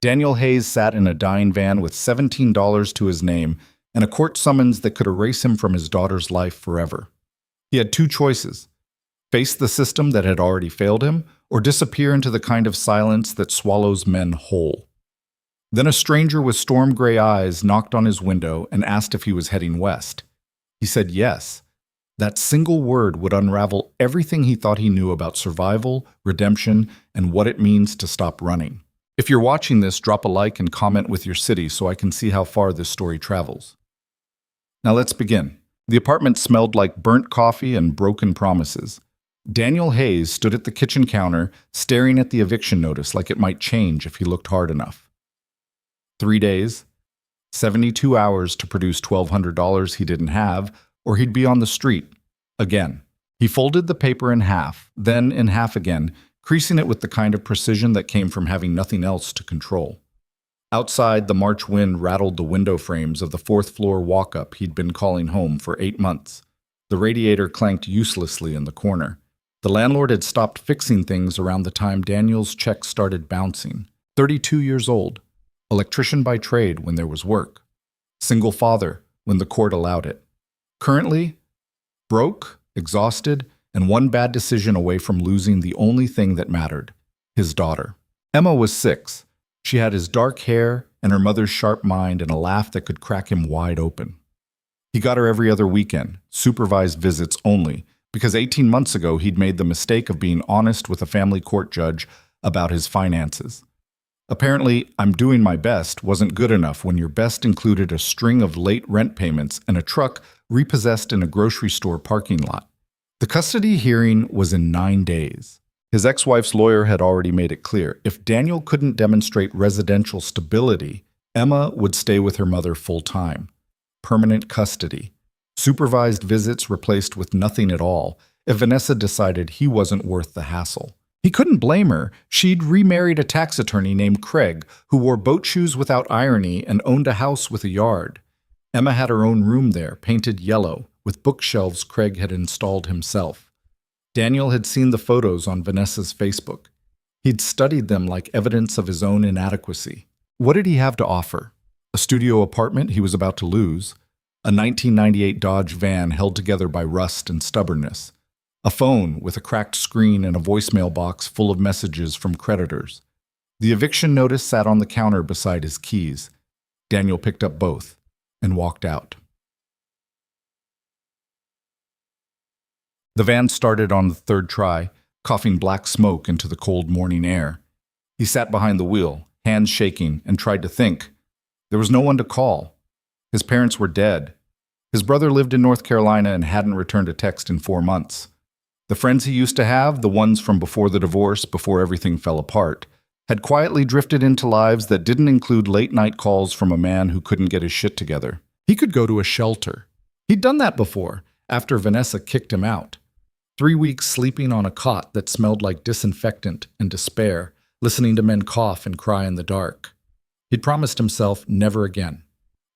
Daniel Hayes sat in a dying van with $17 to his name and a court summons that could erase him from his daughter's life forever. He had two choices: face the system that had already failed him, or disappear into the kind of silence that swallows men whole. Then a stranger with storm-gray eyes knocked on his window and asked if he was heading west. He said yes. That single word would unravel everything he thought he knew about survival, redemption, and what it means to stop running. If you're watching this, drop a like and comment with your city so I can see how far this story travels. Now let's begin. The apartment smelled like burnt coffee and broken promises. Daniel Hayes stood at the kitchen counter, staring at the eviction notice like it might change if he looked hard enough. 3 days, 72 hours to produce $1,200 he didn't have, or he'd be on the street again. He folded the paper in half, then in half again, creasing it with the kind of precision that came from having nothing else to control. Outside, the March wind rattled the window frames of the fourth-floor walk-up he'd been calling home for 8 months. The radiator clanked uselessly in the corner. The landlord had stopped fixing things around the time Daniel's check started bouncing. 32 years old. Electrician by trade when there was work. Single father when the court allowed it. Currently, broke, exhausted, and one bad decision away from losing the only thing that mattered: his daughter. Emma was 6. She had his dark hair and her mother's sharp mind and a laugh that could crack him wide open. He got her every other weekend, supervised visits only, because 18 months ago he'd made the mistake of being honest with a family court judge about his finances. Apparently, "I'm doing my best" wasn't good enough when your best included a string of late rent payments and a truck repossessed in a grocery store parking lot. The custody hearing was in 9 days. His ex-wife's lawyer had already made it clear, if Daniel couldn't demonstrate residential stability, Emma would stay with her mother full-time. Permanent custody. Supervised visits replaced with nothing at all if Vanessa decided he wasn't worth the hassle. He couldn't blame her. She'd remarried a tax attorney named Craig, who wore boat shoes without irony and owned a house with a yard. Emma had her own room there, painted yellow, with bookshelves Craig had installed himself. Daniel had seen the photos on Vanessa's Facebook. He'd studied them like evidence of his own inadequacy. What did he have to offer? A studio apartment he was about to lose, a 1998 Dodge van held together by rust and stubbornness, a phone with a cracked screen and a voicemail box full of messages from creditors. The eviction notice sat on the counter beside his keys. Daniel picked up both and walked out. The van started on the third try, coughing black smoke into the cold morning air. He sat behind the wheel, hands shaking, and tried to think. There was no one to call. His parents were dead. His brother lived in North Carolina and hadn't returned a text in 4 months. The friends he used to have, the ones from before the divorce, before everything fell apart, had quietly drifted into lives that didn't include late-night calls from a man who couldn't get his shit together. He could go to a shelter. He'd done that before, after Vanessa kicked him out. 3 weeks sleeping on a cot that smelled like disinfectant and despair, listening to men cough and cry in the dark. He'd promised himself never again.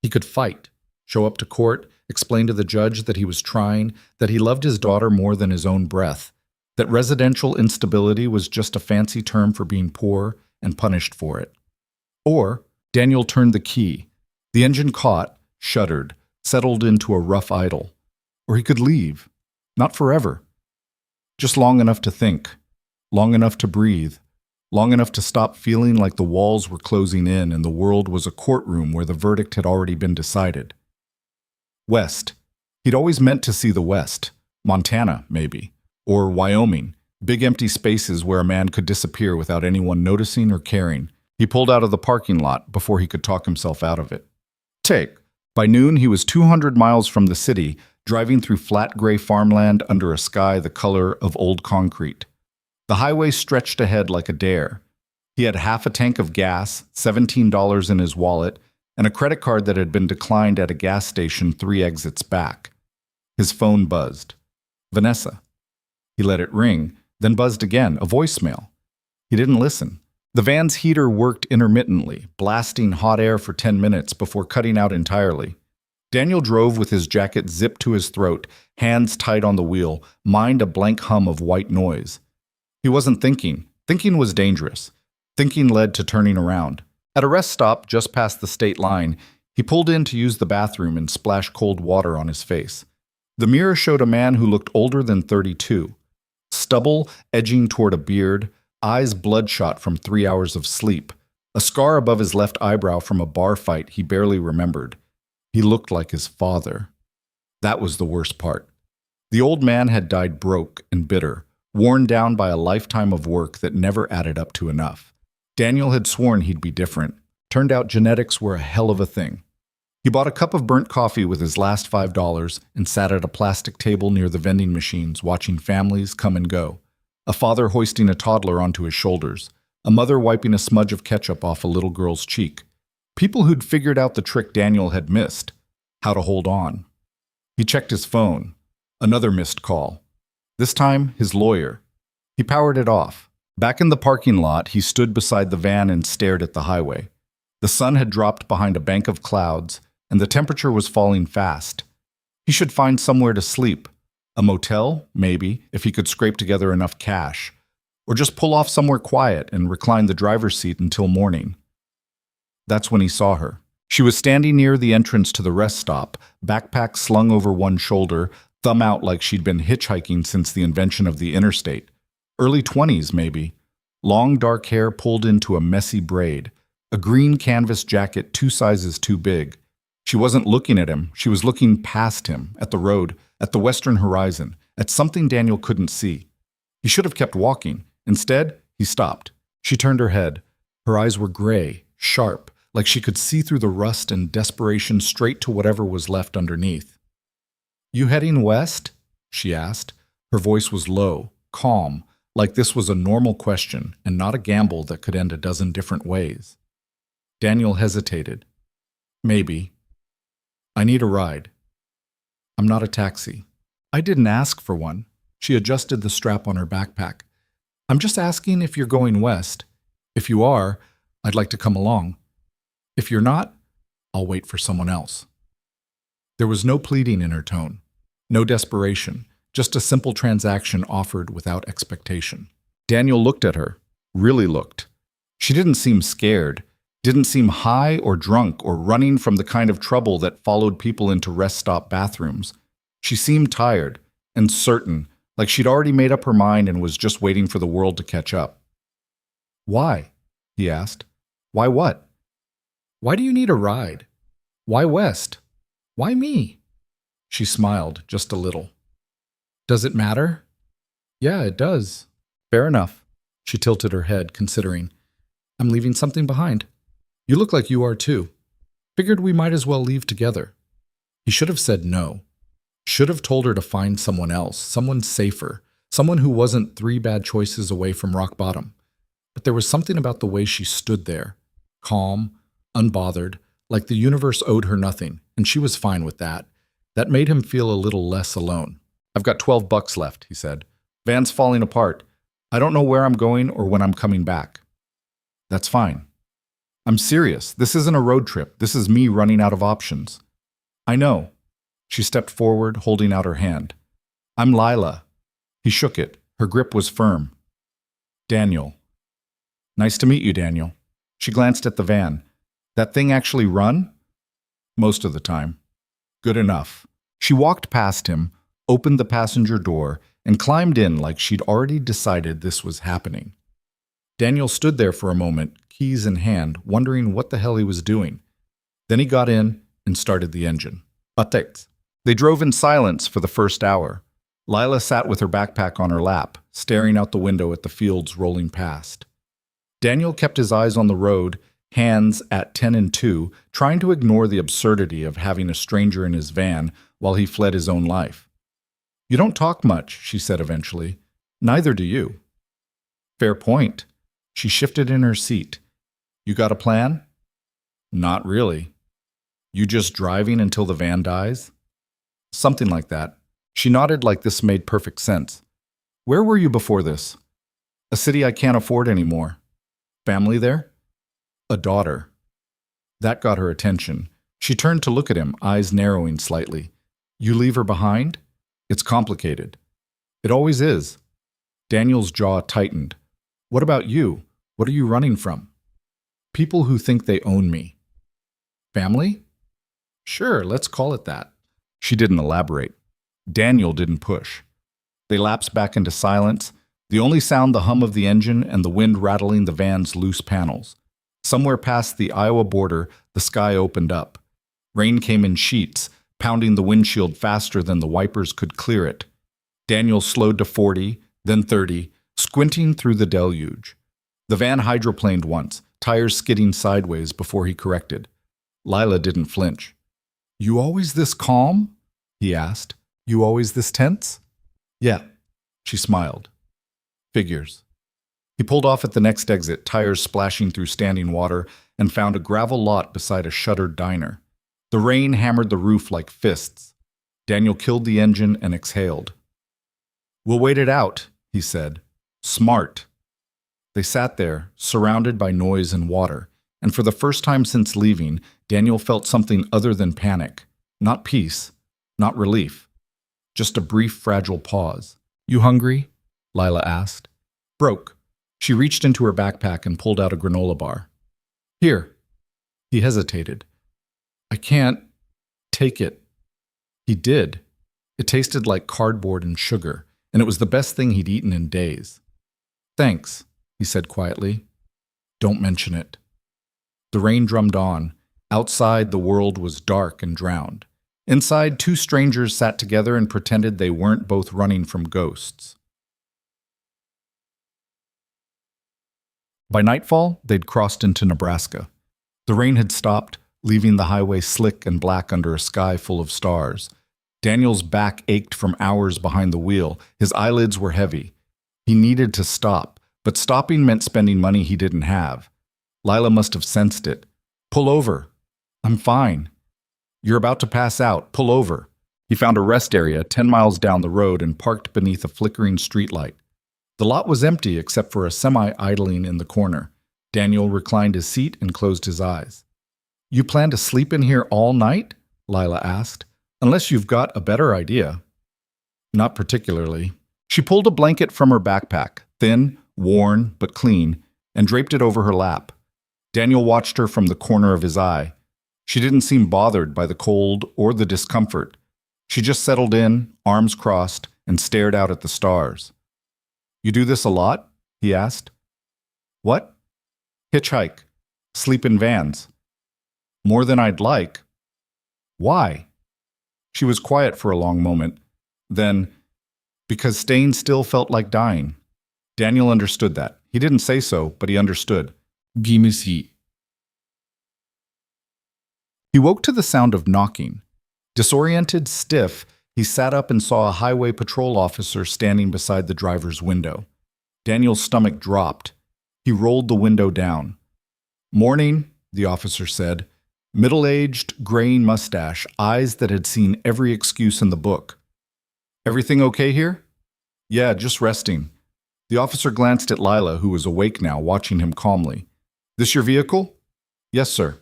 He could fight, show up to court, explain to the judge that he was trying, that he loved his daughter more than his own breath, that residential instability was just a fancy term for being poor and punished for it. Or Daniel turned the key. The engine caught, shuddered, settled into a rough idle. Or he could leave. Not forever. Just long enough to think, long enough to breathe, long enough to stop feeling like the walls were closing in and the world was a courtroom where the verdict had already been decided. West. He'd always meant to see the West. Montana, maybe. Or Wyoming. Big empty spaces where a man could disappear without anyone noticing or caring. He pulled out of the parking lot before he could talk himself out of it. By noon, he was 200 miles from the city, driving through flat gray farmland under a sky the color of old concrete. The highway stretched ahead like a dare. He had half a tank of gas, $17 in his wallet, and a credit card that had been declined at a gas station 3 exits back. His phone buzzed. Vanessa. He let it ring, then buzzed again, a voicemail. He didn't listen. The van's heater worked intermittently, blasting hot air for 10 minutes before cutting out entirely. Daniel drove with his jacket zipped to his throat, hands tight on the wheel, mind a blank hum of white noise. He wasn't thinking. Thinking was dangerous. Thinking led to turning around. At a rest stop just past the state line, he pulled in to use the bathroom and splashed cold water on his face. The mirror showed a man who looked older than 32. Stubble edging toward a beard, eyes bloodshot from 3 hours of sleep, a scar above his left eyebrow from a bar fight he barely remembered. He looked like his father. That was the worst part. The old man had died broke and bitter, worn down by a lifetime of work that never added up to enough. Daniel had sworn he'd be different. Turned out genetics were a hell of a thing. He bought a cup of burnt coffee with his last $5 and sat at a plastic table near the vending machines watching families come and go. A father hoisting a toddler onto his shoulders, a mother wiping a smudge of ketchup off a little girl's cheek. People who'd figured out the trick Daniel had missed, how to hold on. He checked his phone. Another missed call. This time, his lawyer. He powered it off. Back in the parking lot, he stood beside the van and stared at the highway. The sun had dropped behind a bank of clouds, and the temperature was falling fast. He should find somewhere to sleep. A motel, maybe, if he could scrape together enough cash. Or just pull off somewhere quiet and recline the driver's seat until morning. That's when he saw her. She was standing near the entrance to the rest stop, backpack slung over one shoulder, thumb out like she'd been hitchhiking since the invention of the interstate. Early 20s, maybe. Long dark hair pulled into a messy braid. A green canvas jacket 2 sizes too big. She wasn't looking at him. She was looking past him, at the road, at the western horizon, at something Daniel couldn't see. He should have kept walking. Instead, he stopped. She turned her head. Her eyes were gray, sharp, like she could see through the rust and desperation straight to whatever was left underneath. "You heading west?" she asked. Her voice was low, calm, like this was a normal question and not a gamble that could end a dozen different ways. Daniel hesitated. "Maybe. I need a ride. I'm not a taxi. I didn't ask for one." She adjusted the strap on her backpack. "I'm just asking if you're going west. If you are, I'd like to come along. If you're not, I'll wait for someone else." There was no pleading in her tone, no desperation, just a simple transaction offered without expectation. Daniel looked at her, really looked. She didn't seem scared, didn't seem high or drunk or running from the kind of trouble that followed people into rest stop bathrooms. She seemed tired and certain, like she'd already made up her mind and was just waiting for the world to catch up. "Why?" he asked. "Why what? Why do you need a ride? Why west? Why me?" She smiled just a little. "Does it matter?" "Yeah, it does." "Fair enough." She tilted her head, considering. "I'm leaving something behind. You look like you are too. Figured we might as well leave together." He should have said no. Should have told her to find someone else, someone safer, someone who wasn't 3 bad choices away from rock bottom. But there was something about the way she stood there, calm, unbothered, like the universe owed her nothing, and she was fine with that. That made him feel a little less alone. "I've got $12 left," he said. "Van's falling apart. I don't know where I'm going or when I'm coming back." "That's fine. I'm serious. This isn't a road trip. This is me running out of options." "I know." She stepped forward, holding out her hand. "I'm Lila." He shook it. Her grip was firm. "Daniel." "Nice to meet you, Daniel." She glanced at the van. "That thing actually run?" "Most of the time." "Good enough." She walked past him, opened the passenger door, and climbed in like she'd already decided this was happening. Daniel stood there for a moment, keys in hand, wondering what the hell he was doing. Then he got in and started the engine. Patex. They drove in silence for the first hour. Lila sat with her backpack on her lap, staring out the window at the fields rolling past. Daniel kept his eyes on the road, hands at 10 and 2, trying to ignore the absurdity of having a stranger in his van while he fled his own life. "You don't talk much," she said eventually. "Neither do you." "Fair point." She shifted in her seat. "You got a plan?" "Not really." "You just driving until the van dies?" "Something like that." She nodded like this made perfect sense. "Where were you before this?" "A city I can't afford anymore." "Family there?" "A daughter." That got her attention. She turned to look at him, eyes narrowing slightly. "You leave her behind?" "It's complicated." "It always is." Daniel's jaw tightened. "What about you? What are you running from?" People who think they own me. Family? Sure, let's call it that. She didn't elaborate. Daniel didn't push. They lapsed back into silence, the only sound the hum of the engine and the wind rattling the van's loose panels. Somewhere past the Iowa border, the sky opened up. Rain came in sheets, pounding the windshield faster than the wipers could clear it. Daniel slowed to 40, then 30, squinting through the deluge. The van hydroplaned once, tires skidding sideways before he corrected. Lila didn't flinch. "You always this calm?" he asked. "You always this tense?" "Yeah," she smiled. "Figures." He pulled off at the next exit, tires splashing through standing water, and found a gravel lot beside a shuttered diner. The rain hammered the roof like fists. Daniel killed the engine and exhaled. "We'll wait it out," he said. "Smart." They sat there, surrounded by noise and water, and for the first time since leaving, Daniel felt something other than panic. Not peace, not relief. Just a brief, fragile pause. "You hungry?" Lila asked. "Broke." She reached into her backpack and pulled out a granola bar. "Here." He hesitated. "I can't take it." He did. It tasted like cardboard and sugar, and it was the best thing he'd eaten in days. "Thanks," he said quietly. "Don't mention it." The rain drummed on. Outside, the world was dark and drowned. Inside, two strangers sat together and pretended they weren't both running from ghosts. By nightfall, they'd crossed into Nebraska. The rain had stopped, leaving the highway slick and black under a sky full of stars. Daniel's back ached from hours behind the wheel. His eyelids were heavy. He needed to stop, but stopping meant spending money he didn't have. Lila must have sensed it. "Pull over." "I'm fine." "You're about to pass out. Pull over." He found a rest area 10 miles down the road and parked beneath a flickering streetlight. The lot was empty except for a semi idling in the corner. Daniel reclined his seat and closed his eyes. "You plan to sleep in here all night?" Lila asked. "Unless you've got a better idea." "Not particularly." She pulled a blanket from her backpack, thin, worn, but clean, and draped it over her lap. Daniel watched her from the corner of his eye. She didn't seem bothered by the cold or the discomfort. She just settled in, arms crossed, and stared out at the stars. "You do this a lot?" he asked. "What?" "Hitchhike. Sleep in vans." "More than I'd like." "Why?" She was quiet for a long moment. Then, "Because staying still felt like dying." Daniel understood that. He didn't say so, but he understood. "Gimisi." He woke to the sound of knocking. Disoriented, stiff, he sat up and saw a highway patrol officer standing beside the driver's window. Daniel's stomach dropped. He rolled the window down. "Morning," the officer said. Middle-aged, graying mustache, eyes that had seen every excuse in the book. "Everything okay here?" "Yeah, just resting." The officer glanced at Lila, who was awake now, watching him calmly. "This your vehicle?" "Yes, sir."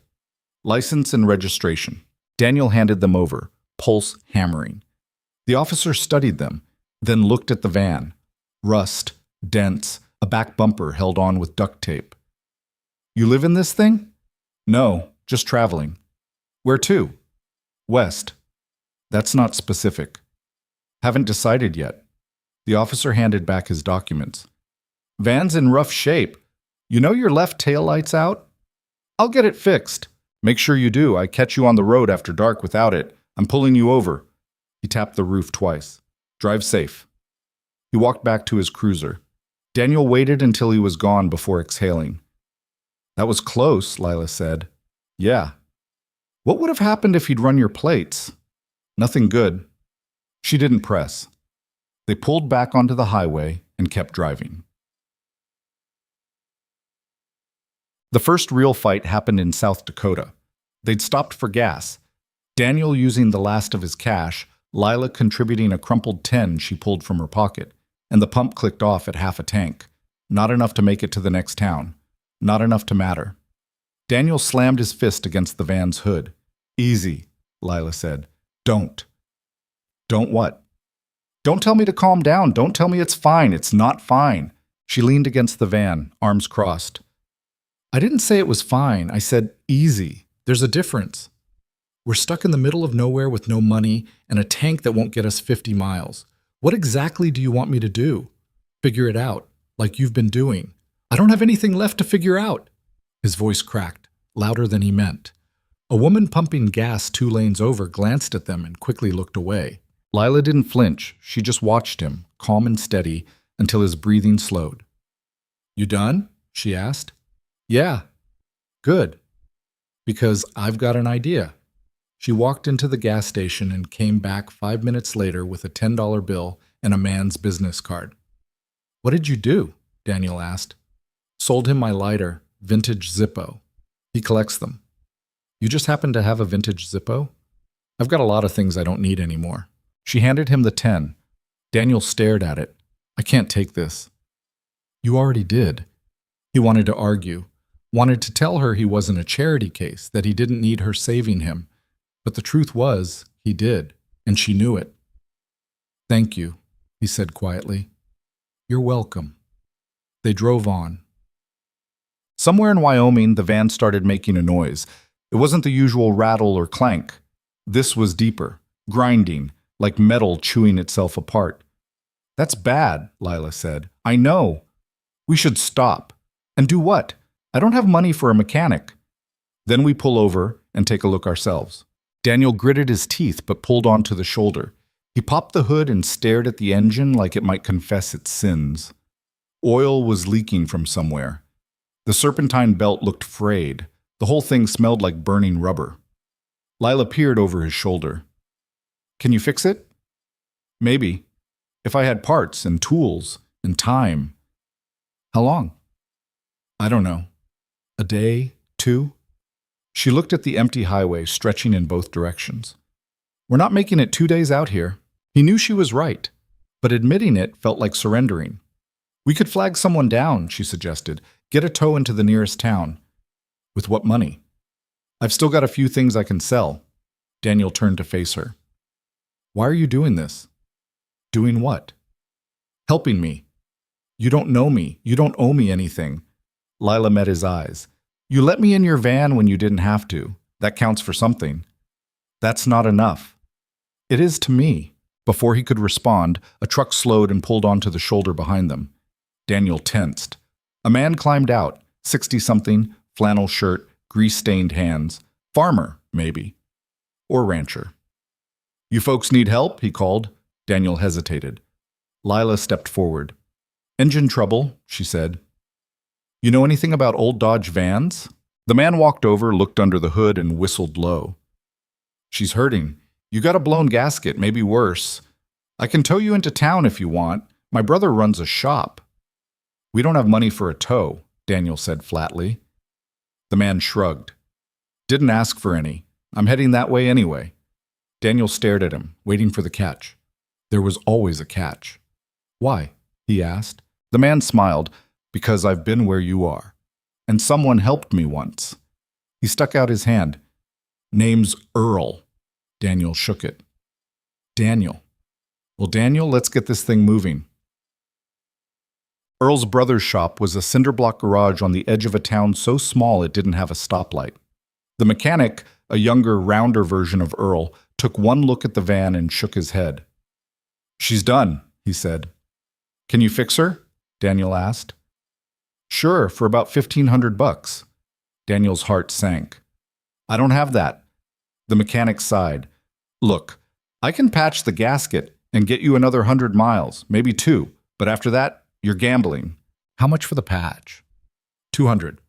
"License and registration." Daniel handed them over, pulse hammering. The officer studied them, then looked at the van. Rust, dents, a back bumper held on with duct tape. "You live in this thing?" "No, just traveling." "Where to?" "West." "That's not specific." "Haven't decided yet." The officer handed back his documents. "Van's in rough shape. You know your left taillight's out?" "I'll get it fixed." "Make sure you do. I catch you on the road after dark without it. I'm pulling you over." He tapped the roof twice. "Drive safe." He walked back to his cruiser. Daniel waited until he was gone before exhaling. "That was close," Lila said. "Yeah." "What would have happened if he'd run your plates?" "Nothing good." She didn't press. They pulled back onto the highway and kept driving. The first real fight happened in South Dakota. They'd stopped for gas. Daniel using the last of his cash, Lila contributing a crumpled 10 she pulled from her pocket, and the pump clicked off at half a tank. Not enough to make it to the next town. Not enough to matter. Daniel slammed his fist against the van's hood. "Easy," Lila said. "Don't." "Don't what?" "Don't tell me to calm down. Don't tell me it's fine. It's not fine." She leaned against the van, arms crossed. I didn't say it was fine. I said easy. There's a difference. We're stuck in the middle of nowhere with no money and a tank that won't get us 50 miles. What exactly do you want me to do? Figure it out, like you've been doing. I don't have anything left to figure out. His voice cracked, louder than he meant. A woman pumping gas 2 lanes over glanced at them and quickly looked away. Lila didn't flinch. She just watched him, calm and steady, until his breathing slowed. You done? She asked. Yeah. Good. Because I've got an idea. She walked into the gas station and came back 5 minutes later with a $10 bill and a man's business card. What did you do? Daniel asked. Sold him my lighter, vintage Zippo. He collects them. You just happen to have a vintage Zippo? I've got a lot of things I don't need anymore. She handed him the 10. Daniel stared at it. I can't take this. You already did. He wanted to argue, wanted to tell her he wasn't a charity case, that he didn't need her saving him. But the truth was, he did, and she knew it. Thank you, he said quietly. You're welcome. They drove on. Somewhere in Wyoming, the van started making a noise. It wasn't the usual rattle or clank. This was deeper, grinding, like metal chewing itself apart. That's bad, Lila said. I know. We should stop. And do what? I don't have money for a mechanic. Then we pull over and take a look ourselves. Daniel gritted his teeth but pulled onto the shoulder. He popped the hood and stared at the engine like it might confess its sins. Oil was leaking from somewhere. The serpentine belt looked frayed. The whole thing smelled like burning rubber. Lila peered over his shoulder. Can you fix it? Maybe. If I had parts and tools and time. How long? I don't know. A day? 2? She looked at the empty highway stretching in both directions. We're not making it 2 days out here. He knew she was right, but admitting it felt like surrendering. We could flag someone down, she suggested. Get a tow into the nearest town. With what money? I've still got a few things I can sell. Daniel turned to face her. Why are you doing this? Doing what? Helping me. You don't know me. You don't owe me anything. Lila met his eyes. You let me in your van when you didn't have to. That counts for something. That's not enough. It is to me. Before he could respond, a truck slowed and pulled onto the shoulder behind them. Daniel tensed. A man climbed out, 60-something, flannel shirt, grease-stained hands. Farmer, maybe. Or rancher. You folks need help? He called. Daniel hesitated. Lila stepped forward. Engine trouble, she said. You know anything about old Dodge vans? The man walked over, looked under the hood, and whistled low. She's hurting. You got a blown gasket, maybe worse. I can tow you into town if you want. My brother runs a shop. We don't have money for a tow, Daniel said flatly. The man shrugged. Didn't ask for any. I'm heading that way anyway. Daniel stared at him, waiting for the catch. There was always a catch. Why? He asked. The man smiled. Because I've been where you are. And someone helped me once. He stuck out his hand. Name's Earl. Daniel shook it. Daniel. Well, Daniel, let's get this thing moving. Earl's brother's shop was a cinder-block garage on the edge of a town so small it didn't have a stoplight. The mechanic, a younger, rounder version of Earl, took one look at the van and shook his head. She's done, he said. Can you fix her? Daniel asked. Sure, for about $1,500. Daniel's heart sank. I don't have that. The mechanic sighed. Look, I can patch the gasket and get you another 100 miles, maybe 2, but after that, you're gambling. How much for the patch? 200.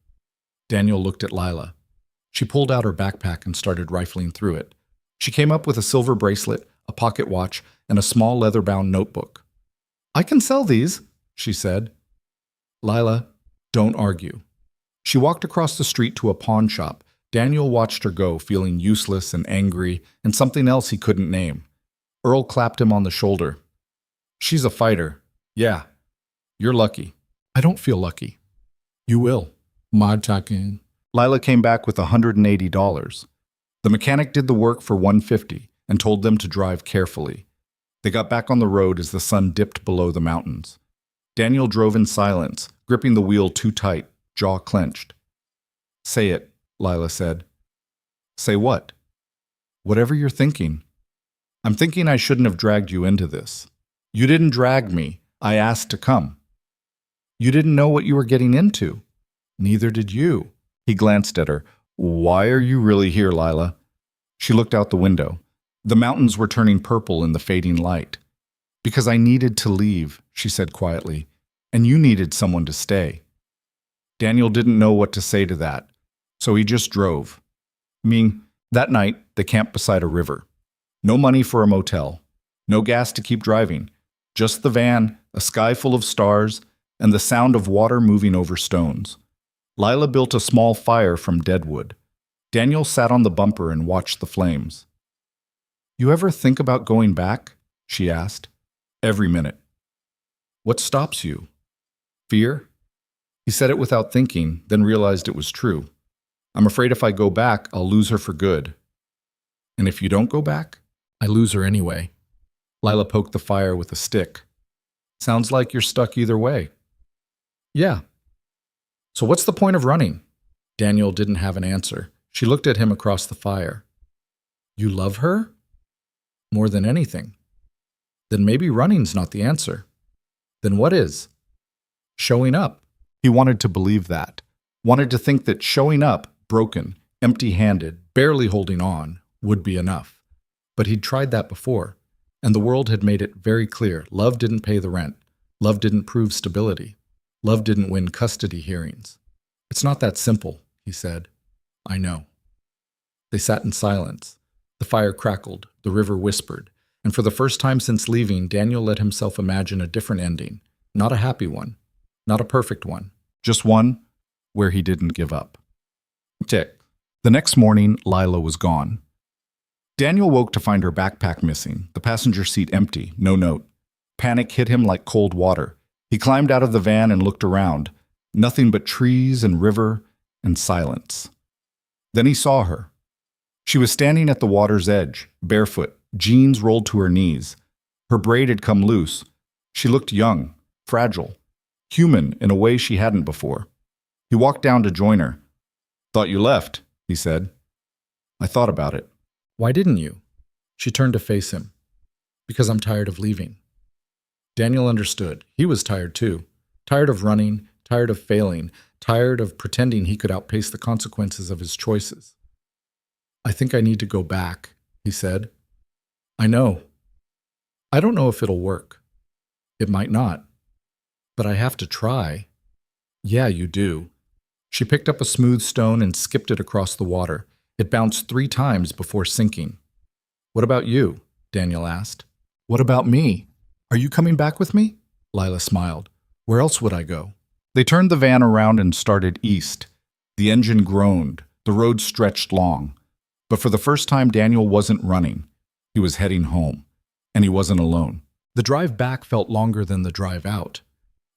Daniel looked at Lila. She pulled out her backpack and started rifling through it. She came up with a silver bracelet, a pocket watch, and a small leather-bound notebook. I can sell these, she said. Lila, don't argue. She walked across the street to a pawn shop. Daniel watched her go, feeling useless and angry, and something else he couldn't name. Earl clapped him on the shoulder. She's a fighter. Yeah. You're lucky. I don't feel lucky. You will. Talking. Lila came back with $180. The mechanic did the work for $150 and told them to drive carefully. They got back on the road as the sun dipped below the mountains. Daniel drove in silence, gripping the wheel too tight, jaw clenched. Say it, Lila said. Say what? Whatever you're thinking. I'm thinking I shouldn't have dragged you into this. You didn't drag me. I asked to come. You didn't know what you were getting into. Neither did you. He glanced at her. Why are you really here, Lila? She looked out the window. The mountains were turning purple in the fading light. Because I needed to leave, she said quietly, and you needed someone to stay. Daniel didn't know what to say to that, so he just drove. That night, they camped beside a river. No money for a motel. No gas to keep driving. Just the van, a sky full of stars, and the sound of water moving over stones. Lila built a small fire from dead wood. Daniel sat on the bumper and watched the flames. You ever think about going back? She asked. Every minute. What stops you? Fear? He said it without thinking, then realized it was true. I'm afraid if I go back, I'll lose her for good. And if you don't go back, I lose her anyway. Lila poked the fire with a stick. Sounds like you're stuck either way. Yeah. So what's the point of running? Daniel didn't have an answer. She looked at him across the fire. You love her? More than anything. Then maybe running's not the answer. Then what is? Showing up. He wanted to believe that. Wanted to think that showing up, broken, empty-handed, barely holding on, would be enough. But he'd tried that before, and the world had made it very clear love didn't pay the rent. Love didn't prove stability. Love didn't win custody hearings. It's not that simple, he said. I know. They sat in silence. The fire crackled, the river whispered, and for the first time since leaving, Daniel let himself imagine a different ending. Not a happy one. Not a perfect one. Just one where he didn't give up. Tick. The next morning, Lila was gone. Daniel woke to find her backpack missing, the passenger seat empty, no note. Panic hit him like cold water. He climbed out of the van and looked around. Nothing but trees and river and silence. Then he saw her. She was standing at the water's edge, barefoot, jeans rolled to her knees. Her braid had come loose. She looked young, fragile, human in a way she hadn't before. He walked down to join her. Thought you left, he said. I thought about it. Why didn't you? She turned to face him. Because I'm tired of leaving. Daniel understood. He was tired too. Tired of running, tired of failing, tired of pretending he could outpace the consequences of his choices. I think I need to go back, he said. I know. I don't know if it'll work. It might not. But I have to try. Yeah, you do. She picked up a smooth stone and skipped it across the water. It bounced 3 times before sinking. What about you? Daniel asked. What about me? Are you coming back with me? Lila smiled. Where else would I go? They turned the van around and started east. The engine groaned. The road stretched long. But for the first time, Daniel wasn't running. He was heading home. And he wasn't alone. The drive back felt longer than the drive out.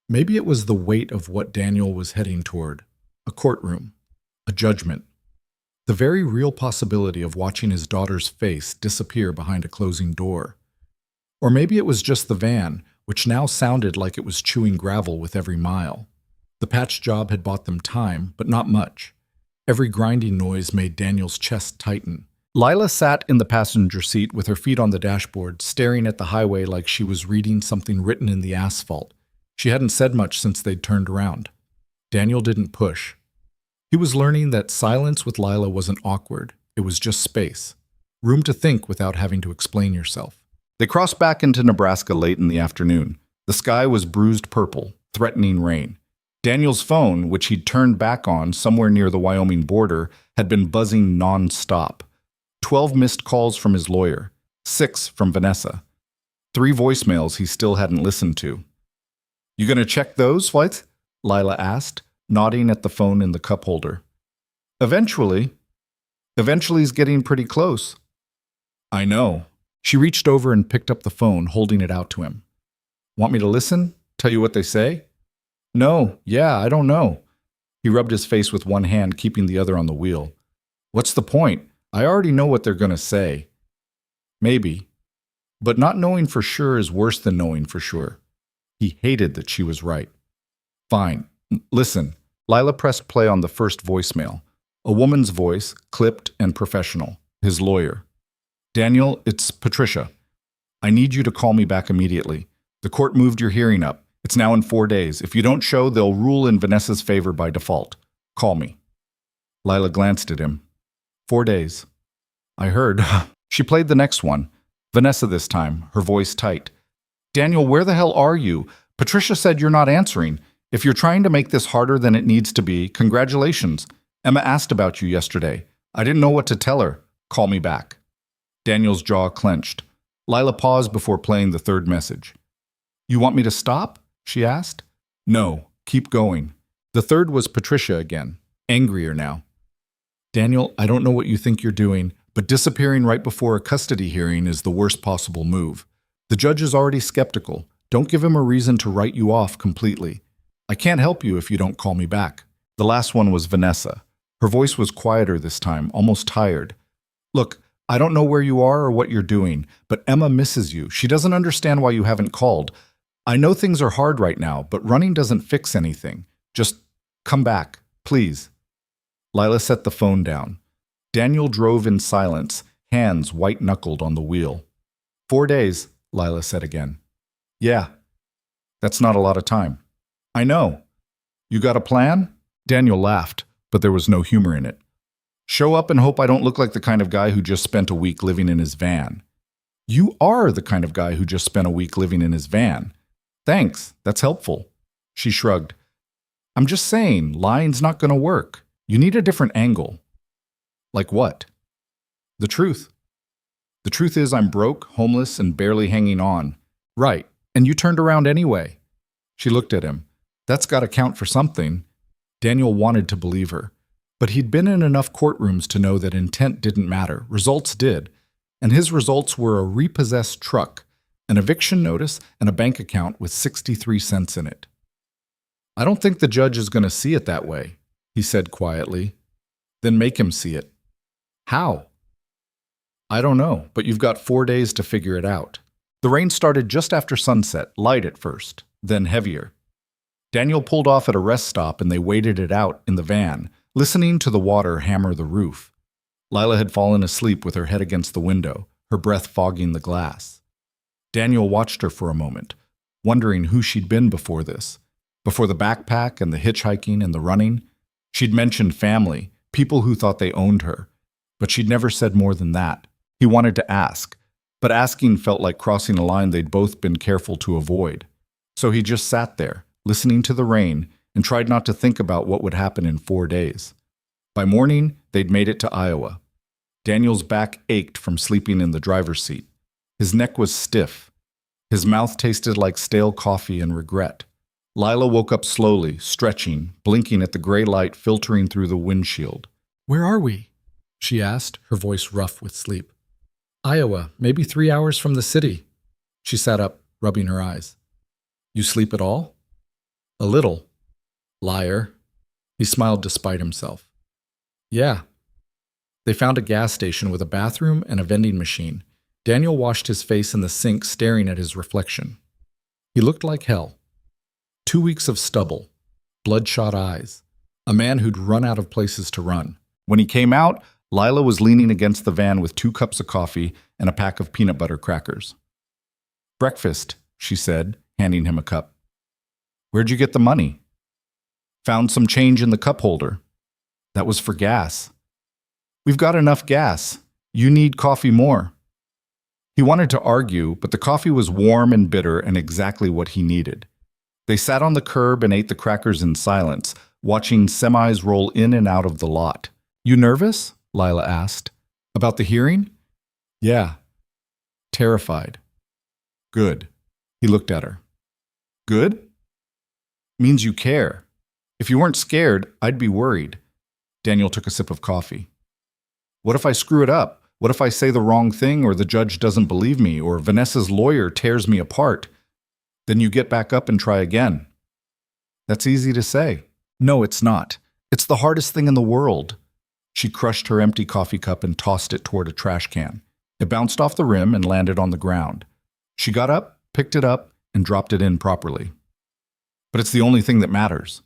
Maybe it was the weight of what Daniel was heading toward. A courtroom. A judgment. The very real possibility of watching his daughter's face disappear behind a closing door. Or maybe it was just the van, which now sounded like it was chewing gravel with every mile. The patch job had bought them time, but not much. Every grinding noise made Daniel's chest tighten. Lila sat in the passenger seat with her feet on the dashboard, staring at the highway like she was reading something written in the asphalt. She hadn't said much since they'd turned around. Daniel didn't push. He was learning that silence with Lila wasn't awkward. It was just space. Room to think without having to explain yourself. They crossed back into Nebraska late in the afternoon. The sky was bruised purple, threatening rain. Daniel's phone, which he'd turned back on somewhere near the Wyoming border, had been buzzing non-stop. 12 missed calls from his lawyer, 6 from Vanessa. 3 voicemails he still hadn't listened to. You gonna check those, White? Lila asked, nodding at the phone in the cup holder. Eventually. Eventually's getting pretty close. I know. She reached over and picked up the phone, holding it out to him. Want me to listen? Tell you what they say? No, yeah, I don't know. He rubbed his face with one hand, keeping the other on the wheel. What's the point? I already know what they're gonna say. Maybe. But not knowing for sure is worse than knowing for sure. He hated that she was right. Fine. Listen. Lila pressed play on the first voicemail. A woman's voice, clipped and professional. His lawyer. Daniel, it's Patricia. I need you to call me back immediately. The court moved your hearing up. It's now in 4 days. If you don't show, they'll rule in Vanessa's favor by default. Call me. Lila glanced at him. 4 days. I heard. She played the next one. Vanessa this time, her voice tight. Daniel, where the hell are you? Patricia said you're not answering. If you're trying to make this harder than it needs to be, congratulations. Emma asked about you yesterday. I didn't know what to tell her. Call me back. Daniel's jaw clenched. Lila paused before playing the third message. You want me to stop? She asked. No, keep going. The third was Patricia again, angrier now. Daniel, I don't know what you think you're doing, but disappearing right before a custody hearing is the worst possible move. The judge is already skeptical. Don't give him a reason to write you off completely. I can't help you if you don't call me back. The last one was Vanessa. Her voice was quieter this time, almost tired. Look, I don't know where you are or what you're doing, but Emma misses you. She doesn't understand why you haven't called. I know things are hard right now, but running doesn't fix anything. Just come back, please. Lila set the phone down. Daniel drove in silence, hands white-knuckled on the wheel. 4 days, Lila said again. Yeah, that's not a lot of time. I know. You got a plan? Daniel laughed, but there was no humor in it. Show up and hope I don't look like the kind of guy who just spent a week living in his van. You are the kind of guy who just spent a week living in his van. Thanks, that's helpful. She shrugged. I'm just saying, lying's not going to work. You need a different angle. Like what? The truth. The truth is I'm broke, homeless, and barely hanging on. Right, and you turned around anyway. She looked at him. That's got to count for something. Daniel wanted to believe her. But he'd been in enough courtrooms to know that intent didn't matter. Results did. And his results were a repossessed truck, an eviction notice, and a bank account with 63 cents in it. I don't think the judge is going to see it that way, he said quietly. Then make him see it. How? I don't know, but you've got 4 days to figure it out. The rain started just after sunset, light at first, then heavier. Daniel pulled off at a rest stop and they waited it out in the van, listening to the water hammer the roof. Lila had fallen asleep with her head against the window, her breath fogging the glass. Daniel watched her for a moment, wondering who she'd been before this. Before the backpack and the hitchhiking and the running, she'd mentioned family, people who thought they owned her. But she'd never said more than that. He wanted to ask, but asking felt like crossing a line they'd both been careful to avoid. So he just sat there, listening to the rain, and tried not to think about what would happen in 4 days. By morning, they'd made it to Iowa. Daniel's back ached from sleeping in the driver's seat. His neck was stiff. His mouth tasted like stale coffee and regret. Lila woke up slowly, stretching, blinking at the gray light filtering through the windshield. Where are we? She asked, her voice rough with sleep. Iowa, maybe 3 hours from the city. She sat up, rubbing her eyes. You sleep at all? A little. Liar. He smiled despite himself. Yeah. They found a gas station with a bathroom and a vending machine. Daniel washed his face in the sink, staring at his reflection. He looked like hell. 2 weeks of stubble, bloodshot eyes, a man who'd run out of places to run. When he came out, Lila was leaning against the van with 2 cups of coffee and a pack of peanut butter crackers. Breakfast, she said, handing him a cup. Where'd you get the money? Found some change in the cup holder. That was for gas. We've got enough gas. You need coffee more. He wanted to argue, but the coffee was warm and bitter and exactly what he needed. They sat on the curb and ate the crackers in silence, watching semis roll in and out of the lot. You nervous? Lila asked. About the hearing? Yeah. Terrified. Good. He looked at her. Good? Means you care. If you weren't scared, I'd be worried. Daniel took a sip of coffee. What if I screw it up? What if I say the wrong thing or the judge doesn't believe me or Vanessa's lawyer tears me apart? Then you get back up and try again. That's easy to say. No, it's not. It's the hardest thing in the world. She crushed her empty coffee cup and tossed it toward a trash can. It bounced off the rim and landed on the ground. She got up, picked it up, and dropped it in properly. But it's the only thing that matters.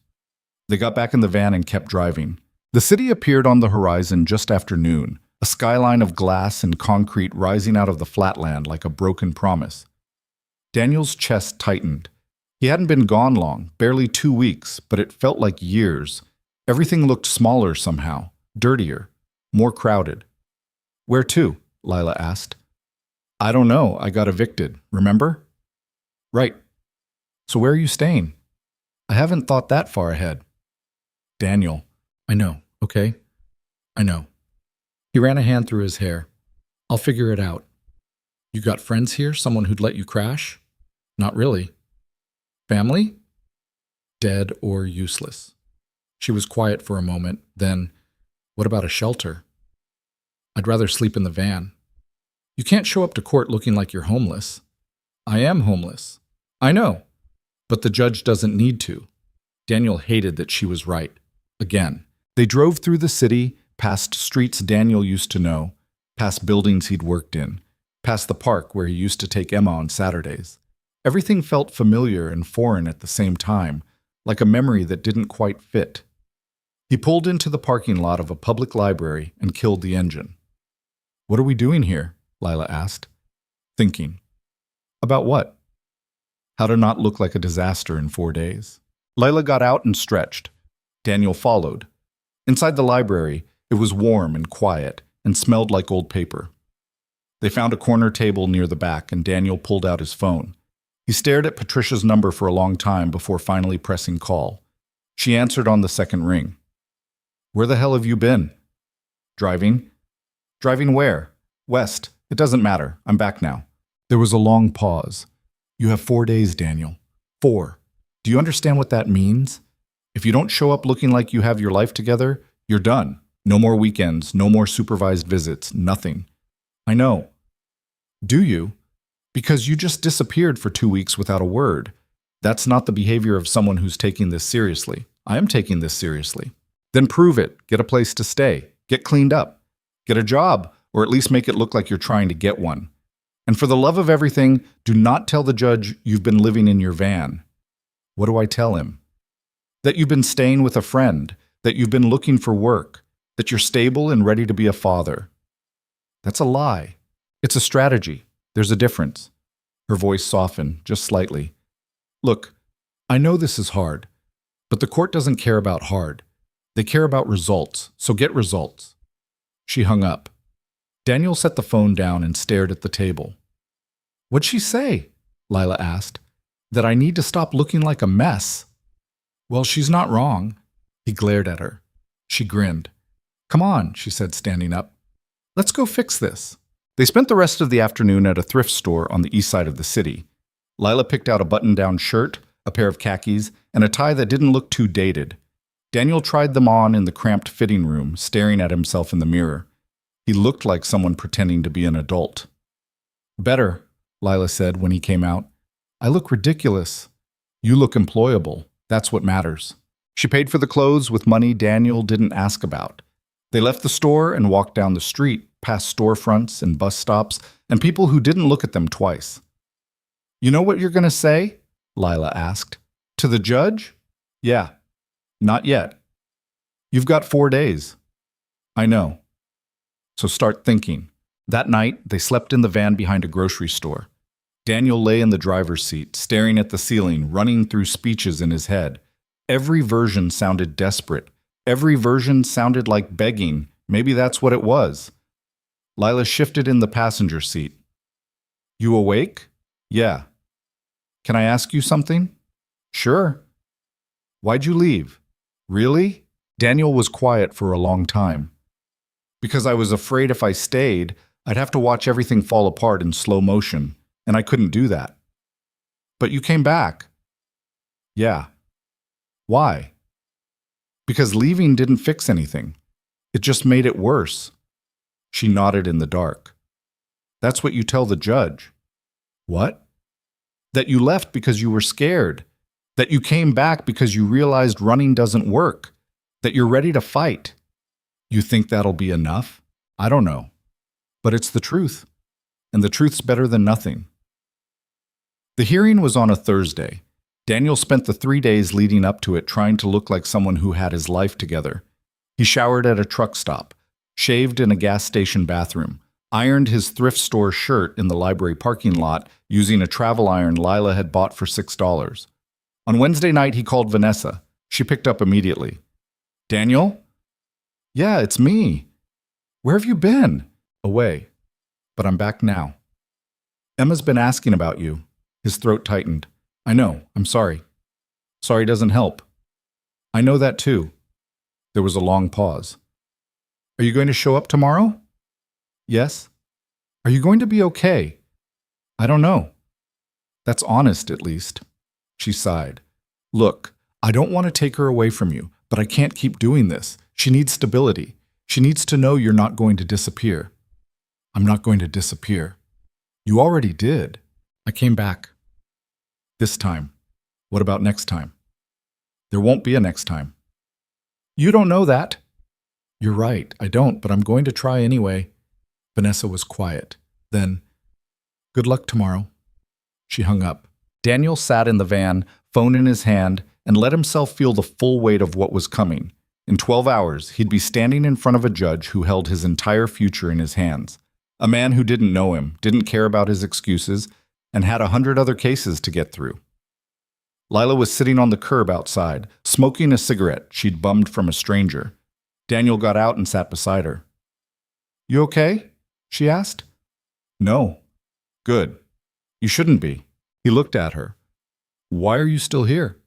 They got back in the van and kept driving. The city appeared on the horizon just after noon, a skyline of glass and concrete rising out of the flatland like a broken promise. Daniel's chest tightened. He hadn't been gone long, barely 2 weeks, but it felt like years. Everything looked smaller somehow, dirtier, more crowded. "Where to?" Lila asked. "I don't know. I got evicted, remember?" "Right. So where are you staying?" "I haven't thought that far ahead." "Daniel, I know, okay? I know." He ran a hand through his hair. "I'll figure it out." "You got friends here? Someone who'd let you crash?" "Not really." "Family?" "Dead or useless." She was quiet for a moment, then, "What about a shelter?" "I'd rather sleep in the van." "You can't show up to court looking like you're homeless." "I am homeless." "I know. But the judge doesn't need to." Daniel hated that she was right. Again. They drove through the city, past streets Daniel used to know, past buildings he'd worked in, past the park where he used to take Emma on Saturdays. Everything felt familiar and foreign at the same time, like a memory that didn't quite fit. He pulled into the parking lot of a public library and killed the engine. "What are we doing here?" Lila asked. "Thinking." "About what?" "How to not look like a disaster in 4 days." Lila got out and stretched. Daniel followed. Inside the library, it was warm and quiet and smelled like old paper. They found a corner table near the back and Daniel pulled out his phone. He stared at Patricia's number for a long time before finally pressing call. She answered on the second ring. "Where the hell have you been?" "Driving." "Driving where?" "West. It doesn't matter. I'm back now." There was a long pause. "You have 4 days, Daniel. 4. Do you understand what that means? If you don't show up looking like you have your life together, you're done. No more weekends, no more supervised visits, nothing." "I know." "Do you? Because you just disappeared for 2 weeks without a word. That's not the behavior of someone who's taking this seriously. I am taking this seriously." "Then prove it. Get a place to stay. Get cleaned up. Get a job, or at least make it look like you're trying to get one. And for the love of everything, do not tell the judge you've been living in your van." "What do I tell him?" "That you've been staying with a friend, that you've been looking for work, that you're stable and ready to be a father." "That's a lie. It's a strategy. There's a difference." Her voice softened, just slightly. "Look, I know this is hard, but the court doesn't care about hard. They care about results, so get results." She hung up. Daniel set the phone down and stared at the table. "What'd she say?" Lila asked. "That I need to stop looking like a mess." "Well, she's not wrong." He glared at her. She grinned. "Come on," she said, standing up. "Let's go fix this." They spent the rest of the afternoon at a thrift store on the east side of the city. Lila picked out a button-down shirt, a pair of khakis, and a tie that didn't look too dated. Daniel tried them on in the cramped fitting room, staring at himself in the mirror. He looked like someone pretending to be an adult. "Better," Lila said when he came out. "I look ridiculous." "You look employable. That's what matters." She paid for the clothes with money Daniel didn't ask about. They left the store and walked down the street, past storefronts and bus stops, and people who didn't look at them twice. "You know what you're going to say?" Lila asked. "To the judge?" "Yeah." "Not yet." "You've got 4 days." "I know." "So start thinking." That night, they slept in the van behind a grocery store. Daniel lay in the driver's seat, staring at the ceiling, running through speeches in his head. Every version sounded desperate. Every version sounded like begging. Maybe that's what it was. Lila shifted in the passenger seat. "You awake?" "Yeah." "Can I ask you something?" "Sure." "Why'd you leave?" "Really?" Daniel was quiet for a long time. "Because I was afraid if I stayed, I'd have to watch everything fall apart in slow motion, and I couldn't do that." "But you came back." "Yeah." "Why?" "Because leaving didn't fix anything. It just made it worse." She nodded in the dark. "That's what you tell the judge." "What?" "That you left because you were scared. That you came back because you realized running doesn't work. That you're ready to fight." "You think that'll be enough?" "I don't know. But it's the truth. And the truth's better than nothing." The hearing was on a Thursday. Daniel spent the 3 days leading up to it trying to look like someone who had his life together. He showered at a truck stop, shaved in a gas station bathroom, ironed his thrift store shirt in the library parking lot using a travel iron Lila had bought for $6. On Wednesday night, he called Vanessa. She picked up immediately. Daniel? Yeah, it's me. Where have you been? Away. But I'm back now. Emma's been asking about you. His throat tightened. I know. I'm sorry. Sorry doesn't help. I know that too. There was a long pause. Are you going to show up tomorrow? Yes. Are you going to be okay? I don't know. That's honest, at least. She sighed. Look, I don't want to take her away from you, but I can't keep doing this. She needs stability. She needs to know you're not going to disappear. I'm not going to disappear. You already did. I came back. This time. What about next time? There won't be a next time. You don't know that. You're right, I don't, but I'm going to try anyway. Vanessa was quiet. Then, good luck tomorrow. She hung up. Daniel sat in the van, phone in his hand, and let himself feel the full weight of what was coming. In 12 hours, he'd be standing in front of a judge who held his entire future in his hands. A man who didn't know him, didn't care about his excuses, and had 100 other cases to get through. Lila was sitting on the curb outside, smoking a cigarette she'd bummed from a stranger. Daniel got out and sat beside her. You okay? She asked. No. Good. You shouldn't be. He looked at her. Why are you still here?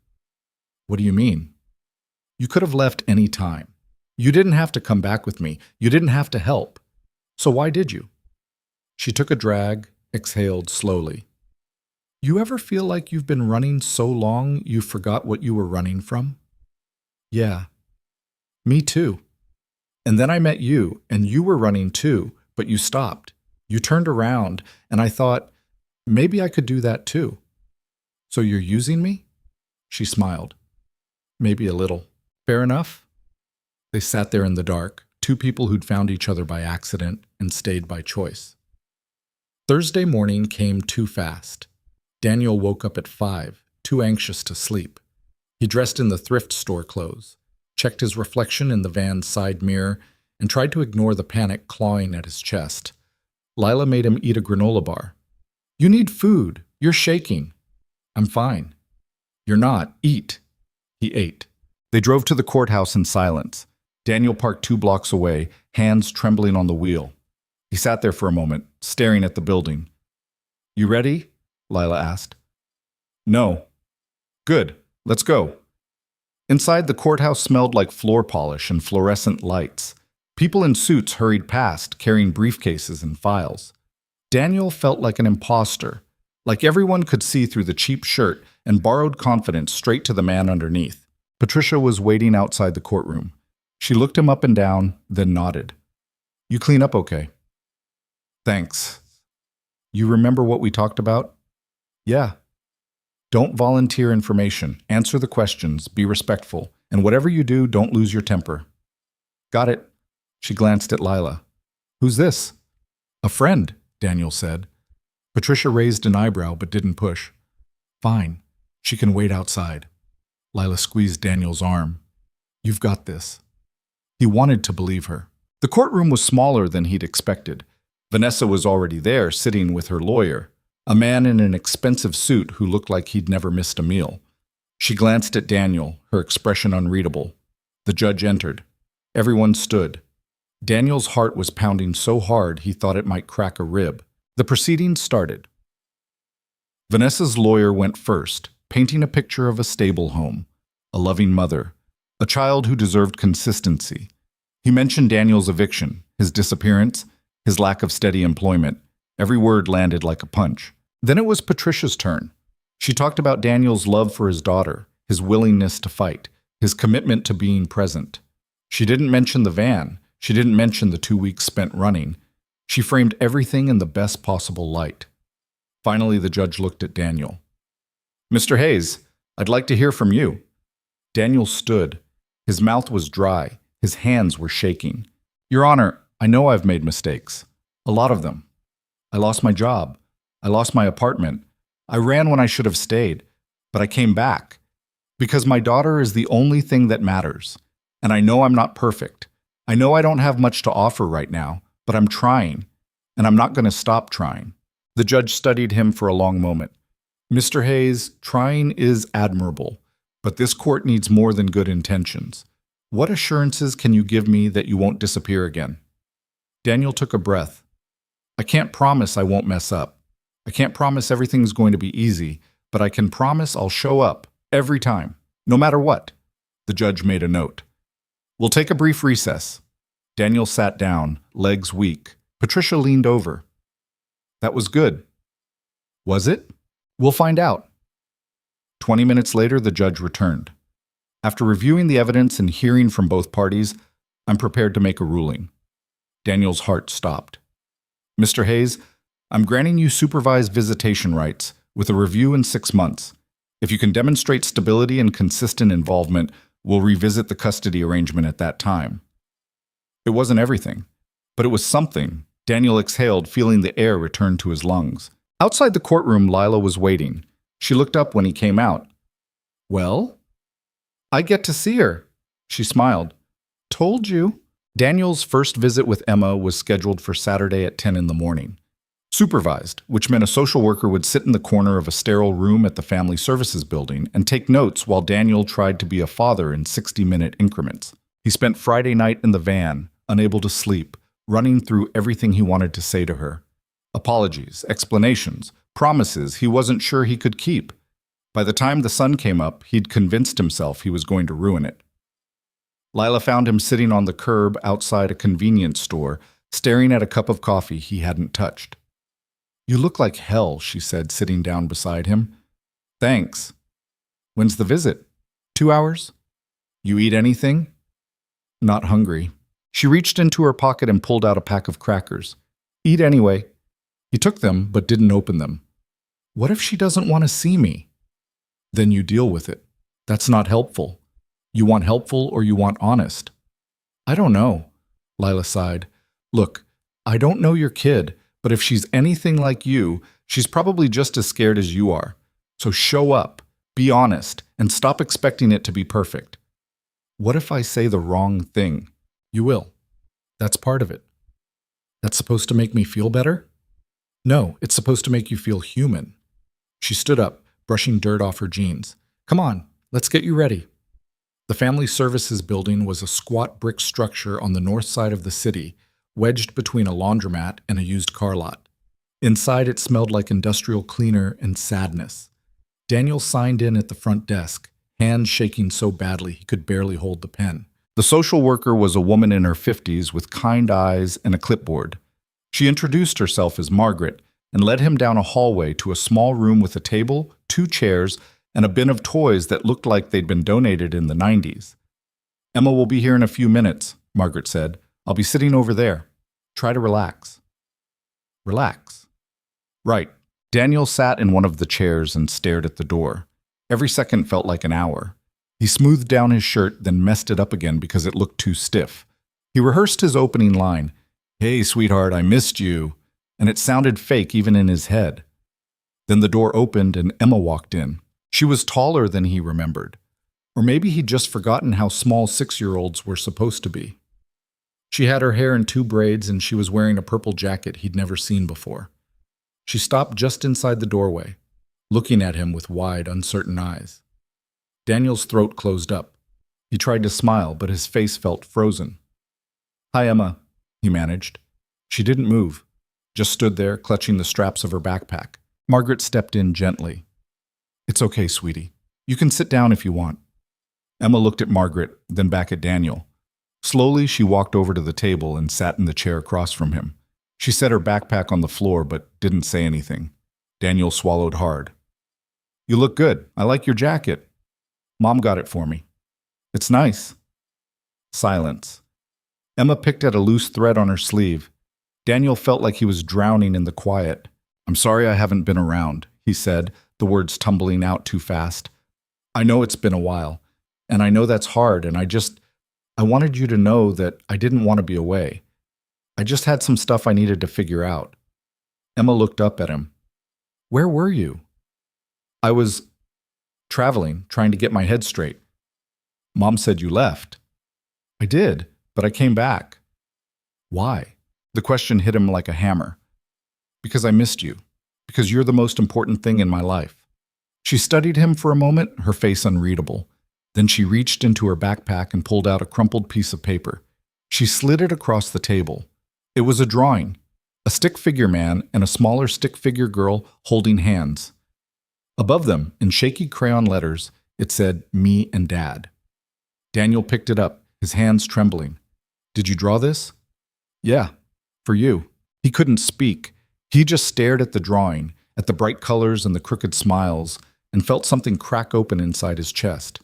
What do you mean? You could have left any time. You didn't have to come back with me. You didn't have to help. So why did you? She took a drag, exhaled slowly. You ever feel like you've been running so long you forgot what you were running from? Yeah. Me too. And then I met you, and you were running too, but you stopped. You turned around, and I thought, maybe I could do that too. So you're using me? She smiled. Maybe a little. Fair enough. They sat there in the dark, two people who'd found each other by accident and stayed by choice. Thursday morning came too fast. Daniel woke up at 5, too anxious to sleep. He dressed in the thrift store clothes, checked his reflection in the van's side mirror, and tried to ignore the panic clawing at his chest. Lila made him eat a granola bar. You need food. You're shaking. I'm fine. You're not. Eat. He ate. They drove to the courthouse in silence. Daniel parked 2 blocks away, hands trembling on the wheel. He sat there for a moment, staring at the building. You ready? Lila asked. No. Good. Let's go. Inside, the courthouse smelled like floor polish and fluorescent lights. People in suits hurried past, carrying briefcases and files. Daniel felt like an imposter, like everyone could see through the cheap shirt and borrowed confidence straight to the man underneath. Patricia was waiting outside the courtroom. She looked him up and down, then nodded. You clean up okay? Thanks. You remember what we talked about? Yeah. Don't volunteer information. Answer the questions. Be respectful. And whatever you do, don't lose your temper. Got it. She glanced at Lila. Who's this? A friend, Daniel said. Patricia raised an eyebrow but didn't push. Fine. She can wait outside. Lila squeezed Daniel's arm. You've got this. He wanted to believe her. The courtroom was smaller than he'd expected. Vanessa was already there, sitting with her lawyer, a man in an expensive suit who looked like he'd never missed a meal. She glanced at Daniel, her expression unreadable. The judge entered. Everyone stood. Daniel's heart was pounding so hard he thought it might crack a rib. The proceedings started. Vanessa's lawyer went first, painting a picture of a stable home, a loving mother, a child who deserved consistency. He mentioned Daniel's eviction, his disappearance, his lack of steady employment. Every word landed like a punch. Then it was Patricia's turn. She talked about Daniel's love for his daughter, his willingness to fight, his commitment to being present. She didn't mention the van. She didn't mention the 2 weeks spent running. She framed everything in the best possible light. Finally, the judge looked at Daniel. Mr. Hayes, I'd like to hear from you. Daniel stood. His mouth was dry. His hands were shaking. Your Honor, I know I've made mistakes. A lot of them. I lost my job. I lost my apartment. I ran when I should have stayed. But I came back. Because my daughter is the only thing that matters. And I know I'm not perfect. I know I don't have much to offer right now, but I'm trying, and I'm not going to stop trying. The judge studied him for a long moment. Mr. Hayes, trying is admirable, but this court needs more than good intentions. What assurances can you give me that you won't disappear again? Daniel took a breath. I can't promise I won't mess up. I can't promise everything's going to be easy, but I can promise I'll show up every time, no matter what. The judge made a note. We'll take a brief recess. Daniel sat down, legs weak. Patricia leaned over. That was good. Was it? We'll find out. 20 minutes later, the judge returned. After reviewing the evidence and hearing from both parties, I'm prepared to make a ruling. Daniel's heart stopped. Mr. Hayes, I'm granting you supervised visitation rights with a review in 6 months. If you can demonstrate stability and consistent involvement, we'll revisit the custody arrangement at that time. It wasn't everything, but it was something. Daniel exhaled, feeling the air return to his lungs. Outside the courtroom, Lila was waiting. She looked up when he came out. Well? I get to see her. She smiled. Told you. Daniel's first visit with Emma was scheduled for Saturday at 10 in the morning. Supervised, which meant a social worker would sit in the corner of a sterile room at the Family Services building and take notes while Daniel tried to be a father in 60-minute increments. He spent Friday night in the van, unable to sleep, running through everything he wanted to say to her. Apologies, explanations, promises he wasn't sure he could keep. By the time the sun came up, he'd convinced himself he was going to ruin it. Lila found him sitting on the curb outside a convenience store, staring at a cup of coffee he hadn't touched. You look like hell, she said, sitting down beside him. Thanks. When's the visit? 2 hours? You eat anything? Not hungry. She reached into her pocket and pulled out a pack of crackers. Eat anyway. He took them, but didn't open them. What if she doesn't want to see me? Then you deal with it. That's not helpful. You want helpful or you want honest? I don't know, Lila sighed. Look, I don't know your kid, but if she's anything like you, she's probably just as scared as you are. So show up, be honest, and stop expecting it to be perfect. What if I say the wrong thing? You will. That's part of it. That's supposed to make me feel better? No, it's supposed to make you feel human. She stood up, brushing dirt off her jeans. Come on, let's get you ready. The Family Services building was a squat brick structure on the north side of the city, wedged between a laundromat and a used car lot. Inside, it smelled like industrial cleaner and sadness. Daniel signed in at the front desk, hands shaking so badly he could barely hold the pen. The social worker was a woman in her 50s with kind eyes and a clipboard. She introduced herself as Margaret and led him down a hallway to a small room with a table, 2 chairs, and a bin of toys that looked like they'd been donated in the 90s. Emma will be here in a few minutes, Margaret said. I'll be sitting over there. Try to relax. Relax. Right. Daniel sat in one of the chairs and stared at the door. Every second felt like an hour. He smoothed down his shirt, then messed it up again because it looked too stiff. He rehearsed his opening line. Hey, sweetheart, I missed you. And it sounded fake even in his head. Then the door opened and Emma walked in. She was taller than he remembered. Or maybe he'd just forgotten how small 6-year-olds were supposed to be. She had her hair in 2 braids and she was wearing a purple jacket he'd never seen before. She stopped just inside the doorway, looking at him with wide, uncertain eyes. Daniel's throat closed up. He tried to smile, but his face felt frozen. Hi, Emma, he managed. She didn't move, just stood there, clutching the straps of her backpack. Margaret stepped in gently. It's okay, sweetie. You can sit down if you want. Emma looked at Margaret, then back at Daniel. Slowly, she walked over to the table and sat in the chair across from him. She set her backpack on the floor, but didn't say anything. Daniel swallowed hard. You look good. I like your jacket. Mom got it for me. It's nice. Silence. Emma picked at a loose thread on her sleeve. Daniel felt like he was drowning in the quiet. I'm sorry I haven't been around, he said, the words tumbling out too fast. I know it's been a while, and I know that's hard, and I wanted you to know that I didn't want to be away. I just had some stuff I needed to figure out. Emma looked up at him. Where were you? I was traveling, trying to get my head straight. Mom said you left. I did, but I came back. Why? The question hit him like a hammer. Because I missed you. Because you're the most important thing in my life. She studied him for a moment, her face unreadable. Then she reached into her backpack and pulled out a crumpled piece of paper. She slid it across the table. It was a drawing. A stick figure man and a smaller stick figure girl holding hands. Above them, in shaky crayon letters, it said, "Me and Dad." Daniel picked it up, his hands trembling. "Did you draw this?" "Yeah, for you." He couldn't speak. He just stared at the drawing, at the bright colors and the crooked smiles, and felt something crack open inside his chest.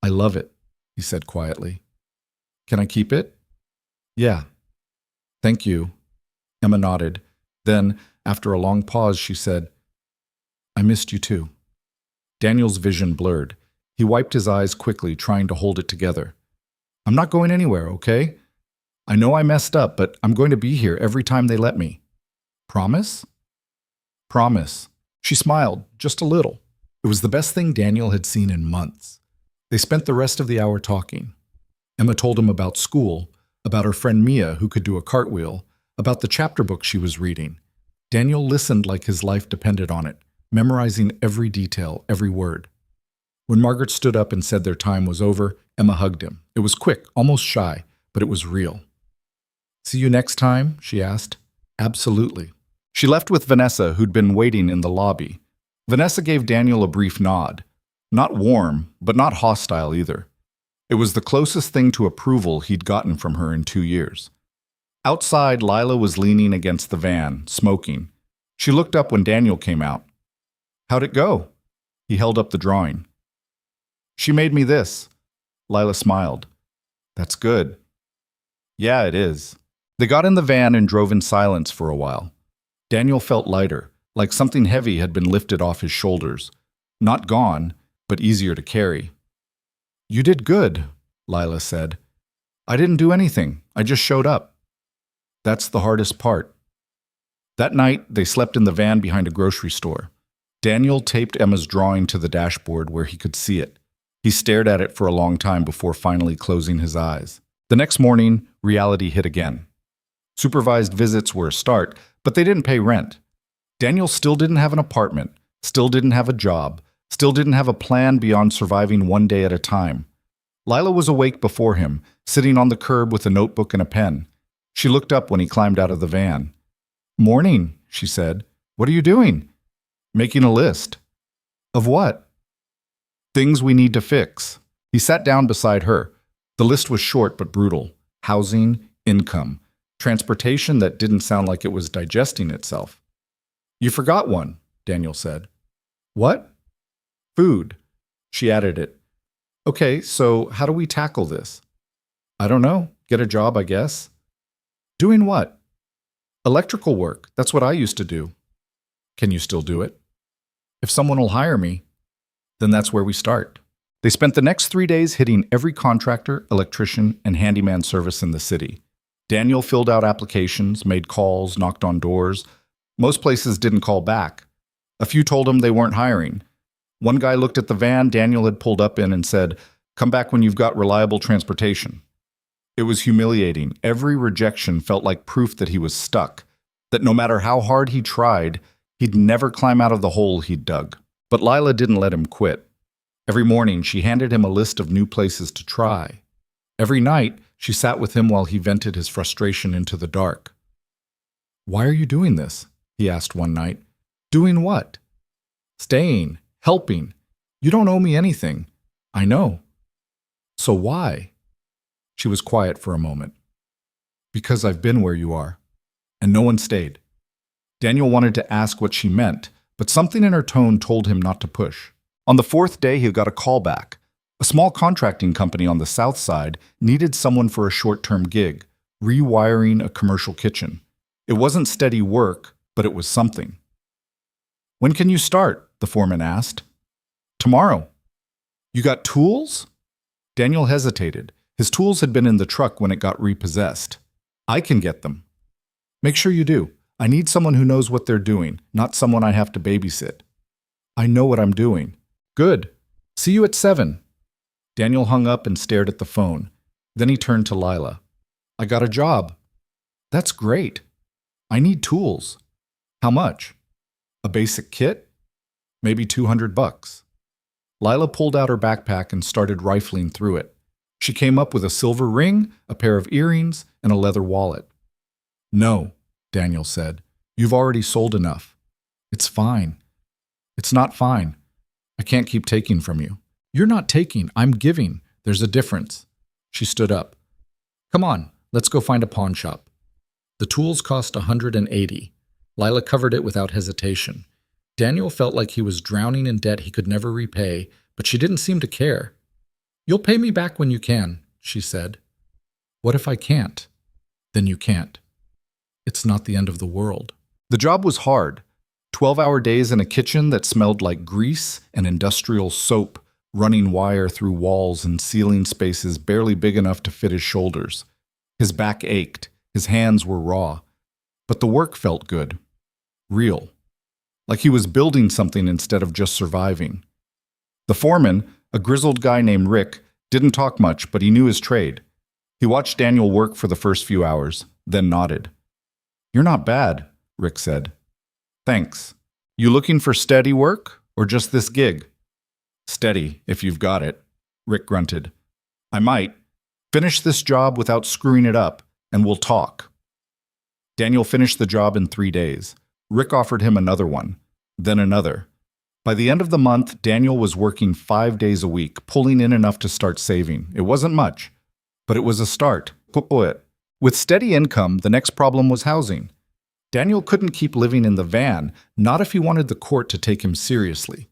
"I love it," he said quietly. "Can I keep it?" "Yeah." "Thank you." Emma nodded. Then, after a long pause, she said, "I missed you too." Daniel's vision blurred. He wiped his eyes quickly, trying to hold it together. "I'm not going anywhere, okay? I know I messed up, but I'm going to be here every time they let me." "Promise?" "Promise." She smiled, just a little. It was the best thing Daniel had seen in months. They spent the rest of the hour talking. Emma told him about school, about her friend Mia who could do a cartwheel, about the chapter book she was reading. Daniel listened like his life depended on it, memorizing every detail, every word. When Margaret stood up and said their time was over, Emma hugged him. It was quick, almost shy, but it was real. "See you next time?" she asked. "Absolutely." She left with Vanessa, who'd been waiting in the lobby. Vanessa gave Daniel a brief nod. Not warm, but not hostile either. It was the closest thing to approval he'd gotten from her in 2 years. Outside, Lila was leaning against the van, smoking. She looked up when Daniel came out. "How'd it go?" He held up the drawing. "She made me this." Lila smiled. "That's good." "Yeah, it is." They got in the van and drove in silence for a while. Daniel felt lighter, like something heavy had been lifted off his shoulders. Not gone, but easier to carry. "You did good," Lila said. "I didn't do anything. I just showed up." "That's the hardest part." That night, they slept in the van behind a grocery store. Daniel taped Emma's drawing to the dashboard where he could see it. He stared at it for a long time before finally closing his eyes. The next morning, reality hit again. Supervised visits were a start, but they didn't pay rent. Daniel still didn't have an apartment, still didn't have a job, still didn't have a plan beyond surviving one day at a time. Lila was awake before him, sitting on the curb with a notebook and a pen. She looked up when he climbed out of the van. "Morning," she said. "What are you doing?" "Making a list." "Of what?" "Things we need to fix." He sat down beside her. The list was short but brutal. Housing, income, transportation that didn't sound like it was digesting itself. "You forgot one," Daniel said. "What?" "Food." She added it. "Okay, so how do we tackle this?" "I don't know. Get a job, I guess." "Doing what?" "Electrical work. That's what I used to do." "Can you still do it?" "If someone will hire me." "Then that's where we start." They spent the next 3 days hitting every contractor, electrician, and handyman service in the city. Daniel filled out applications, made calls, knocked on doors. Most places didn't call back. A few told him they weren't hiring. One guy looked at the van Daniel had pulled up in and said, "Come back when you've got reliable transportation." It was humiliating. Every rejection felt like proof that he was stuck, that no matter how hard he tried, he'd never climb out of the hole he'd dug. But Lila didn't let him quit. Every morning, she handed him a list of new places to try. Every night, she sat with him while he vented his frustration into the dark. "Why are you doing this?" he asked one night. "Doing what?" "Staying, helping. You don't owe me anything." "I know." "So why?" She was quiet for a moment. "Because I've been where you are." And no one stayed. Daniel wanted to ask what she meant, but something in her tone told him not to push. On the 4th day, he got a call back. A small contracting company on the south side needed someone for a short-term gig, rewiring a commercial kitchen. It wasn't steady work, but it was something. "When can you start?" the foreman asked. "Tomorrow." "You got tools?" Daniel hesitated. His tools had been in the truck when it got repossessed. "I can get them." "Make sure you do. I need someone who knows what they're doing, not someone I have to babysit." "I know what I'm doing." "Good. See you at 7." Daniel hung up and stared at the phone. Then he turned to Lila. I got a job. That's great. I need tools. How much? A basic kit? Maybe $200. Lila pulled out her backpack and started rifling through it. She came up with a silver ring, a pair of earrings, and a leather wallet. No, Daniel said. You've already sold enough. It's fine. It's not fine. I can't keep taking from you. You're not taking, I'm giving. There's a difference. She stood up. Come on, let's go find a pawn shop. The tools cost $180. Lila covered it without hesitation. Daniel felt like he was drowning in debt he could never repay, but she didn't seem to care. You'll pay me back when you can, she said. What if I can't? Then you can't. It's not the end of the world. The job was hard. 12-hour days in a kitchen that smelled like grease and industrial soap, running wire through walls and ceiling spaces barely big enough to fit his shoulders. His back ached. His hands were raw. But the work felt good. Real. Like he was building something instead of just surviving. The foreman, a grizzled guy named Rick, didn't talk much, but he knew his trade. He watched Daniel work for the first few hours, then nodded. You're not bad, Rick said. Thanks. You looking for steady work, or just this gig? Steady, if you've got it, Rick grunted. I might. Finish this job without screwing it up, and we'll talk. Daniel finished the job in 3 days. Rick offered him another one, then another. By the end of the month, Daniel was working 5 days a week, pulling in enough to start saving. It wasn't much, but it was a start. With steady income, the next problem was housing. Daniel couldn't keep living in the van, not if he wanted the court to take him seriously.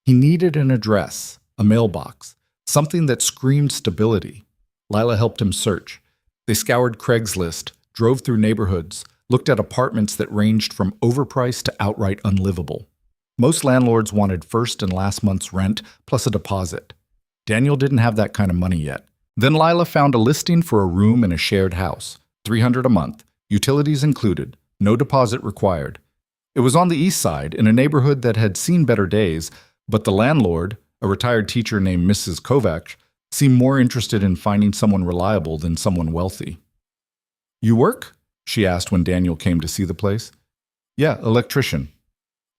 He needed an address, a mailbox, something that screamed stability. Lila helped him search. They scoured Craigslist, drove through neighborhoods, looked at apartments that ranged from overpriced to outright unlivable. Most landlords wanted first and last month's rent plus a deposit. Daniel didn't have that kind of money yet. Then Lila found a listing for a room in a shared house, $300 a month, utilities included, no deposit required. It was on the east side, in a neighborhood that had seen better days, but the landlord, a retired teacher named Mrs. Kovacs, seemed more interested in finding someone reliable than someone wealthy. You work? She asked when Daniel came to see the place. Yeah, electrician.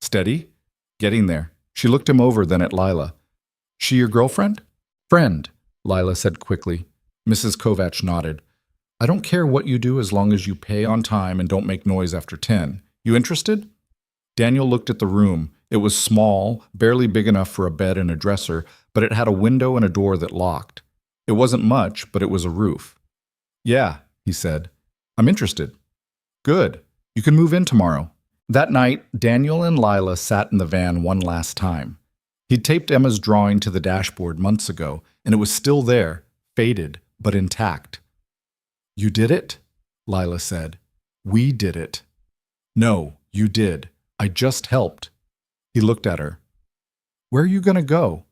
Steady? Getting there. She looked him over, then at Lila. She your girlfriend? Friend, Lila said quickly. Mrs. Kovacs nodded. I don't care what you do as long as you pay on time and don't make noise after 10. You interested? Daniel looked at the room. It was small, barely big enough for a bed and a dresser, but it had a window and a door that locked. It wasn't much, but it was a roof. Yeah, he said. I'm interested. Good. You can move in tomorrow. That night, Daniel and Lila sat in the van one last time. He'd taped Emma's drawing to the dashboard months ago, and it was still there, faded, but intact. You did it? Lila said. We did it. No, you did. I just helped. He looked at her. Where are you going to go?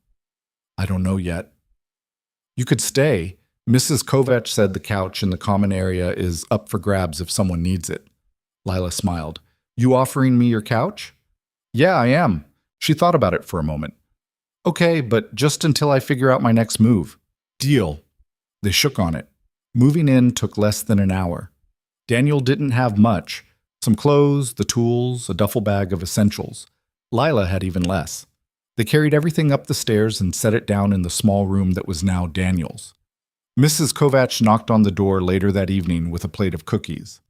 I don't know yet. You could stay. Mrs. Kovacs said the couch in the common area is up for grabs if someone needs it. Lila smiled. You offering me your couch? Yeah, I am. She thought about it for a moment. Okay, but just until I figure out my next move. Deal. They shook on it. Moving in took less than an hour. Daniel didn't have much. Some clothes, the tools, a duffel bag of essentials. Lila had even less. They carried everything up the stairs and set it down in the small room that was now Daniel's. Mrs. Kovacs knocked on the door later that evening with a plate of cookies.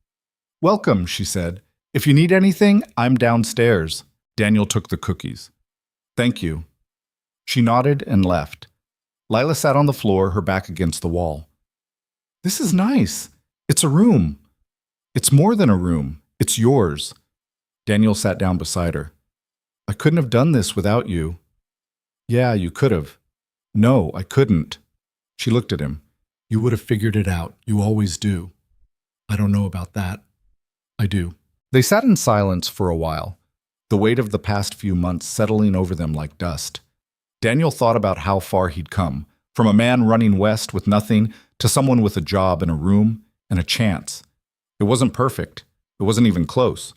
Welcome, she said. If you need anything, I'm downstairs. Daniel took the cookies. Thank you. She nodded and left. Lila sat on the floor, her back against the wall. This is nice. It's a room. It's more than a room. It's yours. Daniel sat down beside her. I couldn't have done this without you. Yeah, you could have. No, I couldn't. She looked at him. You would have figured it out. You always do. I don't know about that. I do. They sat in silence for a while, the weight of the past few months settling over them like dust. Daniel thought about how far he'd come, from a man running west with nothing to someone with a job and a room and a chance. It wasn't perfect. It wasn't even close.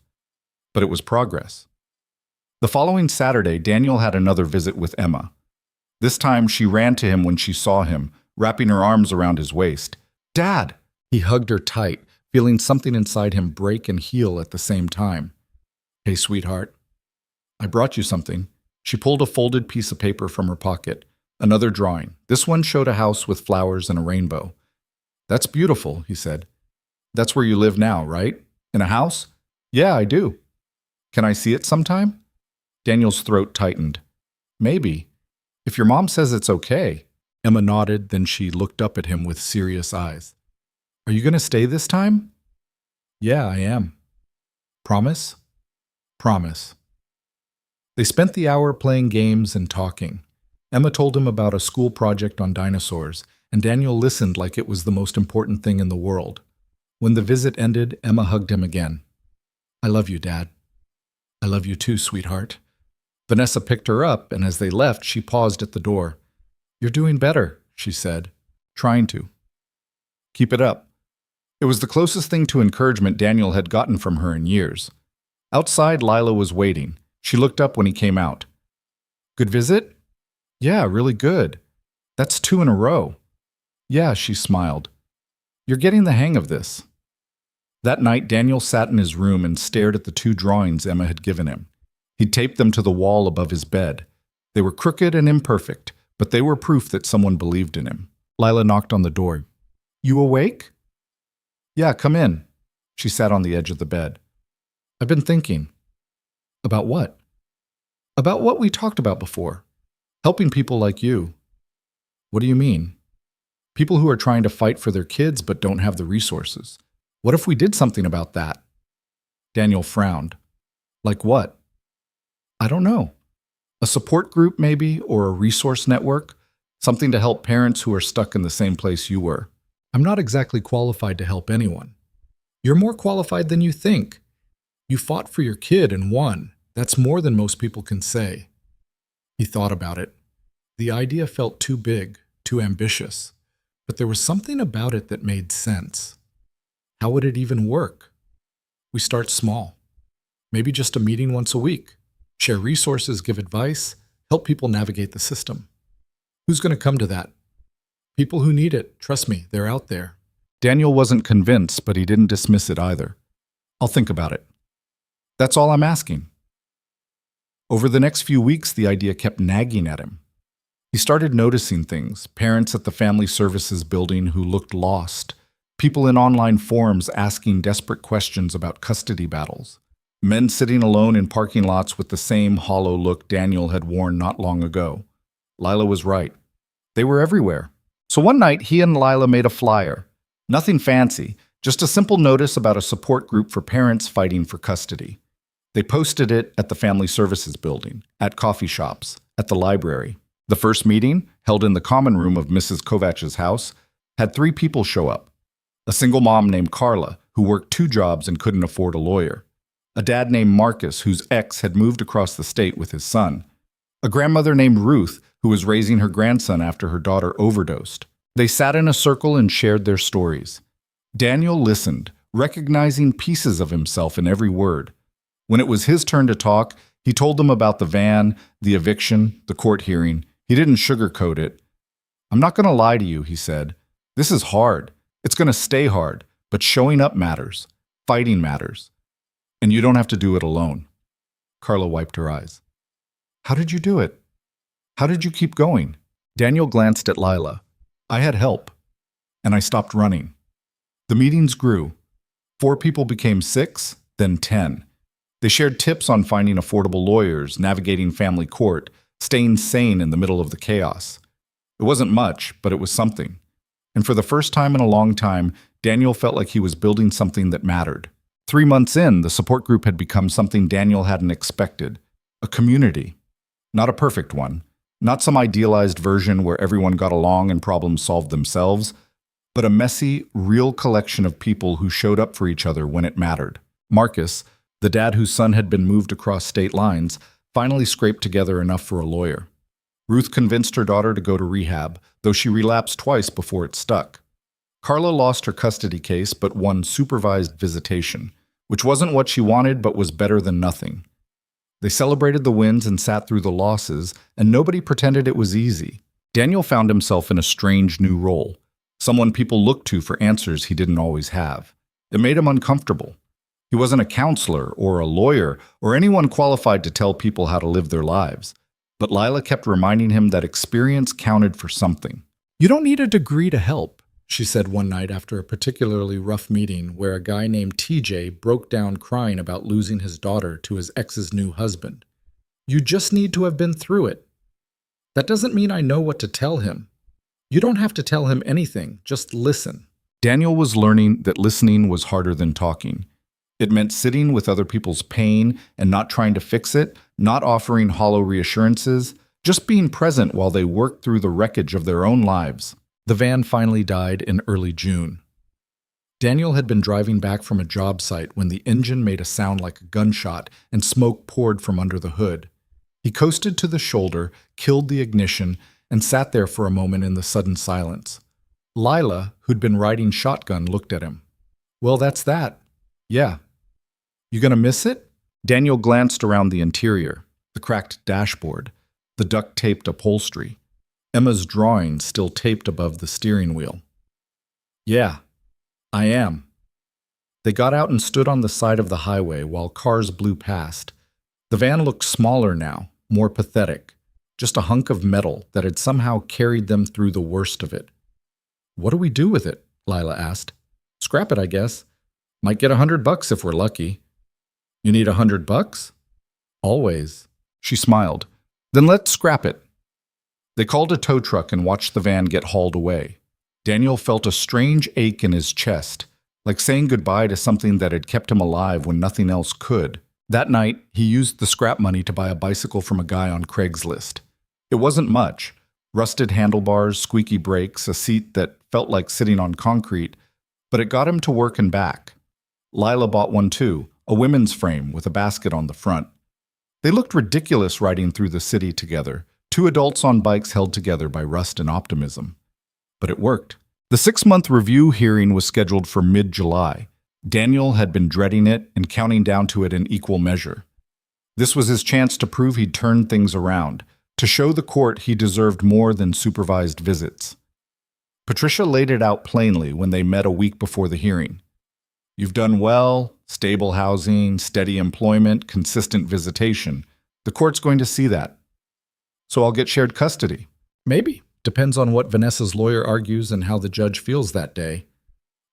But it was progress. The following Saturday, Daniel had another visit with Emma. This time, she ran to him when she saw him, wrapping her arms around his waist. Dad! He hugged her tight, feeling something inside him break and heal at the same time. Hey, sweetheart. I brought you something. She pulled a folded piece of paper from her pocket. Another drawing. This one showed a house with flowers and a rainbow. That's beautiful, he said. That's where you live now, right? In a house? Yeah, I do. Can I see it sometime? Daniel's throat tightened. Maybe. If your mom says it's okay. Emma nodded, then she looked up at him with serious eyes. Are you going to stay this time? Yeah, I am. Promise? Promise. They spent the hour playing games and talking. Emma told him about a school project on dinosaurs, and Daniel listened like it was the most important thing in the world. When the visit ended, Emma hugged him again. I love you, Dad. I love you too, sweetheart. Vanessa picked her up, and as they left, she paused at the door. You're doing better, she said. Trying to. Keep it up. It was the closest thing to encouragement Daniel had gotten from her in years. Outside, Lila was waiting. She looked up when he came out. Good visit? Yeah, really good. That's 2 in a row. Yeah, she smiled. You're getting the hang of this. That night, Daniel sat in his room and stared at the 2 drawings Emma had given him. He'd taped them to the wall above his bed. They were crooked and imperfect, but they were proof that someone believed in him. Lila knocked on the door. You awake? Yeah, come in. She sat on the edge of the bed. I've been thinking. About what? About what we talked about before. Helping people like you. What do you mean? People who are trying to fight for their kids but don't have the resources. What if we did something about that? Daniel frowned. Like what? I don't know. A support group maybe, or a resource network? Something to help parents who are stuck in the same place you were. I'm not exactly qualified to help anyone. You're more qualified than you think. You fought for your kid and won. That's more than most people can say. He thought about it. The idea felt too big, too ambitious. But there was something about it that made sense. How would it even work? We start small. Maybe just a meeting once a week. Share resources, give advice, help people navigate the system. Who's going to come to that? People who need it. Trust me, they're out there. Daniel wasn't convinced, but he didn't dismiss it either. I'll think about it. That's all I'm asking. Over the next few weeks, the idea kept nagging at him. He started noticing things, parents at the family services building who looked lost, people in online forums asking desperate questions about custody battles, men sitting alone in parking lots with the same hollow look Daniel had worn not long ago. Lila was right. They were everywhere. So one night, he and Lila made a flyer. Nothing fancy, just a simple notice about a support group for parents fighting for custody. They posted it at the family services building, at coffee shops, at the library. The first meeting, held in the common room of Mrs. Kovach's house, had 3 people show up. A single mom named Carla, who worked 2 jobs and couldn't afford a lawyer. A dad named Marcus, whose ex had moved across the state with his son. A grandmother named Ruth, who was raising her grandson after her daughter overdosed. They sat in a circle and shared their stories. Daniel listened, recognizing pieces of himself in every word. When it was his turn to talk, he told them about the van, the eviction, the court hearing. He didn't sugarcoat it. I'm not going to lie to you, he said. This is hard. It's going to stay hard, but showing up matters. Fighting matters. And you don't have to do it alone. Carla wiped her eyes. How did you do it? How did you keep going? Daniel glanced at Lila. I had help, and I stopped running. The meetings grew. 4 people became 6, then 10. They shared tips on finding affordable lawyers, navigating family court, staying sane in the middle of the chaos. It wasn't much, but it was something. And for the first time in a long time, Daniel felt like he was building something that mattered. 3 months in, the support group had become something Daniel hadn't expected. A community. Not a perfect one. Not some idealized version where everyone got along and problems solved themselves, but a messy, real collection of people who showed up for each other when it mattered. Marcus, the dad whose son had been moved across state lines, finally scraped together enough for a lawyer. Ruth convinced her daughter to go to rehab, though she relapsed twice before it stuck. Carla lost her custody case but won supervised visitation, which wasn't what she wanted but was better than nothing. They celebrated the wins and sat through the losses, and nobody pretended it was easy. Daniel found himself in a strange new role. someone people looked to for answers he didn't always have. It made him uncomfortable. He wasn't a counselor or a lawyer or anyone qualified to tell people how to live their lives. But Lila kept reminding him that experience counted for something. "You don't need a degree to help," she said one night after a particularly rough meeting where a guy named TJ broke down crying about losing his daughter to his ex's new husband. "You just need to have been through it. That doesn't mean I know what to tell him. You don't have to tell him anything, just listen." Daniel was learning that listening was harder than talking. It meant sitting with other people's pain and not trying to fix it, not offering hollow reassurances, just being present while they worked through the wreckage of their own lives. The van finally died in early June. Daniel had been driving back from a job site when the engine made a sound like a gunshot and smoke poured from under the hood. He coasted to the shoulder, killed the ignition, and sat there for a moment in the sudden silence. Lila, who'd been riding shotgun, looked at him. "Well, that's that. Yeah. You gonna miss it?" Daniel glanced around the interior, the cracked dashboard, the duct-taped upholstery, Emma's drawing still taped above the steering wheel. "Yeah, I am." They got out and stood on the side of the highway while cars blew past. The van looked smaller now, more pathetic, just a hunk of metal that had somehow carried them through the worst of it. "What do we do with it?" Lila asked. "Scrap it, I guess. Might get $100 if we're lucky." "You need $100? "Always." She smiled. "Then let's scrap it." They called a tow truck and watched the van get hauled away. Daniel felt a strange ache in his chest, like saying goodbye to something that had kept him alive when nothing else could. That night, he used the scrap money to buy a bicycle from a guy on Craigslist. It wasn't much. Rusted handlebars, squeaky brakes, a seat that felt like sitting on concrete, but it got him to work and back. Lila bought one too, a women's frame with a basket on the front. They looked ridiculous riding through the city together, two adults on bikes held together by rust and optimism. But it worked. The 6-month review hearing was scheduled for mid-July. Daniel had been dreading it and counting down to it in equal measure. This was his chance to prove he'd turned things around, to show the court he deserved more than supervised visits. Patricia laid it out plainly when they met a week before the hearing. "You've done well, stable housing, steady employment, consistent visitation. The court's going to see that. So I'll get shared custody." "Maybe. Depends on what Vanessa's lawyer argues and how the judge feels that day."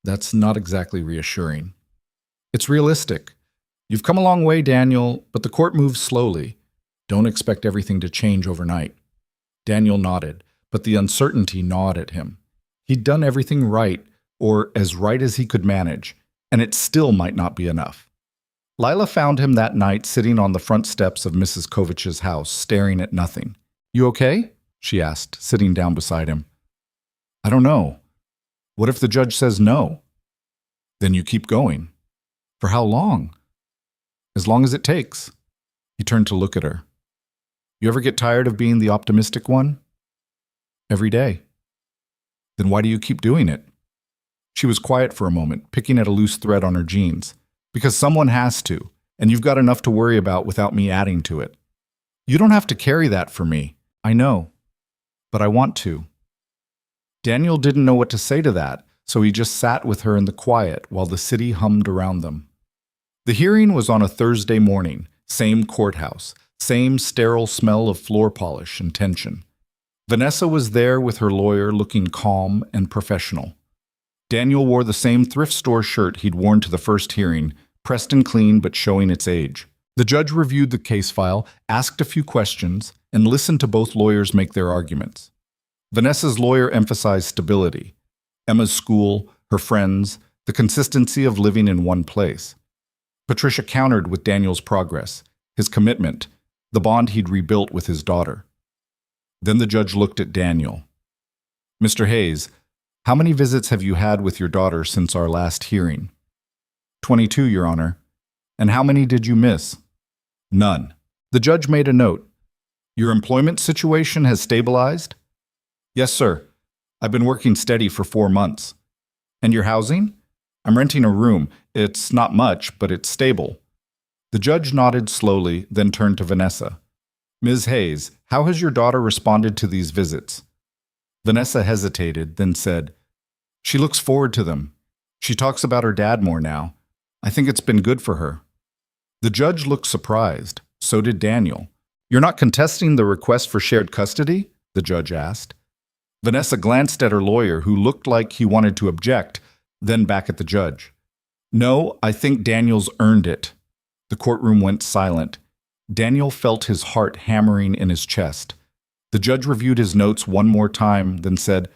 That's not exactly reassuring. "It's realistic. You've come a long way, Daniel, but the court moves slowly. Don't expect everything to change overnight." Daniel nodded, but the uncertainty gnawed at him. He'd done everything right, or as right as he could manage, and it still might not be enough. Lila found him that night sitting on the front steps of Mrs. Kovich's house, staring at nothing. "You okay?" she asked, sitting down beside him. "I don't know. What if the judge says no?" "Then you keep going." "For how long?" "As long as it takes." He turned to look at her. "You ever get tired of being the optimistic one?" "Every day." "Then why do you keep doing it?" She was quiet for a moment, picking at a loose thread on her jeans. "Because someone has to, and you've got enough to worry about without me adding to it." "You don't have to carry that for me. I know. But I want to." Daniel didn't know what to say to that, so he just sat with her in the quiet while the city hummed around them. The hearing was on a Thursday morning, same courthouse, same sterile smell of floor polish and tension. Vanessa was there with her lawyer looking calm and professional. Daniel wore the same thrift store shirt he'd worn to the first hearing, pressed and clean but showing its age. The judge reviewed the case file, asked a few questions, and listened to both lawyers make their arguments. Vanessa's lawyer emphasized stability, Emma's school, her friends, the consistency of living in one place. Patricia countered with Daniel's progress, his commitment, the bond he'd rebuilt with his daughter. Then the judge looked at Daniel. "Mr. Hayes, how many visits have you had with your daughter since our last hearing?" 22, Your Honor. "And how many did you miss?" "None." The judge made a note. "Your employment situation has stabilized?" "Yes, sir. I've been working steady for 4 months." "And your housing?" "I'm renting a room. It's not much, but it's stable." The judge nodded slowly, then turned to Vanessa. "Ms. Hayes, how has your daughter responded to these visits?" Vanessa hesitated, then said, She looks forward to them. She talks about her dad more now. I think it's been good for her. The judge looked surprised. So did Daniel. You're not contesting the request for shared custody? The judge asked. Vanessa glanced at her lawyer, who looked like he wanted to object, then back at the judge. No, I think Daniel's earned it. The courtroom went silent. Daniel felt his heart hammering in his chest. The judge reviewed his notes one more time, then said,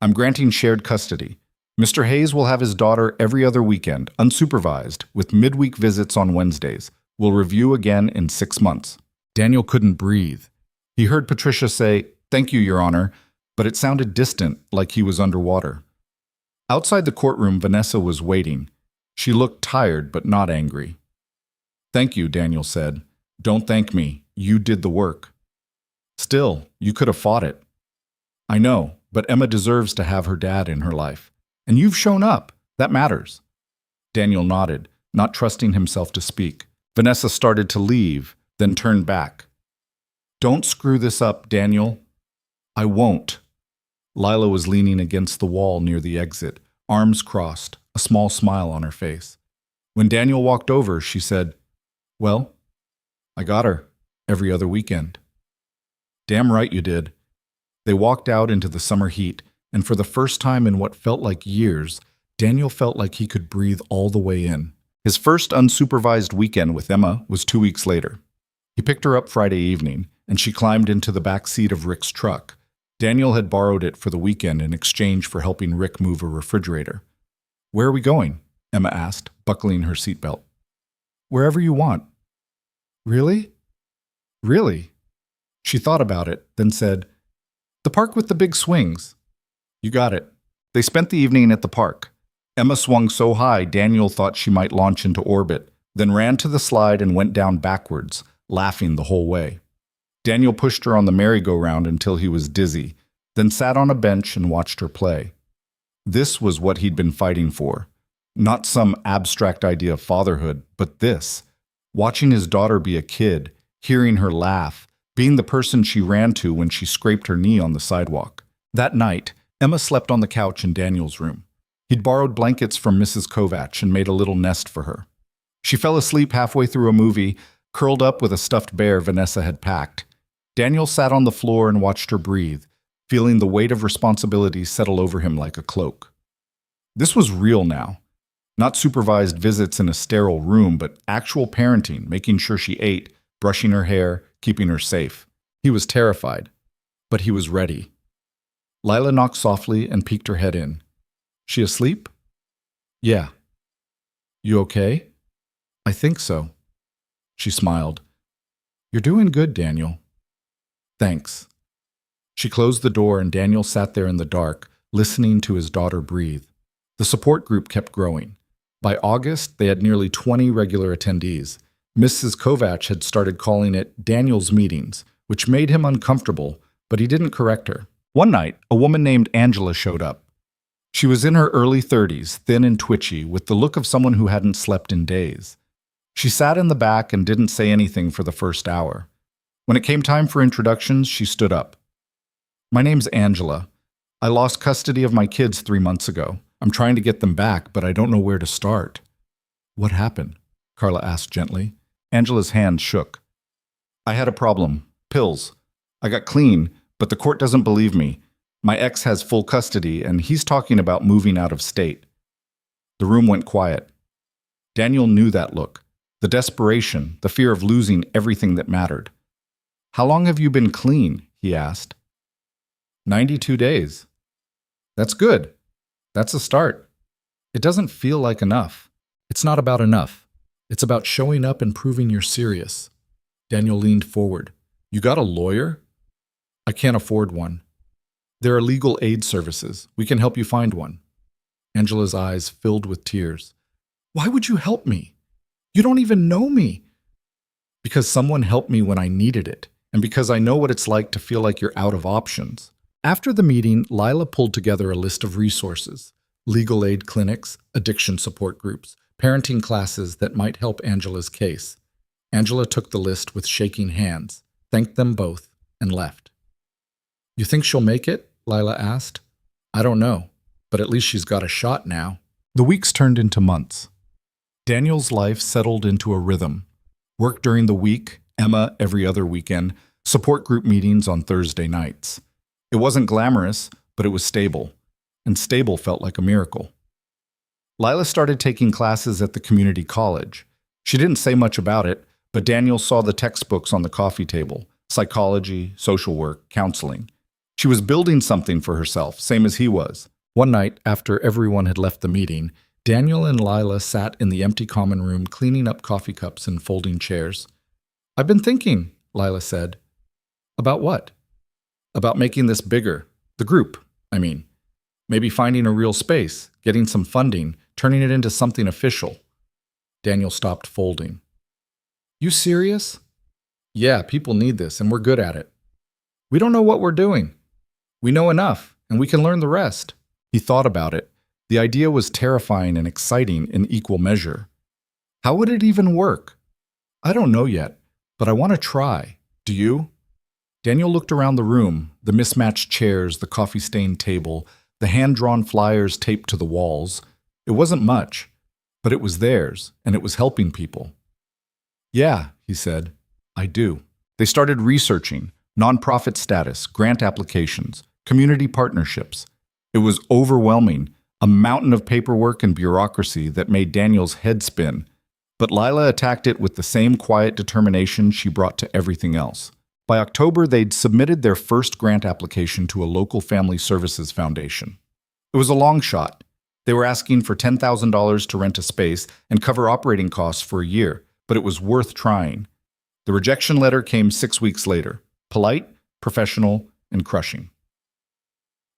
I'm granting shared custody. Mr. Hayes will have his daughter every other weekend, unsupervised, with midweek visits on Wednesdays. We'll review again in 6 months. Daniel couldn't breathe. He heard Patricia say, Thank you, Your Honor, but it sounded distant, like he was underwater. Outside the courtroom, Vanessa was waiting. She looked tired, but not angry. Thank you, Daniel said. Don't thank me. You did the work. Still, you could have fought it. I know, but Emma deserves to have her dad in her life. And you've shown up. That matters. Daniel nodded, not trusting himself to speak. Vanessa started to leave, then turned back. Don't screw this up, Daniel. I won't. Lila was leaning against the wall near the exit, arms crossed, a small smile on her face. When Daniel walked over, she said, Well, I got her every other weekend. Damn right you did. They walked out into the summer heat, and for the first time in what felt like years, Daniel felt like he could breathe all the way in. His first unsupervised weekend with Emma was 2 weeks later. He picked her up Friday evening, and she climbed into the back seat of Rick's truck. Daniel had borrowed it for the weekend in exchange for helping Rick move a refrigerator. Where are we going? Emma asked, buckling her seatbelt. Wherever you want. Really? Really? She thought about it, then said, The park with the big swings. You got it. They spent the evening at the park. Emma swung so high Daniel thought she might launch into orbit, then ran to the slide and went down backwards, laughing the whole way. Daniel pushed her on the merry-go-round until he was dizzy, then sat on a bench and watched her play. This was what he'd been fighting for. Not some abstract idea of fatherhood, but this. Watching his daughter be a kid, hearing her laugh, being the person she ran to when she scraped her knee on the sidewalk. That night, Emma slept on the couch in Daniel's room. He'd borrowed blankets from Mrs. Kovach and made a little nest for her. She fell asleep halfway through a movie, curled up with a stuffed bear Vanessa had packed. Daniel sat on the floor and watched her breathe, feeling the weight of responsibility settle over him like a cloak. This was real now. Not supervised visits in a sterile room, but actual parenting, making sure she ate, brushing her hair, keeping her safe. He was terrified, but he was ready. Lila knocked softly and peeked her head in. She asleep? Yeah. You okay? I think so. She smiled. You're doing good, Daniel. Thanks. She closed the door and Daniel sat there in the dark, listening to his daughter breathe. The support group kept growing. By August, they had nearly 20 regular attendees. Mrs. Kovach had started calling it Daniel's meetings, which made him uncomfortable, but he didn't correct her. One night, a woman named Angela showed up. She was in her early 30s, thin and twitchy, with the look of someone who hadn't slept in days. She sat in the back and didn't say anything for the first hour. When it came time for introductions, she stood up. My name's Angela. I lost custody of my kids 3 months ago. I'm trying to get them back, but I don't know where to start. What happened? Carla asked gently. Angela's hand shook. I had a problem. Pills. I got clean, but the court doesn't believe me. My ex has full custody, and he's talking about moving out of state. The room went quiet. Daniel knew that look. The desperation, the fear of losing everything that mattered. How long have you been clean? He asked. 92 days. That's good. That's a start. It doesn't feel like enough. It's not about enough. It's about showing up and proving you're serious. Daniel leaned forward. You got a lawyer? I can't afford one. There are legal aid services. We can help you find one. Angela's eyes filled with tears. Why would you help me? You don't even know me. Because someone helped me when I needed it, and because I know what it's like to feel like you're out of options. After the meeting, Lila pulled together a list of resources: legal aid clinics, addiction support groups, parenting classes that might help Angela's case. Angela took the list with shaking hands, thanked them both, and left. You think she'll make it? Lila asked. I don't know, but at least she's got a shot now. The weeks turned into months. Daniel's life settled into a rhythm. Work during the week, Emma every other weekend, support group meetings on Thursday nights. It wasn't glamorous, but it was stable, and stable felt like a miracle. Lila started taking classes at the community college. She didn't say much about it, but Daniel saw the textbooks on the coffee table: psychology, social work, counseling. She was building something for herself, same as he was. One night, after everyone had left the meeting, Daniel and Lila sat in the empty common room cleaning up coffee cups and folding chairs. "I've been thinking," Lila said. "About what?" "About making this bigger. The group, I mean. Maybe finding a real space, getting some funding, turning it into something official." Daniel stopped folding. "You serious?" "Yeah, people need this, and we're good at it." "We don't know what we're doing." "We know enough, and we can learn the rest." He thought about it. The idea was terrifying and exciting in equal measure. How would it even work? "I don't know yet, but I want to try. Do you?" Daniel looked around the room, the mismatched chairs, the coffee-stained table, the hand-drawn flyers taped to the walls. It wasn't much, but it was theirs, and it was helping people. "Yeah," he said, "I do." They started researching nonprofit status, grant applications, community partnerships. It was overwhelming, a mountain of paperwork and bureaucracy that made Daniel's head spin. But Lila attacked it with the same quiet determination she brought to everything else. By October, they'd submitted their first grant application to a local family services foundation. It was a long shot. They were asking for $10,000 to rent a space and cover operating costs for a year, but it was worth trying. The rejection letter came 6 weeks later, polite, professional, and crushing.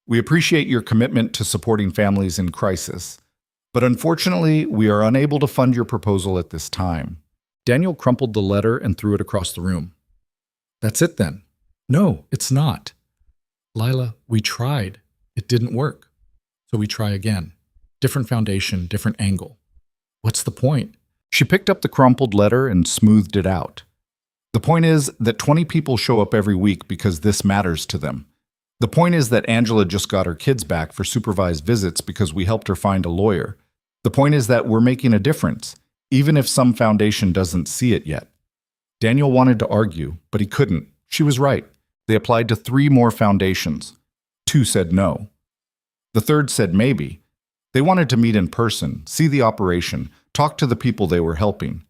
"We appreciate your commitment to supporting families in crisis, but unfortunately, we are unable to fund your proposal at this time." Daniel crumpled the letter and threw it across the room. "That's it then." "No, it's not." "Lila, we tried. It didn't work. So we try again. Different foundation, different angle." "What's the point?" She picked up the crumpled letter and smoothed it out. "The point is that 20 people show up every week because this matters to them. The point is that Angela just got her kids back for supervised visits because we helped her find a lawyer. The point is that we're making a difference, even if some foundation doesn't see it yet." Daniel wanted to argue, but he couldn't. She was right. They applied to 3 more foundations. 2 said no. The third said maybe. They wanted to meet in person, see the operation, talk to the people they were helping.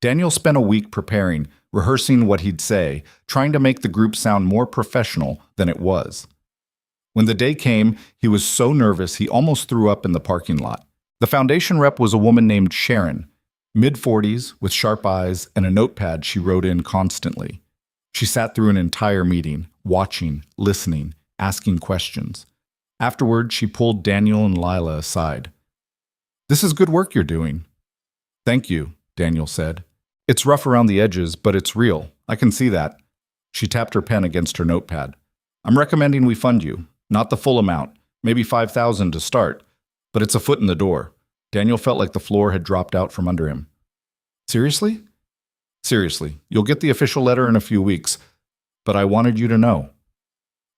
Daniel spent a week preparing, rehearsing what he'd say, trying to make the group sound more professional than it was. When the day came, he was so nervous he almost threw up in the parking lot. The foundation rep was a woman named Sharon, mid-40s, with sharp eyes and a notepad she wrote in constantly. She sat through an entire meeting, watching, listening, asking questions. Afterward, she pulled Daniel and Lila aside. "This is good work you're doing." "Thank you," Daniel said. "It's rough around the edges, but it's real. I can see that." She tapped her pen against her notepad. "I'm recommending we fund you. Not the full amount, maybe $5,000 to start, but it's a foot in the door." Daniel felt like the floor had dropped out from under him. "Seriously?" "Seriously. You'll get the official letter in a few weeks, but I wanted you to know."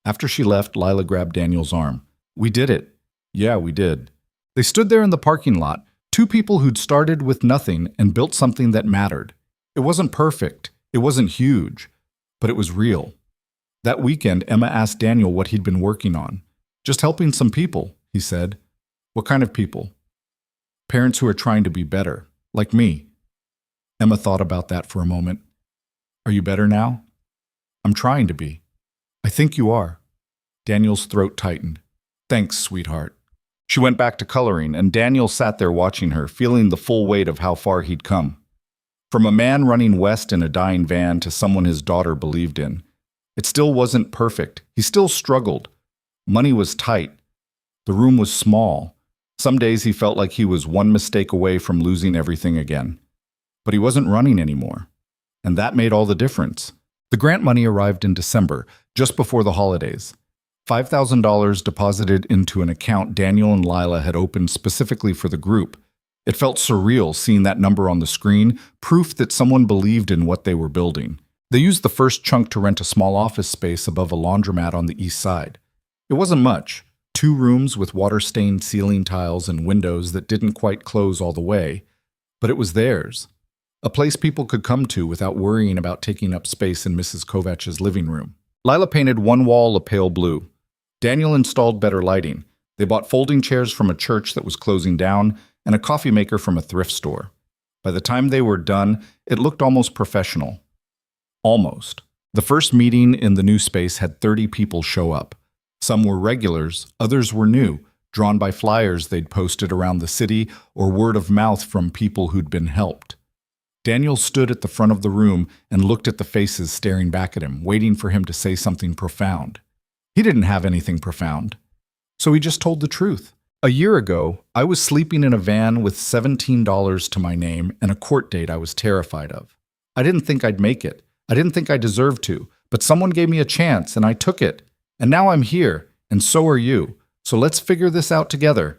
After she left, Lila grabbed Daniel's arm. "We did it." "Yeah, we did." They stood there in the parking lot, 2 people who'd started with nothing and built something that mattered. It wasn't perfect, it wasn't huge, but it was real. That weekend, Emma asked Daniel what he'd been working on. "Just helping some people," he said. "What kind of people?" "Parents who are trying to be better, like me." Emma thought about that for a moment. "Are you better now?" "I'm trying to be." "I think you are." Daniel's throat tightened. "Thanks, sweetheart." She went back to coloring, and Daniel sat there watching her, feeling the full weight of how far he'd come. From a man running west in a dying van to someone his daughter believed in. It still wasn't perfect. He still struggled. Money was tight. The room was small. Some days he felt like he was one mistake away from losing everything again. But he wasn't running anymore. And that made all the difference. The grant money arrived in December, just before the holidays. $5,000 deposited into an account Daniel and Lila had opened specifically for the group. It felt surreal seeing that number on the screen, proof that someone believed in what they were building. They used the first chunk to rent a small office space above a laundromat on the east side. It wasn't much, 2 rooms with water-stained ceiling tiles and windows that didn't quite close all the way, but it was theirs. A place people could come to without worrying about taking up space in Mrs. Kovach's living room. Lila painted one wall a pale blue. Daniel installed better lighting. They bought folding chairs from a church that was closing down and a coffee maker from a thrift store. By the time they were done, it looked almost professional. Almost. The first meeting in the new space had 30 people show up. Some were regulars, others were new, drawn by flyers they'd posted around the city or word of mouth from people who'd been helped. Daniel stood at the front of the room and looked at the faces staring back at him, waiting for him to say something profound. He didn't have anything profound, so he just told the truth. A year ago, I was sleeping in a van with $17 to my name and a court date I was terrified of. I didn't think I'd make it. I didn't think I deserved to, but someone gave me a chance and I took it. And now I'm here, and so are you. So let's figure this out together.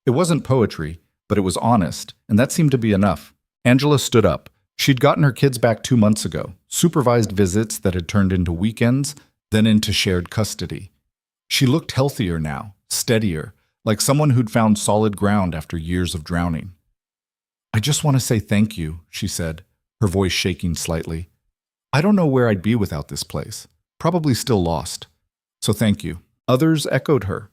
It wasn't poetry, but it was honest, and that seemed to be enough. Angela stood up. She'd gotten her kids back 2 months ago, supervised visits that had turned into weekends, then into shared custody. She looked healthier now, steadier, like someone who'd found solid ground after years of drowning. I just want to say thank you, she said, her voice shaking slightly. I don't know where I'd be without this place. Probably still lost. So thank you. Others echoed her.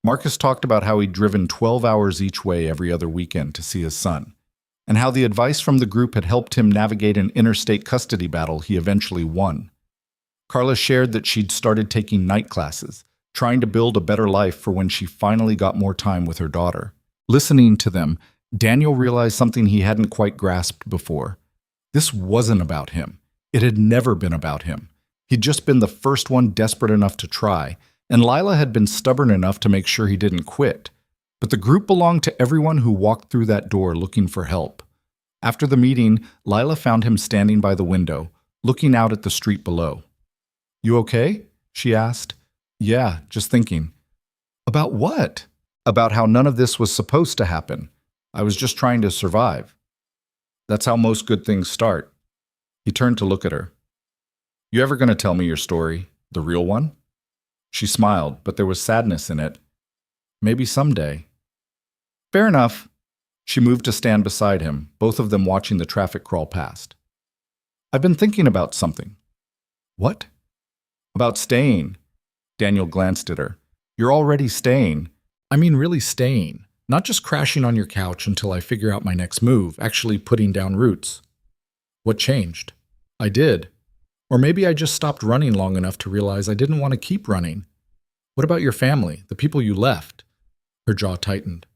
Marcus talked about how he'd driven 12 hours each way every other weekend to see his son, and how the advice from the group had helped him navigate an interstate custody battle he eventually won. Carla shared that she'd started taking night classes, trying to build a better life for when she finally got more time with her daughter. Listening to them, Daniel realized something he hadn't quite grasped before. This wasn't about him. It had never been about him. He'd just been the first one desperate enough to try, and Lila had been stubborn enough to make sure he didn't quit. But the group belonged to everyone who walked through that door looking for help. After the meeting, Lila found him standing by the window, looking out at the street below. You okay? She asked. Yeah, just thinking. About what? About how none of this was supposed to happen. I was just trying to survive. That's how most good things start. He turned to look at her. You ever gonna tell me your story, the real one? She smiled, but there was sadness in it. Maybe someday. Fair enough. She moved to stand beside him, both of them watching the traffic crawl past. I've been thinking about something. What? About staying. Daniel glanced at her. You're already staying. I mean really staying. Not just crashing on your couch until I figure out my next move, actually putting down roots. What changed? I did. Or maybe I just stopped running long enough to realize I didn't want to keep running. What about your family, the people you left? Her jaw tightened.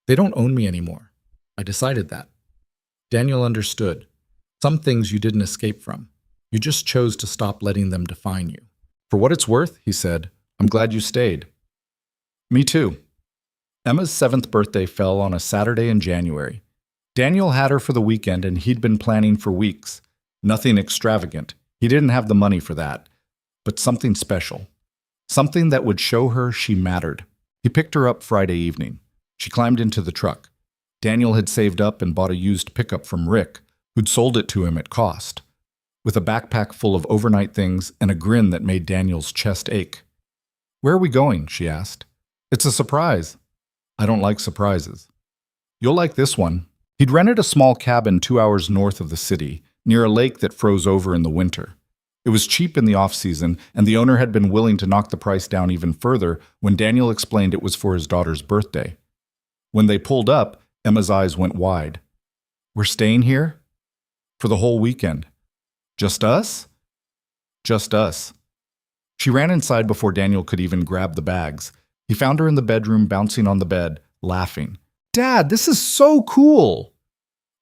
They don't own me anymore. I decided that. Daniel understood. Some things you didn't escape from. You just chose to stop letting them define you. For what it's worth, he said, I'm glad you stayed. Me too. Emma's 7th birthday fell on a Saturday in January. Daniel had her for the weekend and he'd been planning for weeks. Nothing extravagant. He didn't have the money for that. But something special. Something that would show her she mattered. He picked her up Friday evening. She climbed into the truck. Daniel had saved up and bought a used pickup from Rick, who'd sold it to him at cost, with a backpack full of overnight things and a grin that made Daniel's chest ache. Where are we going? She asked. It's a surprise. I don't like surprises. You'll like this one. He'd rented a small cabin 2 hours north of the city, near a lake that froze over in the winter. It was cheap in the off-season, and the owner had been willing to knock the price down even further when Daniel explained it was for his daughter's birthday. When they pulled up, Emma's eyes went wide. We're staying here? For the whole weekend. Just us? Just us. She ran inside before Daniel could even grab the bags. He found her in the bedroom, bouncing on the bed, laughing. Dad, this is so cool!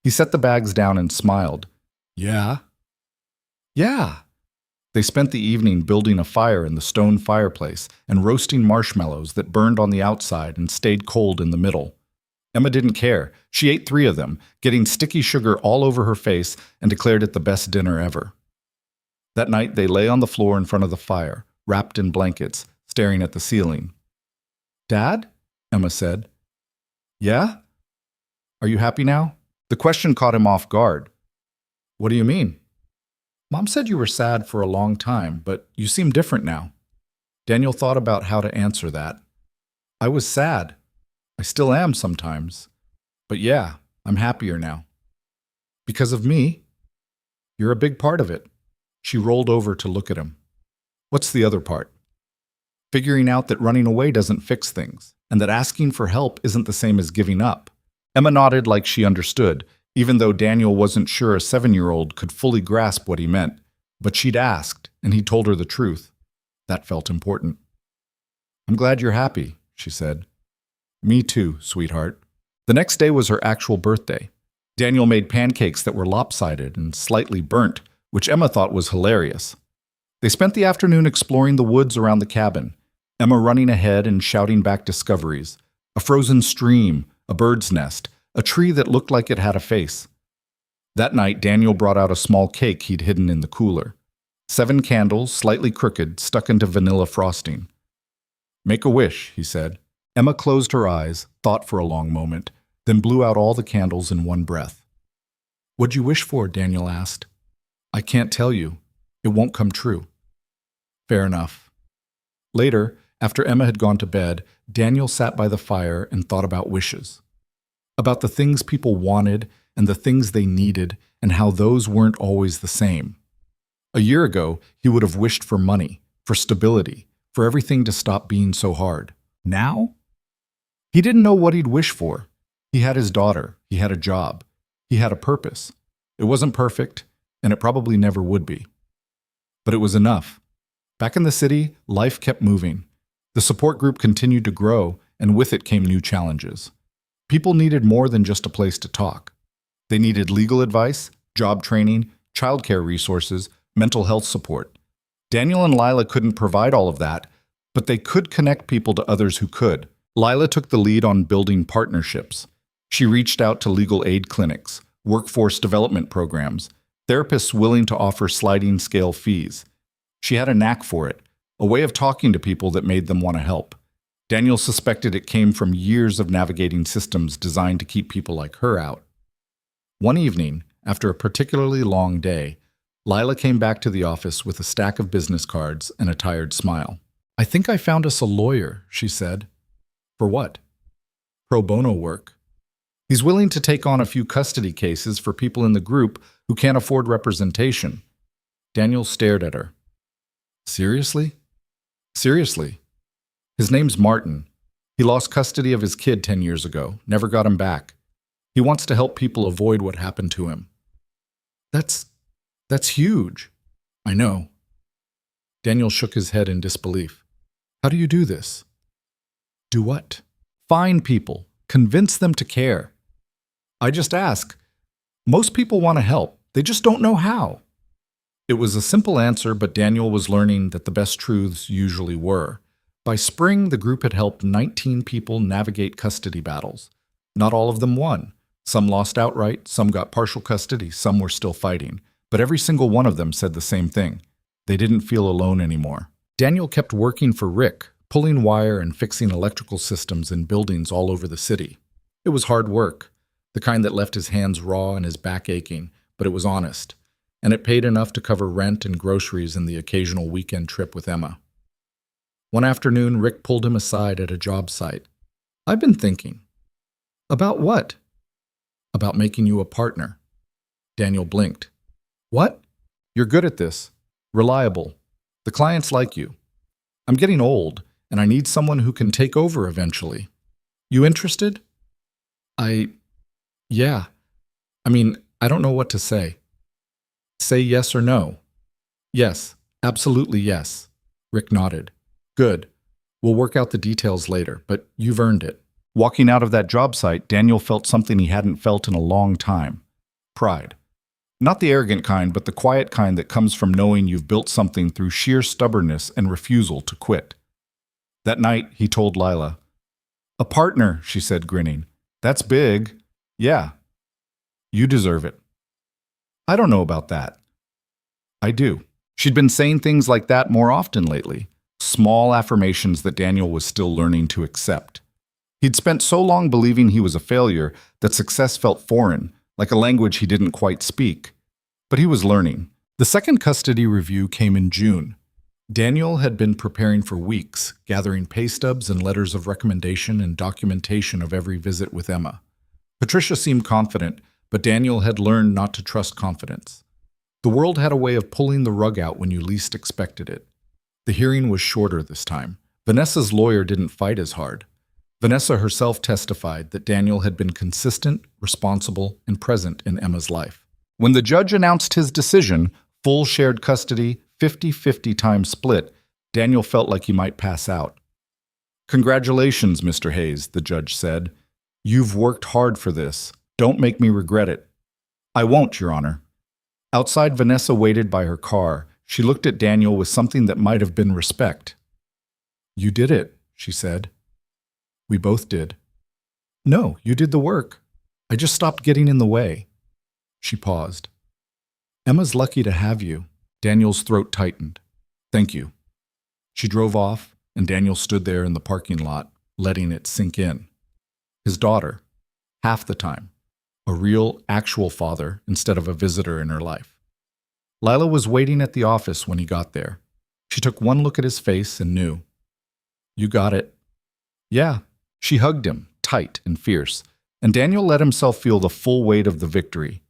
He set the bags down and smiled. Yeah? Yeah. They spent the evening building a fire in the stone fireplace and roasting marshmallows that burned on the outside and stayed cold in the middle. Emma didn't care. She ate 3 of them, getting sticky sugar all over her face, and declared it the best dinner ever. That night they lay on the floor in front of the fire, wrapped in blankets, staring at the ceiling. Dad? Emma said. Yeah? Are you happy now? The question caught him off guard. What do you mean? Mom said you were sad for a long time, but you seem different now. Daniel thought about how to answer that. I was sad. I still am sometimes. But yeah, I'm happier now. Because of me? You're a big part of it. She rolled over to look at him. What's the other part? Figuring out that running away doesn't fix things, and that asking for help isn't the same as giving up. Emma nodded like she understood, even though Daniel wasn't sure a 7-year-old could fully grasp what he meant. But she'd asked, and he told her the truth. That felt important. I'm glad you're happy, she said. Me too, sweetheart. The next day was her actual birthday. Daniel made pancakes that were lopsided and slightly burnt, which Emma thought was hilarious. They spent the afternoon exploring the woods around the cabin, Emma running ahead and shouting back discoveries. A frozen stream, a bird's nest, a tree that looked like it had a face. That night, Daniel brought out a small cake he'd hidden in the cooler. 7 candles, slightly crooked, stuck into vanilla frosting. Make a wish, he said. Emma closed her eyes, thought for a long moment, then blew out all the candles in one breath. What'd you wish for? Daniel asked. I can't tell you. It won't come true. Fair enough. Later, after Emma had gone to bed, Daniel sat by the fire and thought about wishes. About the things people wanted and the things they needed and how those weren't always the same. A year ago, he would have wished for money, for stability, for everything to stop being so hard. Now? He didn't know what he'd wish for. He had his daughter. He had a job. He had a purpose. It wasn't perfect, and it probably never would be. But it was enough. Back in the city, life kept moving. The support group continued to grow, and with it came new challenges. People needed more than just a place to talk. They needed legal advice, job training, childcare resources, mental health support. Daniel and Lila couldn't provide all of that, but they could connect people to others who could. Lila took the lead on building partnerships. She reached out to legal aid clinics, workforce development programs, therapists willing to offer sliding scale fees. She had a knack for it, a way of talking to people that made them want to help. Daniel suspected it came from years of navigating systems designed to keep people like her out. One evening, after a particularly long day, Lila came back to the office with a stack of business cards and a tired smile. I think I found us a lawyer, she said. For what? Pro bono work. He's willing to take on a few custody cases for people in the group who can't afford representation. Daniel stared at her. Seriously? Seriously. His name's Martin. He lost custody of his kid 10 years ago, never got him back. He wants to help people avoid what happened to him. That's huge. I know. Daniel shook his head in disbelief. How do you do this? Do what? Find people. Convince them to care. I just ask. Most people want to help. They just don't know how. It was a simple answer, but Daniel was learning that the best truths usually were. By spring, the group had helped 19 people navigate custody battles. Not all of them won. Some lost outright, some got partial custody, some were still fighting. But every single one of them said the same thing. They didn't feel alone anymore. Daniel kept working for Rick, pulling wire and fixing electrical systems in buildings all over the city. It was hard work, the kind that left his hands raw and his back aching, but it was honest. And it paid enough to cover rent and groceries and the occasional weekend trip with Emma. One afternoon, Rick pulled him aside at a job site. I've been thinking. About what? About making you a partner. Daniel blinked. What? You're good at this. Reliable. The clients like you. I'm getting old, and I need someone who can take over eventually. You interested? Yeah. I don't know what to say. Say yes or no. Yes, absolutely yes. Rick nodded. Good. We'll work out the details later, but you've earned it. Walking out of that job site, Daniel felt something he hadn't felt in a long time. Pride. Not the arrogant kind, but the quiet kind that comes from knowing you've built something through sheer stubbornness and refusal to quit. That night, he told Lila. A partner, she said, grinning. That's big. Yeah. You deserve it. I don't know about that. I do. She'd been saying things like that more often lately. Small affirmations that Daniel was still learning to accept. He'd spent so long believing he was a failure that success felt foreign, like a language he didn't quite speak. But he was learning. The second custody review came in June. Daniel had been preparing for weeks, gathering pay stubs and letters of recommendation and documentation of every visit with Emma. Patricia seemed confident, but Daniel had learned not to trust confidence. The world had a way of pulling the rug out when you least expected it. The hearing was shorter this time. Vanessa's lawyer didn't fight as hard. Vanessa herself testified that Daniel had been consistent, responsible, and present in Emma's life. When the judge announced his decision, full shared custody, 50-50 time split, Daniel felt like he might pass out. "Congratulations, Mr. Hayes," the judge said. "You've worked hard for this. Don't make me regret it." "I won't, Your Honor." Outside, Vanessa waited by her car. She looked at Daniel with something that might have been respect. "You did it," she said. "We both did." "No, you did the work. I just stopped getting in the way." She paused. "Emma's lucky to have you." Daniel's throat tightened. "Thank you." She drove off, and Daniel stood there in the parking lot, letting it sink in. His daughter, half the time, a real, actual father instead of a visitor in her life. Lila was waiting at the office when he got there. She took one look at his face and knew. "You got it." "Yeah." She hugged him, tight and fierce, and Daniel let himself feel the full weight of the victory.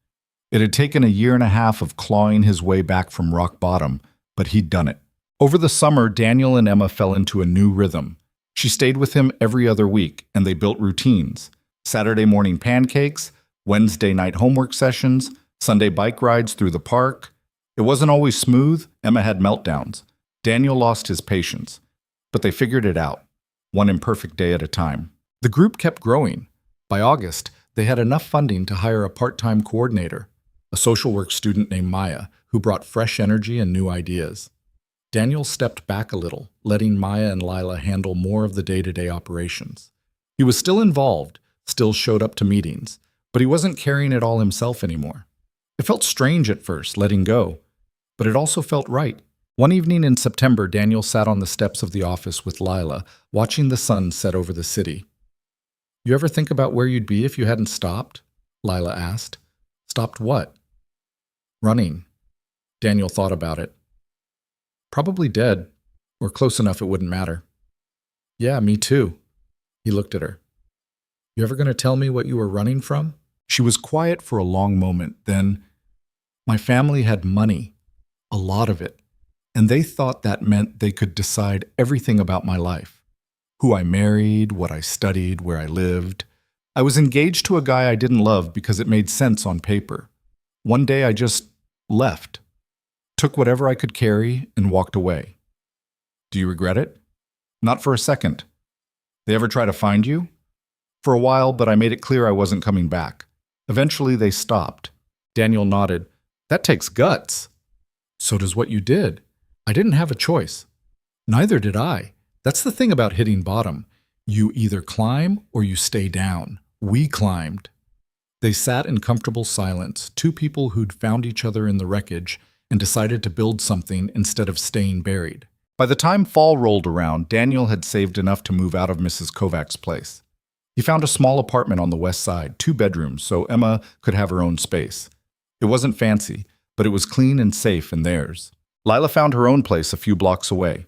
It had taken a year and a half of clawing his way back from rock bottom, but he'd done it. Over the summer, Daniel and Emma fell into a new rhythm. She stayed with him every other week, and they built routines. Saturday morning pancakes, Wednesday night homework sessions, Sunday bike rides through the park. It wasn't always smooth. Emma had meltdowns. Daniel lost his patience. But they figured it out, one imperfect day at a time. The group kept growing. By August, they had enough funding to hire a part-time coordinator, a social work student named Maya, who brought fresh energy and new ideas. Daniel stepped back a little, letting Maya and Lila handle more of the day-to-day operations. He was still involved, still showed up to meetings, but he wasn't carrying it all himself anymore. It felt strange at first, letting go, but it also felt right. One evening in September, Daniel sat on the steps of the office with Lila, watching the sun set over the city. "You ever think about where you'd be if you hadn't stopped?" Lila asked. "Stopped what?" "Running." Daniel thought about it. "Probably dead, or close enough it wouldn't matter." "Yeah, me too." He looked at her. "You ever going to tell me what you were running from?" She was quiet for a long moment, then, "My family had money, a lot of it, and they thought that meant they could decide everything about my life. Who I married, what I studied, where I lived. I was engaged to a guy I didn't love because it made sense on paper. One day I just left, took whatever I could carry, and walked away." "Do you regret it?" "Not for a second." "They ever try to find you?" "For a while, but I made it clear I wasn't coming back. Eventually they stopped." Daniel nodded. "That takes guts." "So does what you did. I didn't have a choice." "Neither did I. That's the thing about hitting bottom. You either climb or you stay down. We climbed." They sat in comfortable silence, two people who'd found each other in the wreckage and decided to build something instead of staying buried. By the time fall rolled around, Daniel had saved enough to move out of Mrs. Kovac's place. He found a small apartment on the west side, 2 bedrooms, so Emma could have her own space. It wasn't fancy, but it was clean and safe in theirs. Lila found her own place a few blocks away.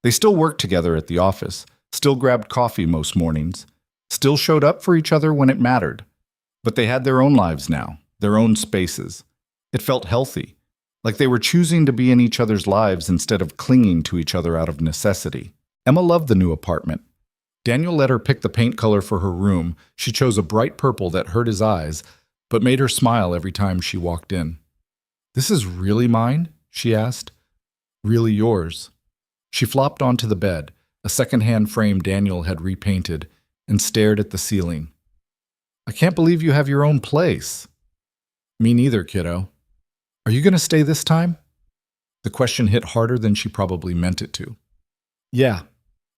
They still worked together at the office, still grabbed coffee most mornings, still showed up for each other when it mattered. But they had their own lives now, their own spaces. It felt healthy, like they were choosing to be in each other's lives instead of clinging to each other out of necessity. Emma loved the new apartment. Daniel let her pick the paint color for her room. She chose a bright purple that hurt his eyes, but made her smile every time she walked in. "This is really mine?" she asked. "Really yours." She flopped onto the bed, a second-hand frame Daniel had repainted, and stared at the ceiling. "I can't believe you have your own place." "Me neither, kiddo." "Are you going to stay this time?" The question hit harder than she probably meant it to. "Yeah,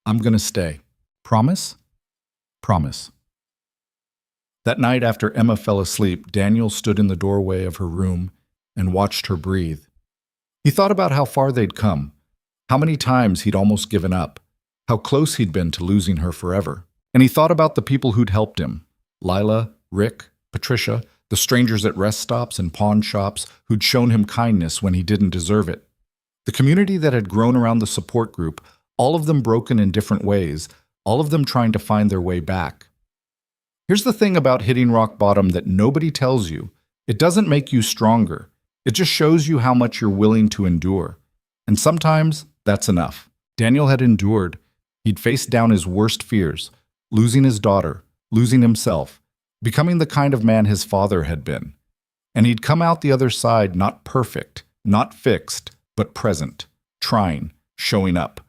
I'm going to stay." "Promise?" "Promise." That night after Emma fell asleep, Daniel stood in the doorway of her room and watched her breathe. He thought about how far they'd come, how many times he'd almost given up, how close he'd been to losing her forever. And he thought about the people who'd helped him, Lila, Rick, Patricia, the strangers at rest stops and pawn shops who'd shown him kindness when he didn't deserve it. The community that had grown around the support group, all of them broken in different ways, all of them trying to find their way back. Here's the thing about hitting rock bottom that nobody tells you. It doesn't make you stronger. It just shows you how much you're willing to endure. And sometimes that's enough. Daniel had endured. He'd faced down his worst fears, losing his daughter, losing himself, becoming the kind of man his father had been. And he'd come out the other side not perfect, not fixed, but present, trying, showing up.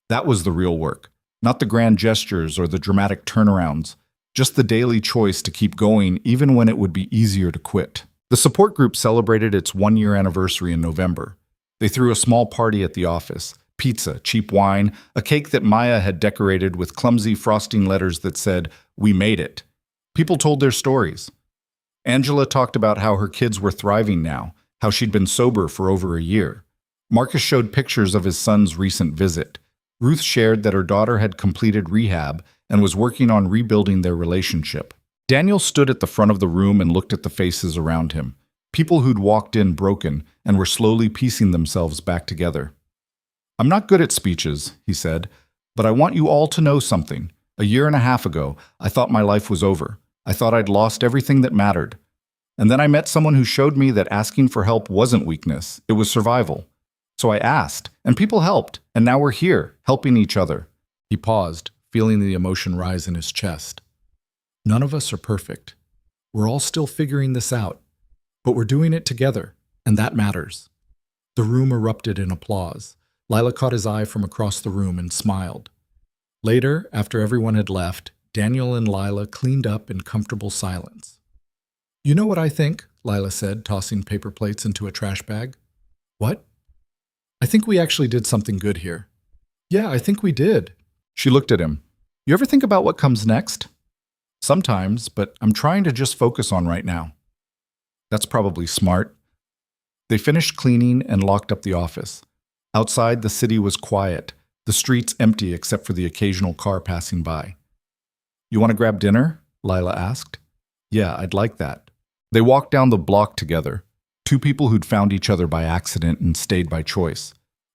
That was the real work, not the grand gestures or the dramatic turnarounds, just the daily choice to keep going even when it would be easier to quit. The support group celebrated its one-year anniversary in November. They threw a small party at the office, pizza, cheap wine, a cake that Maya had decorated with clumsy frosting letters that said, "We made it." People told their stories. Angela talked about how her kids were thriving now, how she'd been sober for over a year. Marcus showed pictures of his son's recent visit. Ruth shared that her daughter had completed rehab and was working on rebuilding their relationship. Daniel stood at the front of the room and looked at the faces around him, people who'd walked in broken and were slowly piecing themselves back together. "I'm not good at speeches," he said, "but I want you all to know something. A year and a half ago, I thought my life was over. I thought I'd lost everything that mattered. And then I met someone who showed me that asking for help wasn't weakness, it was survival. So I asked, and people helped, and now we're here, helping each other." He paused, feeling the emotion rise in his chest. "None of us are perfect. We're all still figuring this out, but we're doing it together, and that matters." The room erupted in applause. Lila caught his eye from across the room and smiled. Later, after everyone had left, Daniel and Lila cleaned up in comfortable silence. "You know what I think?" Lila said, tossing paper plates into a trash bag. "What?" "I think we actually did something good here." "Yeah, I think we did." She looked at him. "You ever think about what comes next?" "Sometimes, but I'm trying to just focus on right now." "That's probably smart." They finished cleaning and locked up the office. Outside, the city was quiet, the streets empty except for the occasional car passing by. "You want to grab dinner?" Lila asked. "Yeah, I'd like that." They walked down the block together, two people who'd found each other by accident and stayed by choice.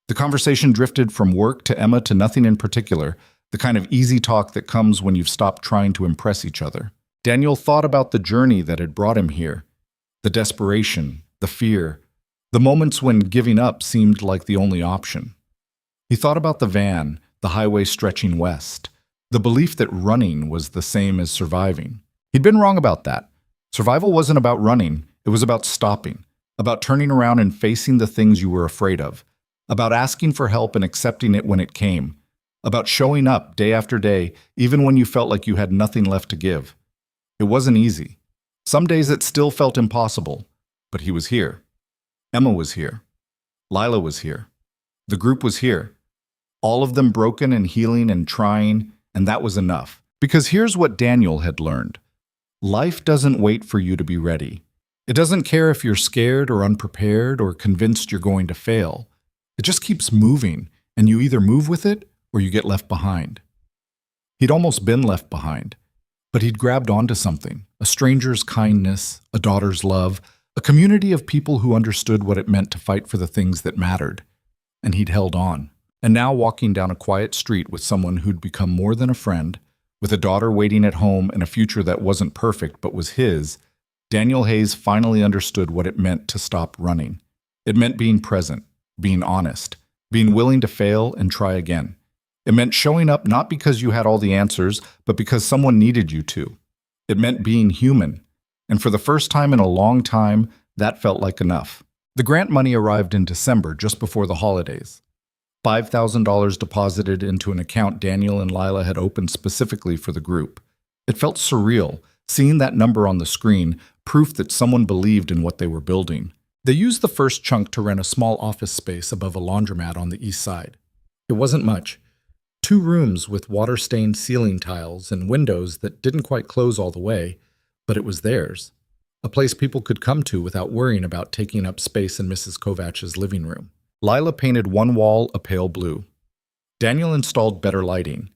The conversation drifted from work to Emma to nothing in particular, the kind of easy talk that comes when you've stopped trying to impress each other. Daniel thought about the journey that had brought him here, the desperation, the fear, the moments when giving up seemed like the only option. He thought about the van, the highway stretching west, the belief that running was the same as surviving. He'd been wrong about that. Survival wasn't about running, it was about stopping, about turning around and facing the things you were afraid of, about asking for help and accepting it when it came, about showing up day after day, even when you felt like you had nothing left to give. It wasn't easy. Some days it still felt impossible, but he was here. Emma was here. Lila was here. The group was here. All of them broken and healing and trying, and that was enough. Because here's what Daniel had learned. Life doesn't wait for you to be ready. It doesn't care if you're scared or unprepared or convinced you're going to fail. It just keeps moving, and you either move with it or you get left behind. He'd almost been left behind, but he'd grabbed onto something, a stranger's kindness, a daughter's love, a community of people who understood what it meant to fight for the things that mattered. And he'd held on. And now walking down a quiet street with someone who'd become more than a friend, with a daughter waiting at home and a future that wasn't perfect but was his, Daniel Hayes finally understood what it meant to stop running. It meant being present, being honest, being willing to fail and try again. It meant showing up not because you had all the answers, but because someone needed you to. It meant being human. And for the first time in a long time, that felt like enough. The grant money arrived in December, just before the holidays. $5,000 deposited into an account Daniel and Lila had opened specifically for the group. It felt surreal, seeing that number on the screen, proof that someone believed in what they were building. They used the first chunk to rent a small office space above a laundromat on the east side. It wasn't much. 2 rooms with water-stained ceiling tiles and windows that didn't quite close all the way, but it was theirs. A place people could come to without worrying about taking up space in Mrs. Kovach's living room. Lila painted one wall a pale blue. Daniel installed better lighting.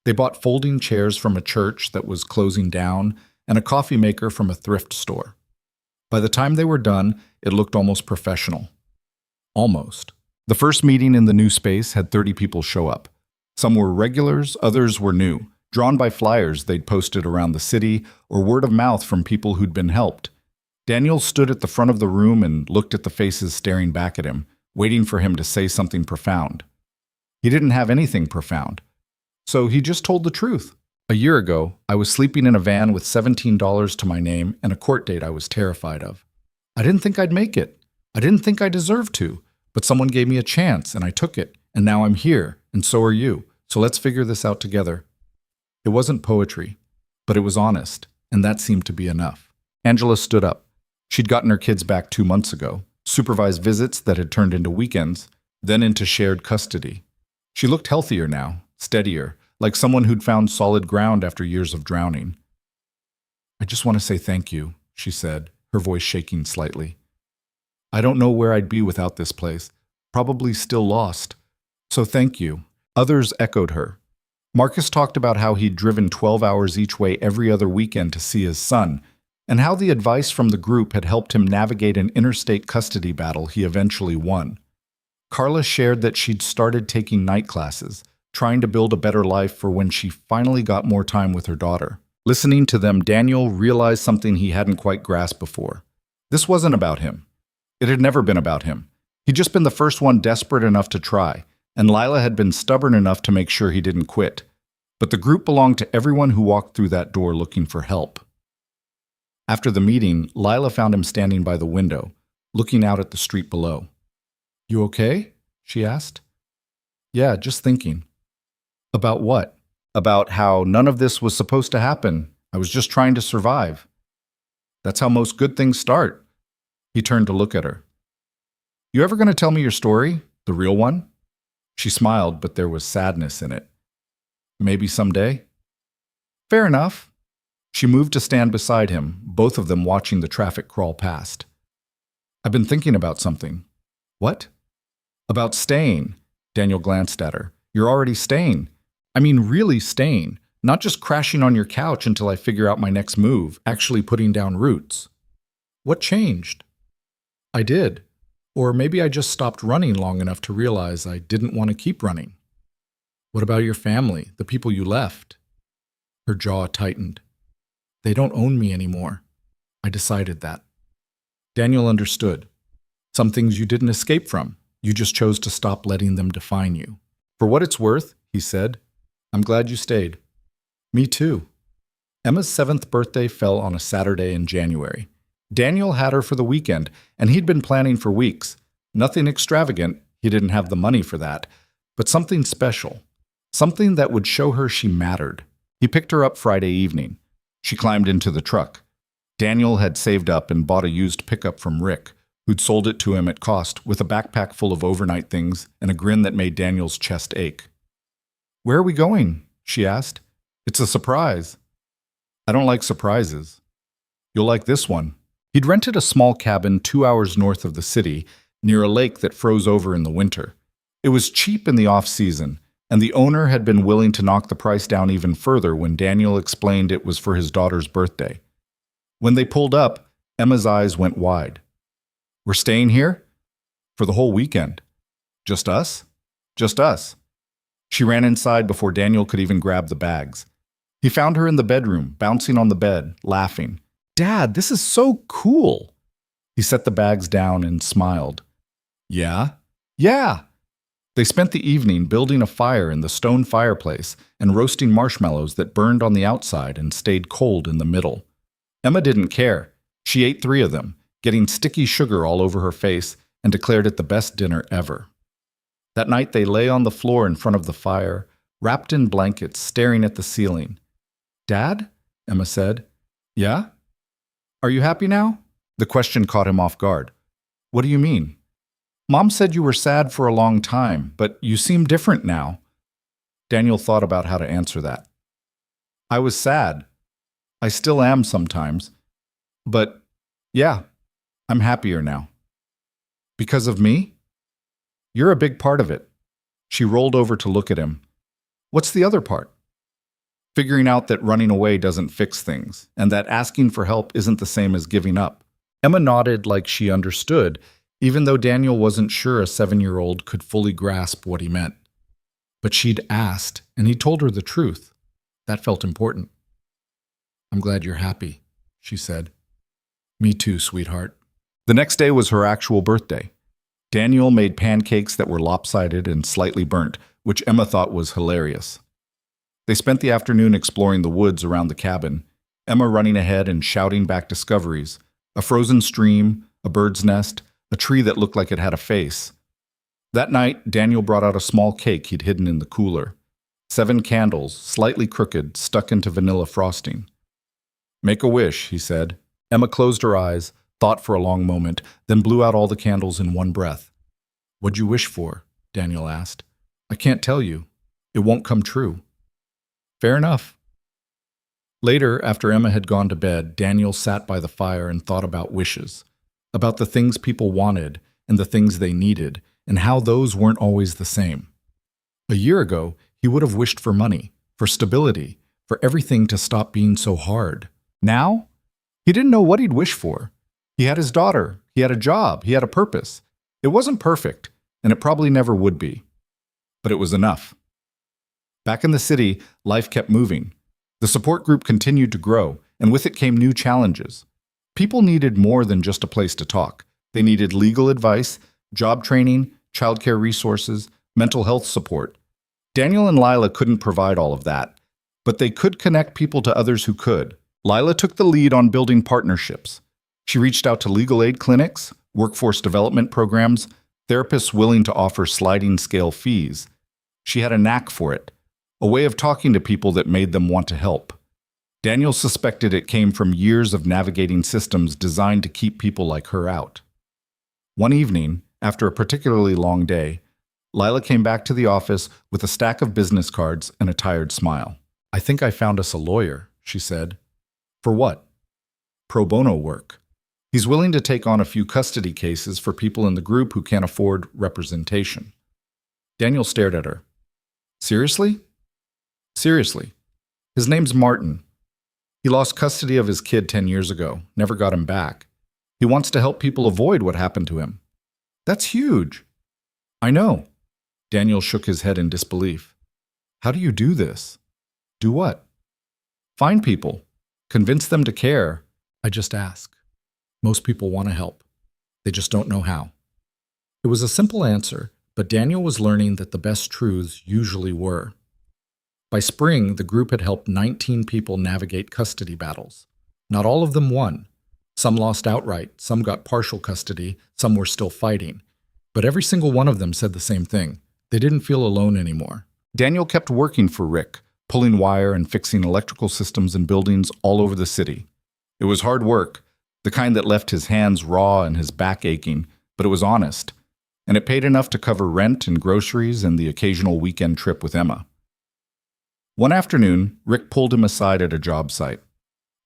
They bought folding chairs from a church that was closing down and a coffee maker from a thrift store. By the time they were done, it looked almost professional. Almost. The first meeting in the new space had 30 people show up. Some were regulars, others were new, drawn by flyers they'd posted around the city or word of mouth from people who'd been helped. Daniel stood at the front of the room and looked at the faces staring back at him, waiting for him to say something profound. He didn't have anything profound, so he just told the truth. A year ago, I was sleeping in a van with $17 to my name and a court date I was terrified of. I didn't think I'd make it. I didn't think I deserved to, but someone gave me a chance and I took it, and now I'm here, and so are you, so let's figure this out together. It wasn't poetry, but it was honest, and that seemed to be enough. Angela stood up. She'd gotten her kids back 2 months ago, supervised visits that had turned into weekends, then into shared custody. She looked healthier now, steadier, like someone who'd found solid ground after years of drowning. I just want to say thank you, she said, her voice shaking slightly. I don't know where I'd be without this place, probably still lost. So thank you. Others echoed her. Marcus talked about how he'd driven 12 hours each way every other weekend to see his son, and how the advice from the group had helped him navigate an interstate custody battle he eventually won. Carla shared that she'd started taking night classes, trying to build a better life for when she finally got more time with her daughter. Listening to them, Daniel realized something he hadn't quite grasped before. This wasn't about him. It had never been about him. He'd just been the first one desperate enough to try, and Lila had been stubborn enough to make sure he didn't quit. But the group belonged to everyone who walked through that door looking for help. After the meeting, Lila found him standing by the window, looking out at the street below. You okay? She asked. Yeah, just thinking. About what? About how none of this was supposed to happen. I was just trying to survive. That's how most good things start. He turned to look at her. You ever going to tell me your story? The real one? She smiled, but there was sadness in it. Maybe someday? Fair enough. She moved to stand beside him, both of them watching the traffic crawl past. I've been thinking about something. What? About staying. Daniel glanced at her. You're already staying. I mean really staying, not just crashing on your couch until I figure out my next move, actually putting down roots. What changed? I did. Or maybe I just stopped running long enough to realize I didn't want to keep running. What about your family, the people you left? Her jaw tightened. They don't own me anymore. I decided that. Daniel understood. Some things you didn't escape from. You just chose to stop letting them define you. For what it's worth, he said, I'm glad you stayed. Me too. Emma's 7th birthday fell on a Saturday in January. Daniel had her for the weekend, and he'd been planning for weeks. Nothing extravagant, he didn't have the money for that, but something special. Something that would show her she mattered. He picked her up Friday evening. She climbed into the truck. Daniel had saved up and bought a used pickup from Rick, who'd sold it to him at cost with a backpack full of overnight things and a grin that made Daniel's chest ache. Where are we going? She asked. It's a surprise. I don't like surprises. You'll like this one. He'd rented a small cabin 2 hours north of the city, near a lake that froze over in the winter. It was cheap in the off-season, and the owner had been willing to knock the price down even further when Daniel explained it was for his daughter's birthday. When they pulled up, Emma's eyes went wide. We're staying here? For the whole weekend. Just us? Just us. She ran inside before Daniel could even grab the bags. He found her in the bedroom, bouncing on the bed, laughing. Dad, this is so cool. He set the bags down and smiled. Yeah? Yeah! They spent the evening building a fire in the stone fireplace and roasting marshmallows that burned on the outside and stayed cold in the middle. Emma didn't care. She ate 3 of them, getting sticky sugar all over her face, and declared it the best dinner ever. That night they lay on the floor in front of the fire, wrapped in blankets, staring at the ceiling. Dad? Emma said. Yeah? Are you happy now? The question caught him off guard. What do you mean? Mom said you were sad for a long time, but you seem different now. Daniel thought about how to answer that. I was sad. I still am sometimes. But, yeah, I'm happier now. Because of me? You're a big part of it. She rolled over to look at him. What's the other part? Figuring out that running away doesn't fix things, and that asking for help isn't the same as giving up. Emma nodded like she understood, even though Daniel wasn't sure a 7-year-old could fully grasp what he meant. But she'd asked, and he told her the truth. That felt important. "I'm glad you're happy," she said. "Me too, sweetheart." The next day was her actual birthday. Daniel made pancakes that were lopsided and slightly burnt, which Emma thought was hilarious. They spent the afternoon exploring the woods around the cabin, Emma running ahead and shouting back discoveries: a frozen stream, a bird's nest, a tree that looked like it had a face. That night, Daniel brought out a small cake he'd hidden in the cooler. 7 candles, slightly crooked, stuck into vanilla frosting. "Make a wish," he said. Emma closed her eyes, thought for a long moment, then blew out all the candles in one breath. "What'd you wish for?" Daniel asked. "I can't tell you. It won't come true." "Fair enough." Later, after Emma had gone to bed, Daniel sat by the fire and thought about wishes, about the things people wanted and the things they needed, and how those weren't always the same. A year ago, he would have wished for money, for stability, for everything to stop being so hard. Now, he didn't know what he'd wish for. He had his daughter, he had a job, he had a purpose. It wasn't perfect, and it probably never would be. But it was enough. Back in the city, life kept moving. The support group continued to grow, and with it came new challenges. People needed more than just a place to talk. They needed legal advice, job training, childcare resources, mental health support. Daniel and Lila couldn't provide all of that, but they could connect people to others who could. Lila took the lead on building partnerships. She reached out to legal aid clinics, workforce development programs, therapists willing to offer sliding scale fees. She had a knack for it, a way of talking to people that made them want to help. Daniel suspected it came from years of navigating systems designed to keep people like her out. One evening, after a particularly long day, Lila came back to the office with a stack of business cards and a tired smile. "I think I found us a lawyer," she said. "For what?" "Pro bono work. He's willing to take on a few custody cases for people in the group who can't afford representation." Daniel stared at her. "Seriously?" "Seriously. His name's Martin. He lost custody of his kid 10 years ago, never got him back. He wants to help people avoid what happened to him." "That's huge." "I know." Daniel shook his head in disbelief. "How do you do this?" "Do what?" "Find people. Convince them to care." "I just ask. Most people want to help. They just don't know how." It was a simple answer, but Daniel was learning that the best truths usually were. By spring, the group had helped 19 people navigate custody battles. Not all of them won. Some lost outright, some got partial custody, some were still fighting. But every single one of them said the same thing. They didn't feel alone anymore. Daniel kept working for Rick, pulling wire and fixing electrical systems in buildings all over the city. It was hard work, the kind that left his hands raw and his back aching, but it was honest, and it paid enough to cover rent and groceries and the occasional weekend trip with Emma. One afternoon, Rick pulled him aside at a job site.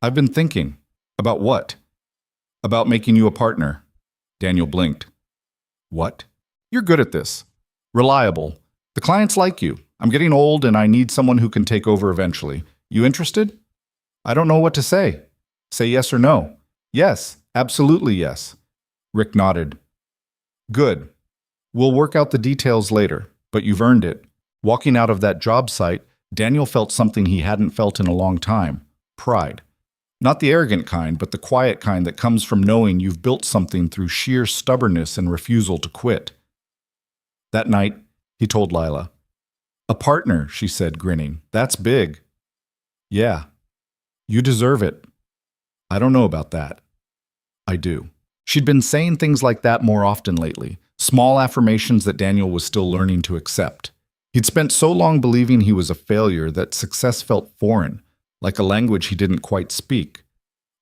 "I've been thinking." "About what?" "About making you a partner." Daniel blinked. "What?" "You're good at this. Reliable. The clients like you. I'm getting old and I need someone who can take over eventually. You interested?" "I don't know what to say." "Say yes or no." "Yes, absolutely yes." Rick nodded. "Good. We'll work out the details later, but you've earned it." Walking out of that job site, Daniel felt something he hadn't felt in a long time: pride. Not the arrogant kind, but the quiet kind that comes from knowing you've built something through sheer stubbornness and refusal to quit. That night, he told Lila. "A partner," she said, grinning. "That's big." "Yeah. You deserve it." "I don't know about that." "I do." She'd been saying things like that more often lately, small affirmations that Daniel was still learning to accept. He'd spent so long believing he was a failure that success felt foreign, like a language he didn't quite speak.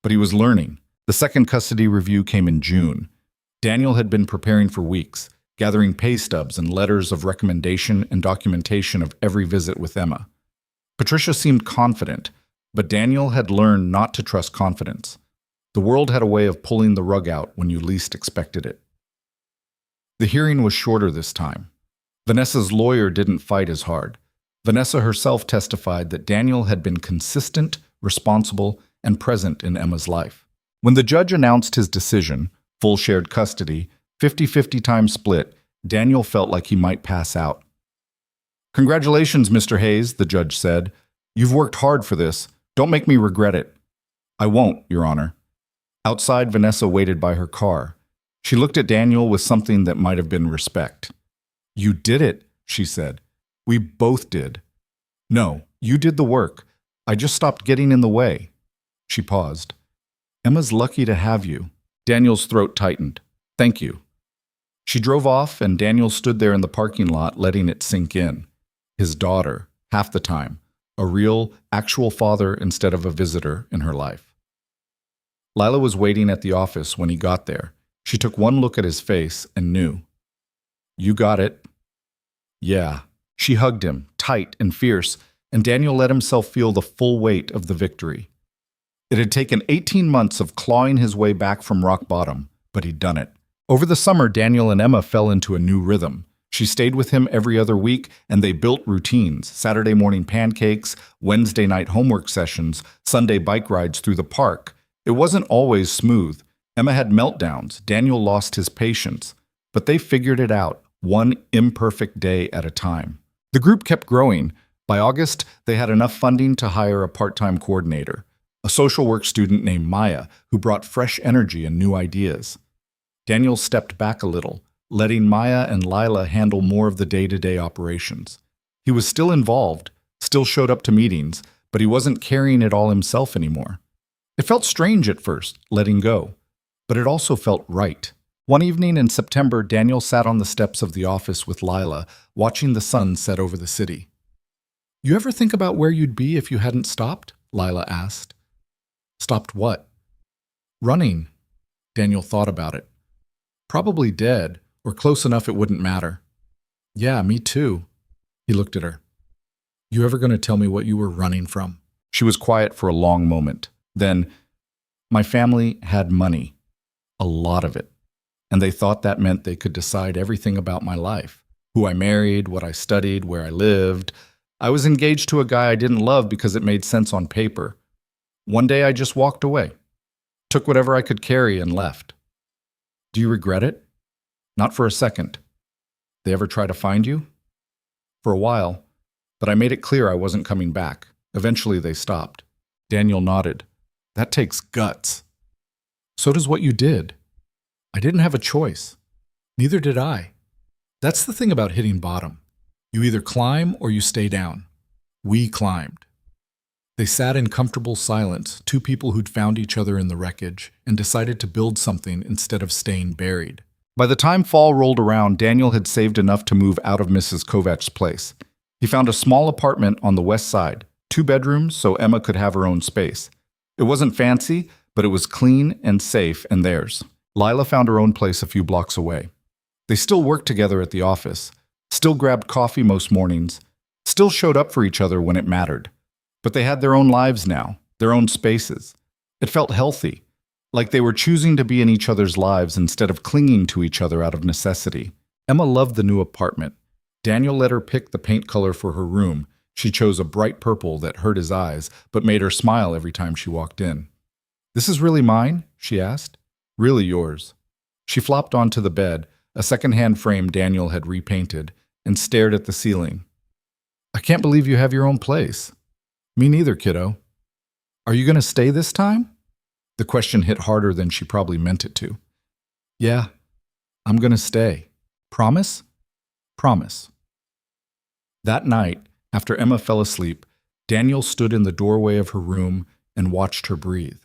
But he was learning. The second custody review came in June. Daniel had been preparing for weeks, gathering pay stubs and letters of recommendation and documentation of every visit with Emma. Patricia seemed confident, but Daniel had learned not to trust confidence. The world had a way of pulling the rug out when you least expected it. The hearing was shorter this time. Vanessa's lawyer didn't fight as hard. Vanessa herself testified that Daniel had been consistent, responsible, and present in Emma's life. When the judge announced his decision, full shared custody, 50-50 time split. Daniel felt like he might pass out. "Congratulations, Mr. Hayes," the judge said. "You've worked hard for this. Don't make me regret it." "I won't, Your Honor." Outside, Vanessa waited by her car. She looked at Daniel with something that might have been respect. "You did it," she said. "We both did." "No, you did the work. I just stopped getting in the way." She paused. "Emma's lucky to have you." Daniel's throat tightened. "Thank you." She drove off, and Daniel stood there in the parking lot, letting it sink in. His daughter, half the time, a real, actual father instead of a visitor in her life. Lila was waiting at the office when he got there. She took one look at his face and knew. "You got it." "Yeah." She hugged him, tight and fierce, and Daniel let himself feel the full weight of the victory. It had taken 18 months of clawing his way back from rock bottom, but he'd done it. Over the summer, Daniel and Emma fell into a new rhythm. She stayed with him every other week, and they built routines: Saturday morning pancakes, Wednesday night homework sessions, Sunday bike rides through the park. It wasn't always smooth. Emma had meltdowns. Daniel lost his patience. But they figured it out, one imperfect day at a time. The group kept growing. By August, they had enough funding to hire a part-time coordinator, a social work student named Maya, who brought fresh energy and new ideas. Daniel stepped back a little, letting Maya and Lila handle more of the day-to-day operations. He was still involved, still showed up to meetings, but he wasn't carrying it all himself anymore. It felt strange at first, letting go, but it also felt right. One evening in September, Daniel sat on the steps of the office with Lila, watching the sun set over the city. "You ever think about where you'd be if you hadn't stopped?" Lila asked. "Stopped what?" "Running." Daniel thought about it. "Probably dead, or close enough it wouldn't matter." "Yeah, me too." He looked at her. "You ever going to tell me what you were running from?" She was quiet for a long moment. Then, "My family had money. A lot of it. And they thought that meant they could decide everything about my life. Who I married, what I studied, where I lived. I was engaged to a guy I didn't love because it made sense on paper. One day I just walked away. Took whatever I could carry and left." "Do you regret it?" "Not for a second." "They ever try to find you?" "For a while, but I made it clear I wasn't coming back. Eventually they stopped." Daniel nodded. "That takes guts." "So does what you did." "I didn't have a choice." "Neither did I." That's the thing about hitting bottom. You either climb or you stay down. We climbed. They sat in comfortable silence, two people who'd found each other in the wreckage, and decided to build something instead of staying buried. By the time fall rolled around, Daniel had saved enough to move out of Mrs. Kovach's place. He found a small apartment on the west side, 2 bedrooms so Emma could have her own space. It wasn't fancy, but it was clean and safe and theirs. Lila found her own place a few blocks away. They still worked together at the office, still grabbed coffee most mornings, still showed up for each other when it mattered. But they had their own lives now, their own spaces. It felt healthy, like they were choosing to be in each other's lives instead of clinging to each other out of necessity. Emma loved the new apartment. Daniel let her pick the paint color for her room. She chose a bright purple that hurt his eyes, but made her smile every time she walked in. "This is really mine?" she asked. "Really yours." She flopped onto the bed, a second-hand frame Daniel had repainted, and stared at the ceiling. "I can't believe you have your own place." "Me neither, kiddo." "Are you going to stay this time?" The question hit harder than she probably meant it to. "Yeah, I'm going to stay." "Promise?" "Promise." That night, after Emma fell asleep, Daniel stood in the doorway of her room and watched her breathe.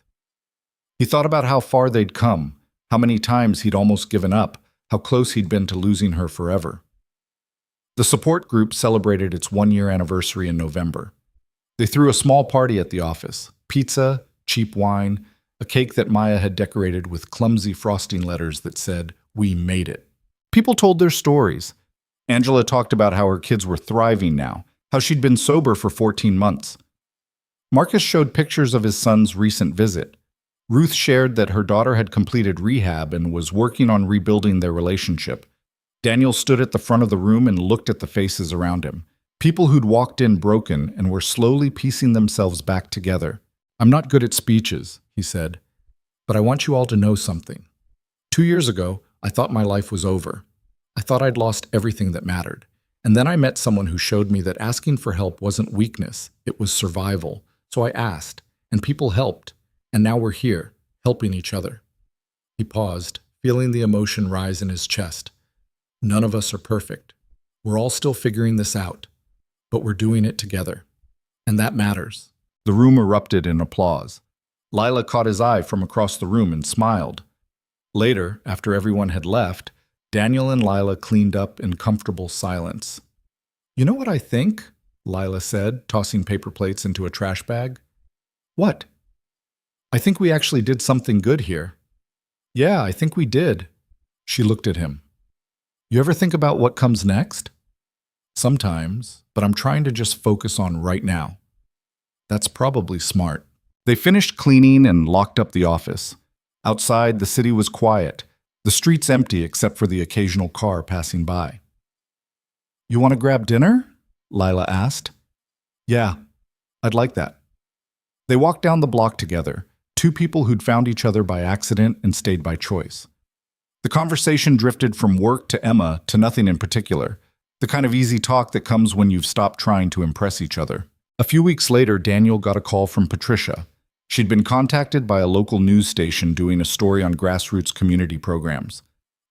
He thought about how far they'd come, how many times he'd almost given up, how close he'd been to losing her forever. The support group celebrated its 1-year anniversary in November. They threw a small party at the office: pizza, cheap wine, a cake that Maya had decorated with clumsy frosting letters that said, "We made it." People told their stories. Angela talked about how her kids were thriving now, how she'd been sober for 14 months. Marcus showed pictures of his son's recent visit. Ruth shared that her daughter had completed rehab and was working on rebuilding their relationship. Daniel stood at the front of the room and looked at the faces around him. People who'd walked in broken and were slowly piecing themselves back together. "I'm not good at speeches," he said, "but I want you all to know something. 2 years ago, I thought my life was over. I thought I'd lost everything that mattered. And then I met someone who showed me that asking for help wasn't weakness, it was survival. So I asked, and people helped. And now we're here, helping each other." He paused, feeling the emotion rise in his chest. None of us are perfect. We're all still figuring this out, but we're doing it together. And that matters. The room erupted in applause. Lila caught his eye from across the room and smiled. Later, after everyone had left, Daniel and Lila cleaned up in comfortable silence. "You know what I think?" Lila said, tossing paper plates into a trash bag. "What?" "I think we actually did something good here." "Yeah, I think we did." She looked at him. "You ever think about what comes next?" "Sometimes, but I'm trying to just focus on right now." "That's probably smart." They finished cleaning and locked up the office. Outside, the city was quiet, the streets empty except for the occasional car passing by. "You want to grab dinner?" Lila asked. "Yeah, I'd like that." They walked down the block together, two people who'd found each other by accident and stayed by choice. The conversation drifted from work to Emma to nothing in particular, the kind of easy talk that comes when you've stopped trying to impress each other. A few weeks later, Daniel got a call from Patricia. She'd been contacted by a local news station doing a story on grassroots community programs.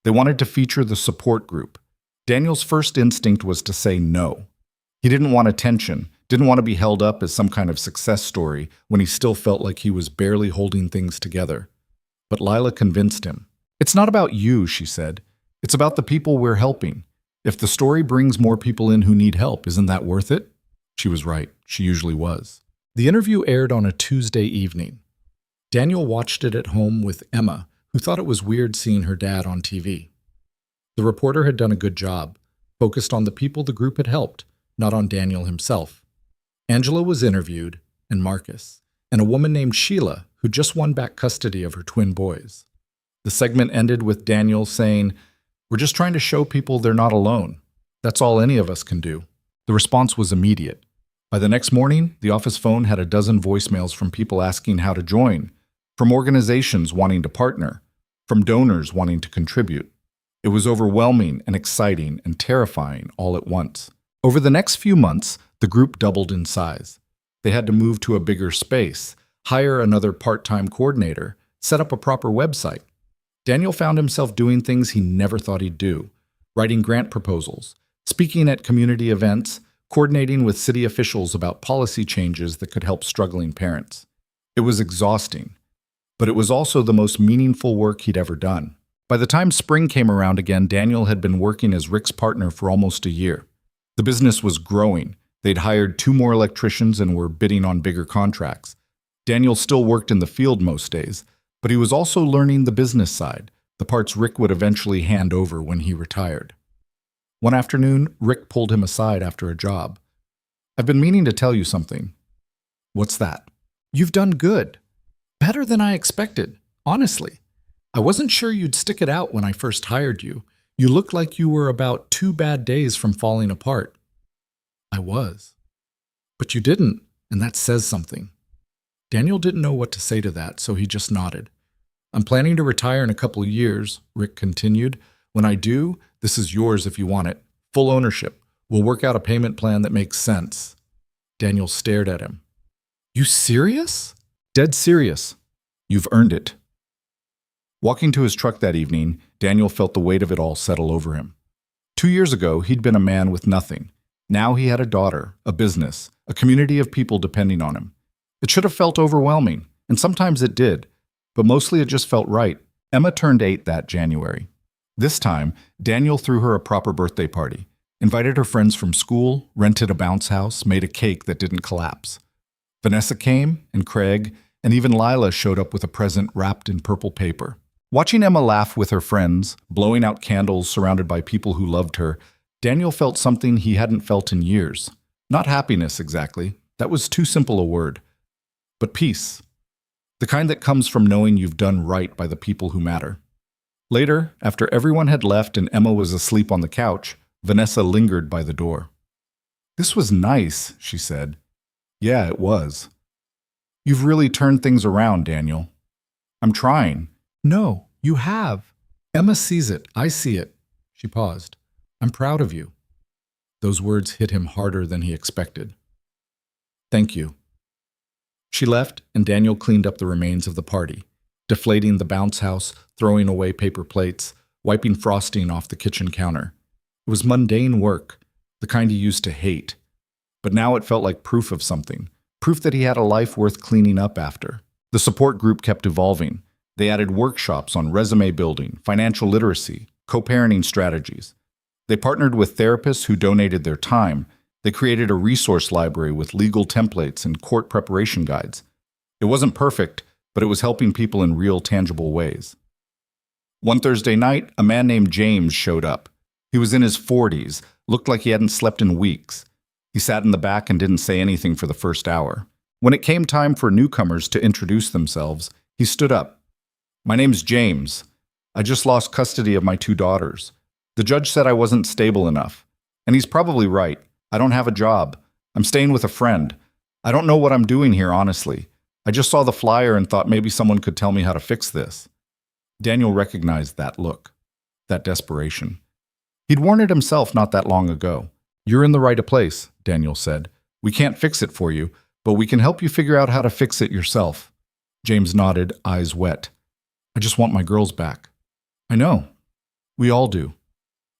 They wanted to feature the support group. Daniel's first instinct was to say no. He didn't want attention, didn't want to be held up as some kind of success story when he still felt like he was barely holding things together. But Lila convinced him. "It's not about you," she said. "It's about the people we're helping. If the story brings more people in who need help, isn't that worth it?" She was right. She usually was. The interview aired on a Tuesday evening. Daniel watched it at home with Emma, who thought it was weird seeing her dad on TV. The reporter had done a good job, focused on the people the group had helped, not on Daniel himself. Angela was interviewed, and Marcus, and a woman named Sheila, who just won back custody of her twin boys. The segment ended with Daniel saying, "We're just trying to show people they're not alone. That's all any of us can do." The response was immediate. By the next morning, the office phone had a dozen voicemails from people asking how to join, from organizations wanting to partner, from donors wanting to contribute. It was overwhelming and exciting and terrifying all at once. Over the next few months, the group doubled in size. They had to move to a bigger space, hire another part-time coordinator, set up a proper website. Daniel found himself doing things he never thought he'd do, writing grant proposals, speaking at community events, coordinating with city officials about policy changes that could help struggling parents. It was exhausting, but it was also the most meaningful work he'd ever done. By the time spring came around again, Daniel had been working as Rick's partner for almost a year. The business was growing. They'd hired 2 more electricians and were bidding on bigger contracts. Daniel still worked in the field most days, but he was also learning the business side, the parts Rick would eventually hand over when he retired. One afternoon, Rick pulled him aside after a job. "I've been meaning to tell you something." "What's that?" "You've done good. Better than I expected, honestly. I wasn't sure you'd stick it out when I first hired you. You looked like you were about 2 bad days from falling apart." "I was." "But you didn't, and that says something." Daniel didn't know what to say to that, so he just nodded. "I'm planning to retire in a couple of years," Rick continued. "When I do, this is yours if you want it. Full ownership. We'll work out a payment plan that makes sense." Daniel stared at him. "You serious?" "Dead serious. You've earned it." Walking to his truck that evening, Daniel felt the weight of it all settle over him. 2 years ago, he'd been a man with nothing. Now he had a daughter, a business, a community of people depending on him. It should have felt overwhelming, and sometimes it did, but mostly it just felt right. Emma turned 8 that January. This time, Daniel threw her a proper birthday party, invited her friends from school, rented a bounce house, made a cake that didn't collapse. Vanessa came, and Craig, and even Lila showed up with a present wrapped in purple paper. Watching Emma laugh with her friends, blowing out candles surrounded by people who loved her, Daniel felt something he hadn't felt in years. Not happiness, exactly. That was too simple a word. But peace. The kind that comes from knowing you've done right by the people who matter. Later, after everyone had left and Emma was asleep on the couch, Vanessa lingered by the door. "This was nice," she said. "Yeah, it was." "You've really turned things around, Daniel." "I'm trying." "No, you have. Emma sees it. I see it. She paused. I'm proud of you. Those words hit him harder than he expected. Thank you. She left, and Daniel cleaned up the remains of the party, deflating the bounce house, throwing away paper plates, wiping frosting off the kitchen counter. It was mundane work, the kind he used to hate. But now it felt like proof of something, proof that he had a life worth cleaning up after. The support group kept evolving. They added workshops on resume building, financial literacy, co-parenting strategies. They partnered with therapists who donated their time. They created a resource library with legal templates and court preparation guides. It wasn't perfect, but it was helping people in real, tangible ways. One Thursday night, a man named James showed up. He was in his 40s, looked like he hadn't slept in weeks. He sat in the back and didn't say anything for the first hour. When it came time for newcomers to introduce themselves, he stood up. My name's James. I just lost custody of my 2 daughters. The judge said I wasn't stable enough. And he's probably right. I don't have a job. I'm staying with a friend. I don't know what I'm doing here, honestly. I just saw the flyer and thought maybe someone could tell me how to fix this. Daniel recognized that look, that desperation. He'd worn it himself not that long ago. You're in the right place, Daniel said. We can't fix it for you, but we can help you figure out how to fix it yourself. James nodded, eyes wet. I just want my girls back. I know. We all do.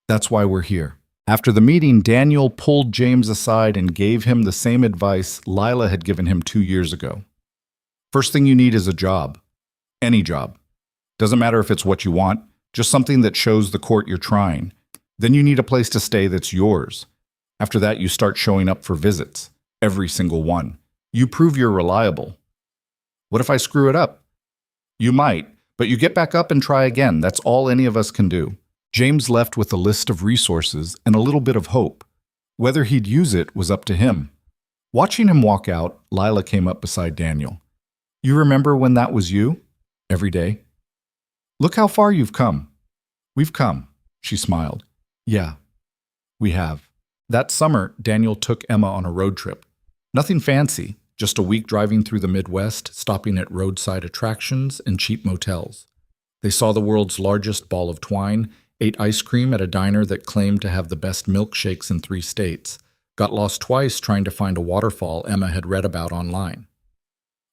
That's why we're here. After the meeting, Daniel pulled James aside and gave him the same advice Lila had given him 2 years ago. First thing you need is a job. Any job. Doesn't matter if it's what you want, just something that shows the court you're trying. Then you need a place to stay that's yours. After that, you start showing up for visits. Every single one. You prove you're reliable. What if I screw it up? You might, but you get back up and try again. That's all any of us can do. James left with a list of resources and a little bit of hope. Whether he'd use it was up to him. Watching him walk out, Lila came up beside Daniel. You remember when that was you? Every day? Look how far you've come. We've come, she smiled. Yeah, we have. That summer, Daniel took Emma on a road trip. Nothing fancy, just a week driving through the Midwest, stopping at roadside attractions and cheap motels. They saw the world's largest ball of twine, ate ice cream at a diner that claimed to have the best milkshakes in 3 states, got lost twice trying to find a waterfall Emma had read about online.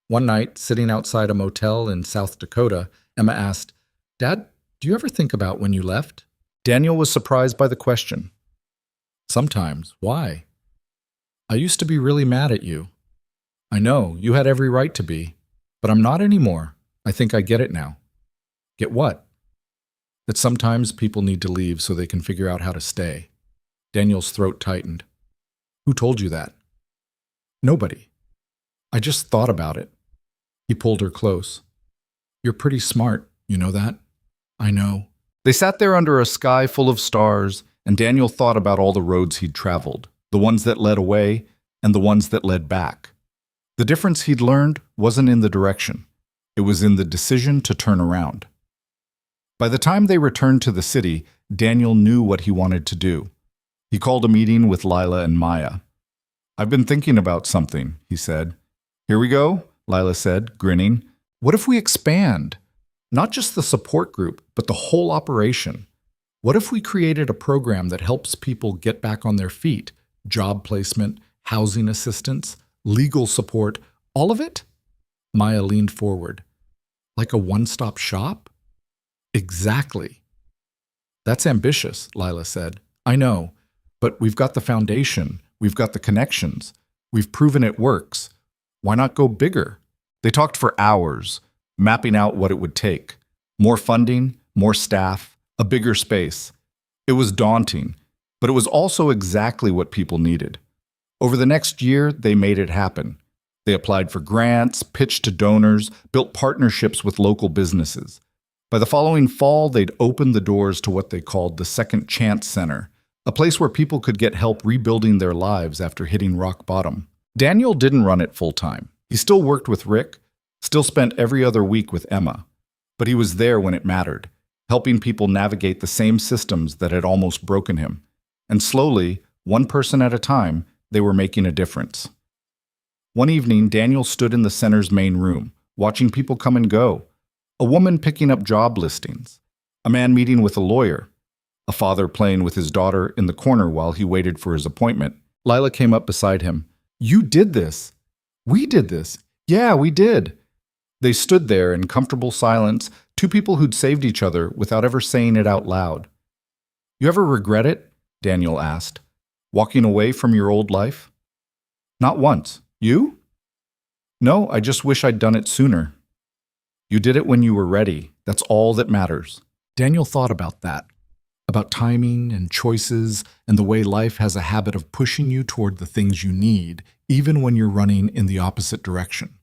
One night, sitting outside a motel in South Dakota, Emma asked, Dad, do you ever think about when you left? Daniel was surprised by the question. Sometimes. Why? I used to be really mad at you. I know, you had every right to be, but I'm not anymore. I think I get it now. Get what? That sometimes people need to leave so they can figure out how to stay. Daniel's throat tightened. Who told you that? Nobody. I just thought about it. He pulled her close. You're pretty smart, you know that? I know. They sat there under a sky full of stars, and Daniel thought about all the roads he'd traveled, the ones that led away and the ones that led back. The difference he'd learned wasn't in the direction. It was in the decision to turn around. By the time they returned to the city, Daniel knew what he wanted to do. He called a meeting with Lila and Maya. I've been thinking about something, he said. Here we go, Lila said, grinning. What if we expand? Not just the support group, but the whole operation. What if we created a program that helps people get back on their feet? Job placement, housing assistance, legal support, all of it? Maya leaned forward. Like a one-stop shop? Exactly. That's ambitious, Lila said. I know, but we've got the foundation, we've got the connections, we've proven it works. Why not go bigger? They talked for hours, mapping out what it would take. More funding, more staff, a bigger space. It was daunting, but it was also exactly what people needed. Over the next year, they made it happen. They applied for grants, pitched to donors, built partnerships with local businesses. By the following fall, they'd opened the doors to what they called the Second Chance Center, a place where people could get help rebuilding their lives after hitting rock bottom. Daniel didn't run it full-time. He still worked with Rick, still spent every other week with Emma. But he was there when it mattered, helping people navigate the same systems that had almost broken him. And slowly, one person at a time, they were making a difference. One evening, Daniel stood in the center's main room, watching people come and go. A woman picking up job listings, a man meeting with a lawyer, a father playing with his daughter in the corner while he waited for his appointment. Lila came up beside him. "You did this. We did this. Yeah, we did." They stood there in comfortable silence, two people who'd saved each other without ever saying it out loud. "You ever regret it?" Daniel asked. "Walking away from your old life?" "Not once. You?" "No, I just wish I'd done it sooner." "You did it when you were ready. That's all that matters." Daniel thought about that, about timing and choices and the way life has a habit of pushing you toward the things you need, even when you're running in the opposite direction.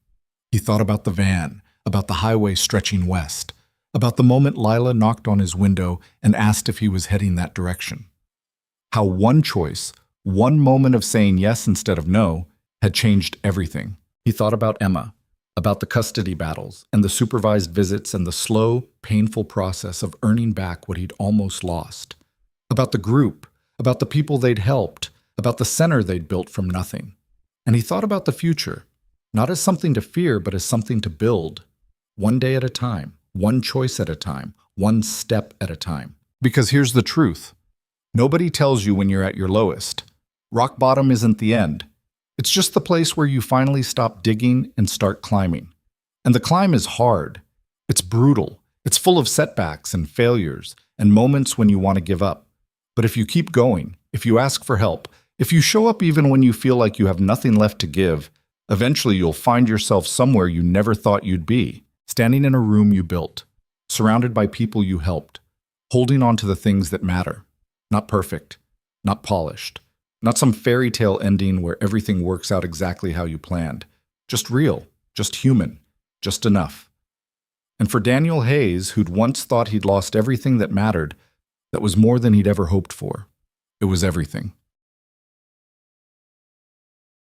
He thought about the van, about the highway stretching west, about the moment Lila knocked on his window and asked if he was heading that direction. How one choice, one moment of saying yes instead of no, had changed everything. He thought about Emma, about the custody battles and the supervised visits and the slow, painful process of earning back what he'd almost lost. About the group, about the people they'd helped, about the center they'd built from nothing. And he thought about the future, not as something to fear, but as something to build, one day at a time, one choice at a time, one step at a time. Because here's the truth. Nobody tells you when you're at your lowest. Rock bottom isn't the end. It's just the place where you finally stop digging and start climbing. And the climb is hard. It's brutal. It's full of setbacks and failures and moments when you want to give up. But if you keep going, if you ask for help, if you show up even when you feel like you have nothing left to give, eventually you'll find yourself somewhere you never thought you'd be, standing in a room you built, surrounded by people you helped, holding on to the things that matter. Not perfect, not polished, not some fairy tale ending where everything works out exactly how you planned. Just real, just human, just enough. And for Daniel Hayes, who'd once thought he'd lost everything that mattered, that was more than he'd ever hoped for. It was everything.